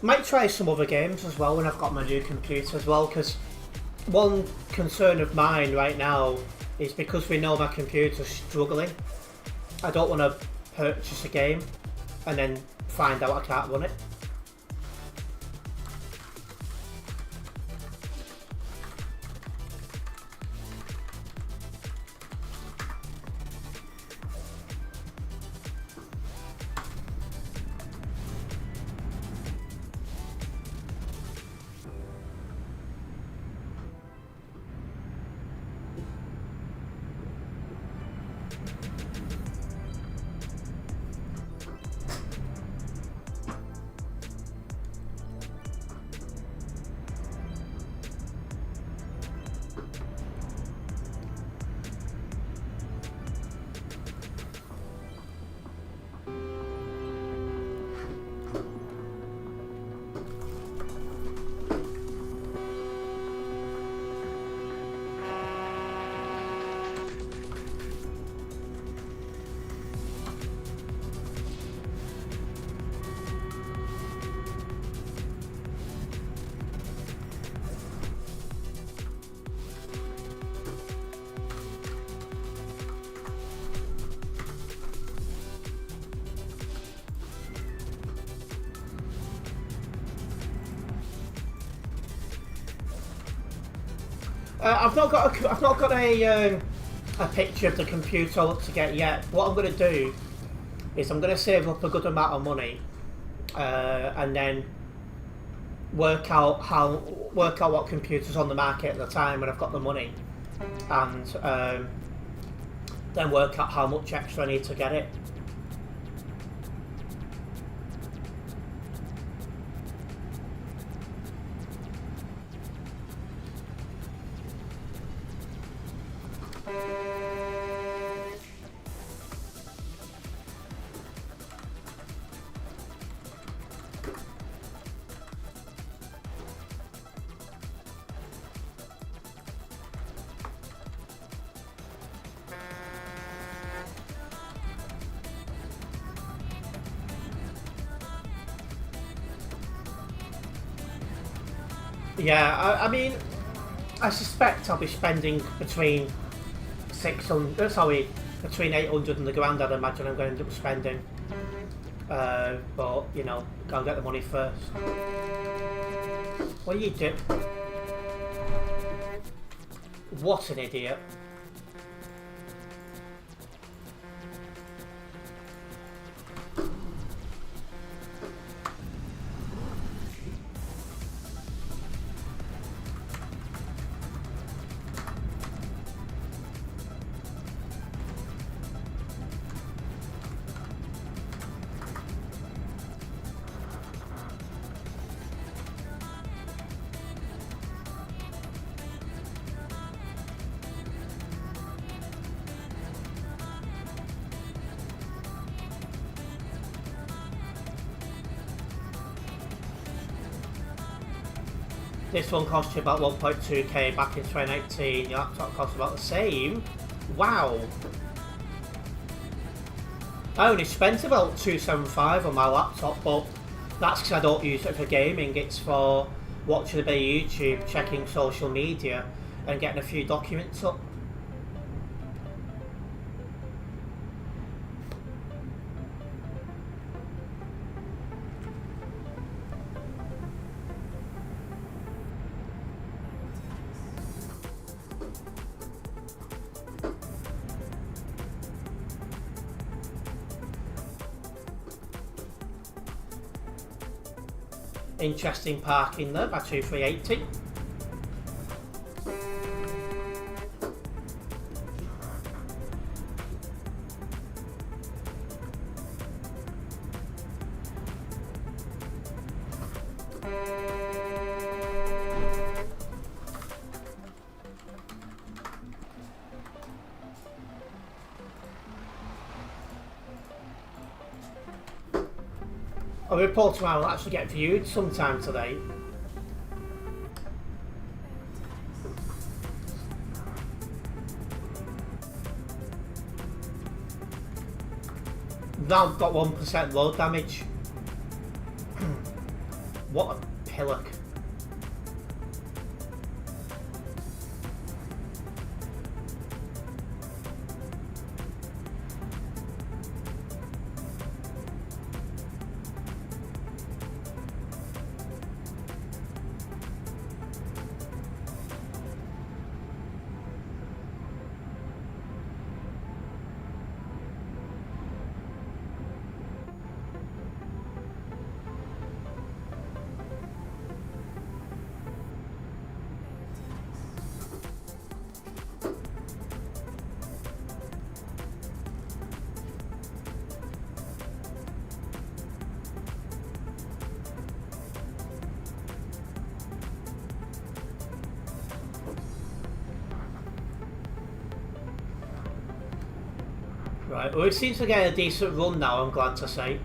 Might try some other games as well when I've got my new computer as well, because one concern of mine right now is because we know my computer's struggling, I don't want to purchase a game and then find out I can't run it. I've not got a picture of the computer up to get yet. What I'm going to do is I'm going to save up a good amount of money, and then work out what computers on the market at the time when I've got the money, and then work out how much extra I need to get it. Yeah, I mean, I suspect I'll be spending between 800 and the grand. I'd imagine I'm going to end up spending. But you know, gotta get the money first. What you do? What an idiot! This one cost you about 1.2k back in 2019. Your laptop cost about the same. Wow. I only spent about 275 on my laptop, but that's because I don't use it for gaming. It's for watching a bit of YouTube, checking social media, and getting a few documents up. Interesting parking there, battery 380. A report tomorrow will actually get viewed sometime today. Now got 1% load damage. What a pillock. Right, well, it seems to get a decent run now, I'm glad to say.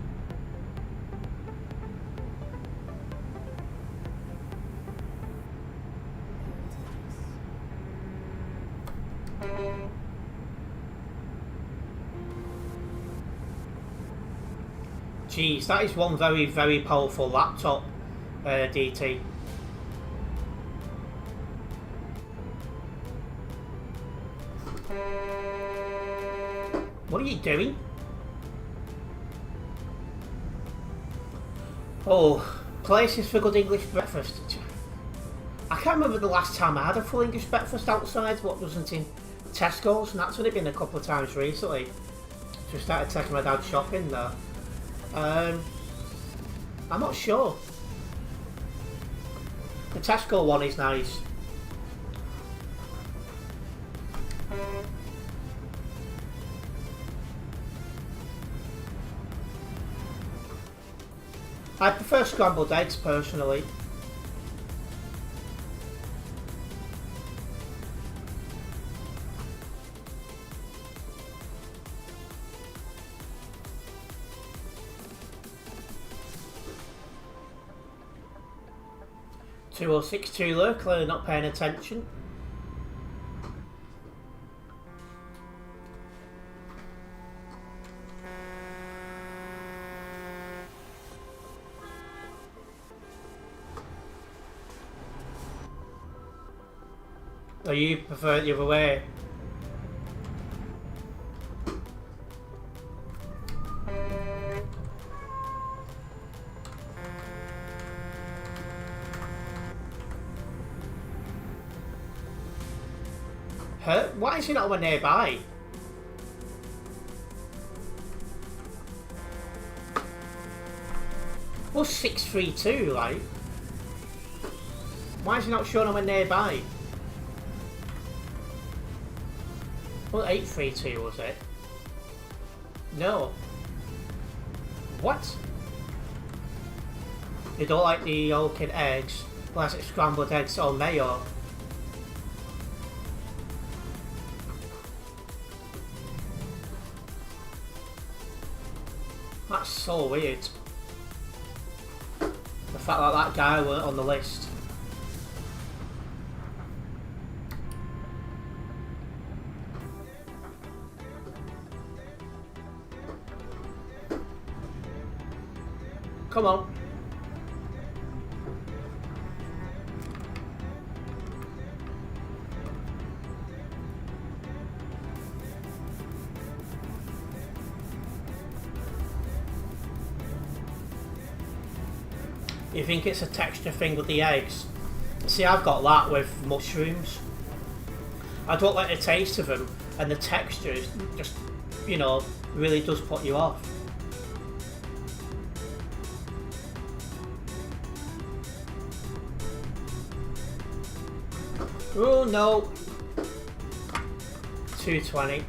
Jeez, that is one very, very powerful laptop, DT. What are you doing? Oh, places for good English breakfast. I can't remember the last time I had a full English breakfast outside, what wasn't in Tesco's, and that's only been a couple of times recently. Just started taking my dad shopping there. I'm not sure. The Tesco one is nice. I prefer scrambled eggs personally. $206 Tula, clearly not paying attention. Or you prefer it the other way? Why is he not one nearby? Well, 632, like. Why is he not showing one nearby? Well, 832 was it? No. What? You don't like the yolk and eggs? Unless it's scrambled eggs or mayo. That's so weird. The fact that that guy weren't on the list. Come on. You think it's a texture thing with the eggs? See, I've got that with mushrooms. I don't like the taste of them, and the texture is just, you know, really does put you off. Oh no! 220.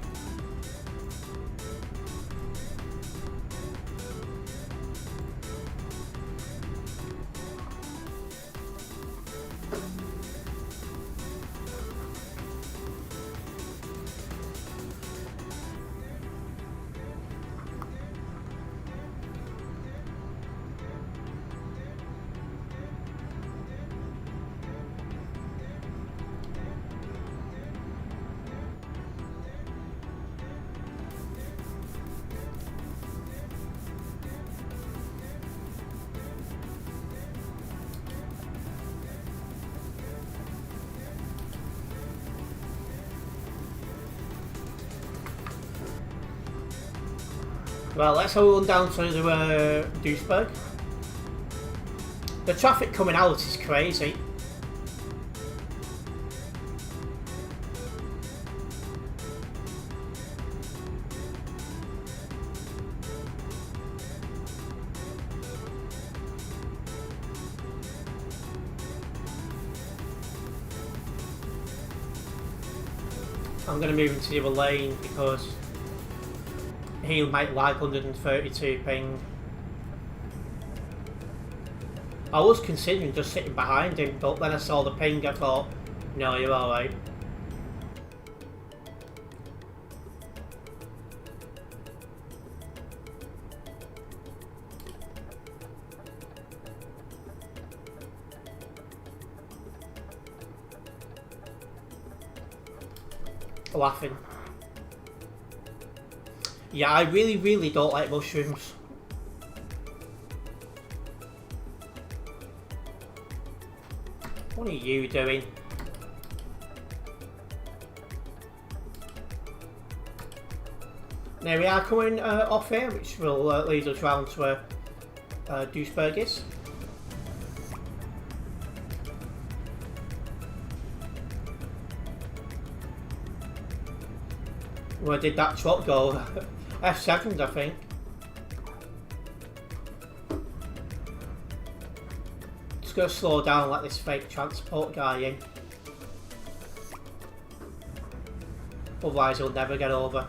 Well, let's have a run down to Duisburg. The traffic coming out is crazy. I'm going to move into the other lane because he might like 132 ping. I was considering just sitting behind him, but then I saw the ping, I thought, no, you're alright. Laughing. Yeah, I really don't like mushrooms. What are you doing? There we are, coming off here, which will lead us round to where Duisburg is. Where did that truck go? F7, I think. Just gonna slow down and let this fake transport guy in. Otherwise he'll never get over.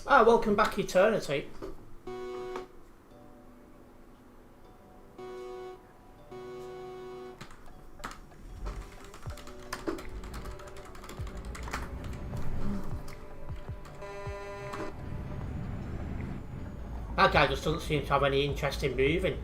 Ah, welcome back, Eternity. That guy just doesn't seem to have any interest in moving.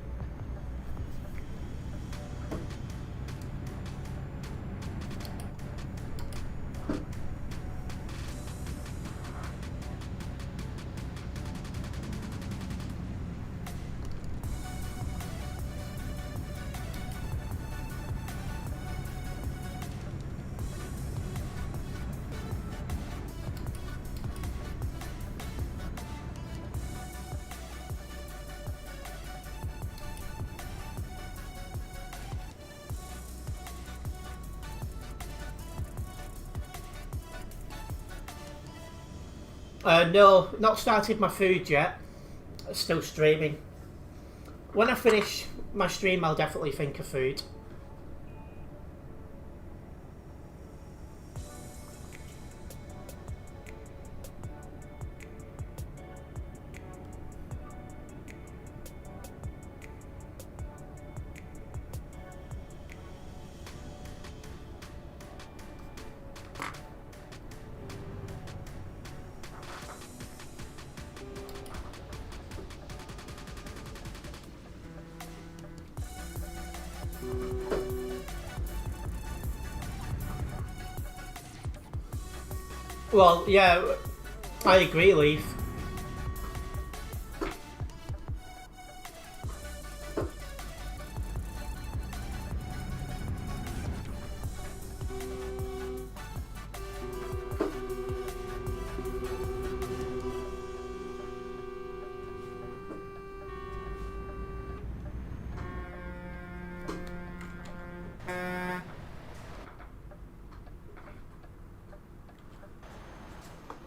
No, not started my food yet. Still streaming. When I finish my stream, I'll definitely think of food. Well, yeah, I agree, Leaf.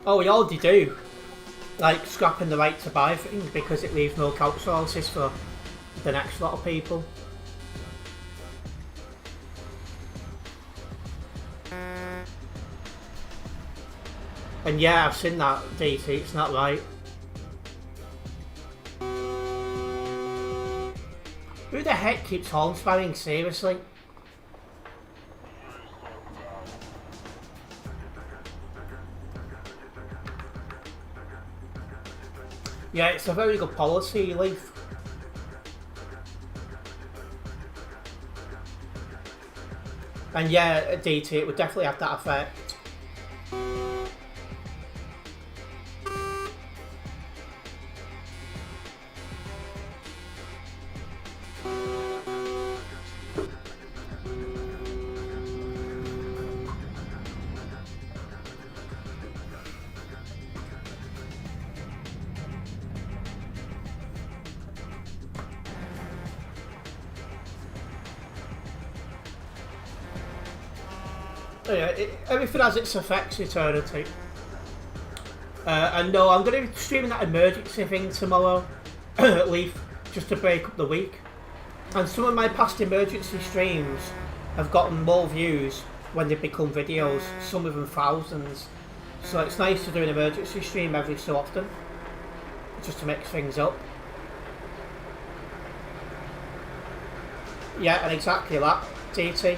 Oh, we already do. Like, scrapping the right to buy things because it leaves no couch sources for the next lot of people. And yeah, I've seen that, DT, it's not right. Who the heck keeps horn spamming, seriously? Yeah, it's a very good policy, Leaf. And yeah, DT, it would definitely have that effect. Yeah, everything has its effects, Eternity. And no, I'm going to be streaming that emergency thing tomorrow, Leaf, just to break up the week. And some of my past emergency streams have gotten more views when they become videos, some of them thousands. So it's nice to do an emergency stream every so often, just to mix things up. Yeah, and exactly that, DT.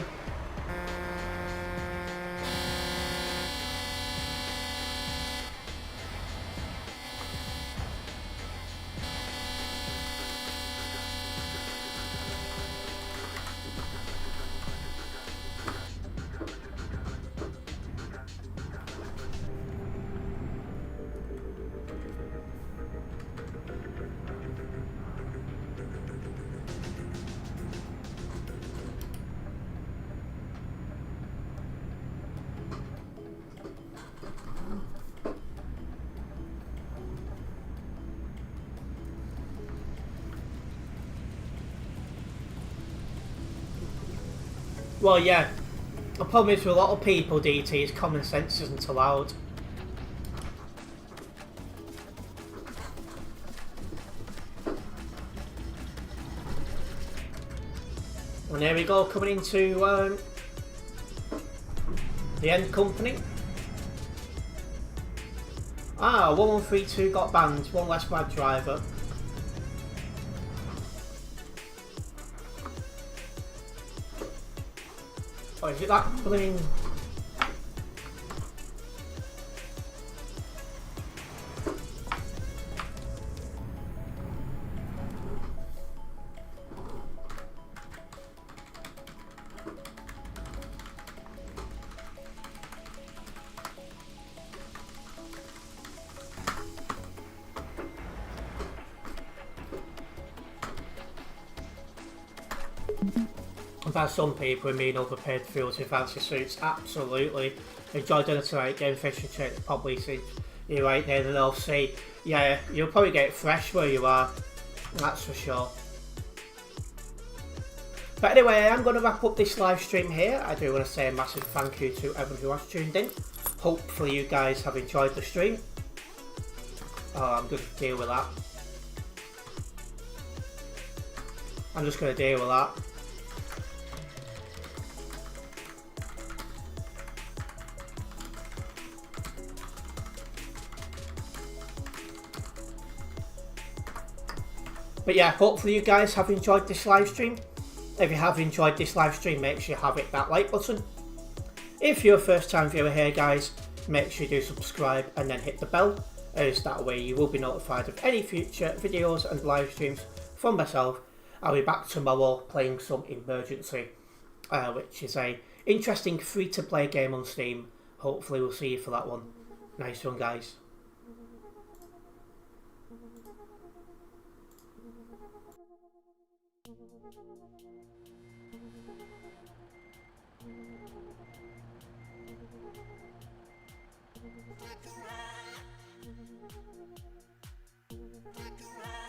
Well, yeah. The problem is with a lot of people, DT, is common sense isn't allowed. And there we go, coming into the end company. Ah, 1132 got banned, one less bad driver. Or is it that blinking? I've had some people who mean overpaid fools in fancy suits, absolutely. Enjoy dinner tonight, game fish and chips, probably see you right there and they'll say, yeah, you'll probably get it fresh where you are, that's for sure. But anyway, I am going to wrap up this live stream here. I do want to say a massive thank you to everyone who has tuned in. Hopefully you guys have enjoyed the stream. Oh, I'm going to deal with that. I'm just going to deal with that. But yeah, hopefully you guys have enjoyed this live stream. If you have enjoyed this live stream, make sure you hit that like button. If you're a first time viewer here guys, make sure you do subscribe and then hit the bell, as that way you will be notified of any future videos and live streams from myself. I'll be back tomorrow playing some Emergency, which is a interesting free to play game on Steam. Hopefully we'll see you for that one. Nice one guys. Back around.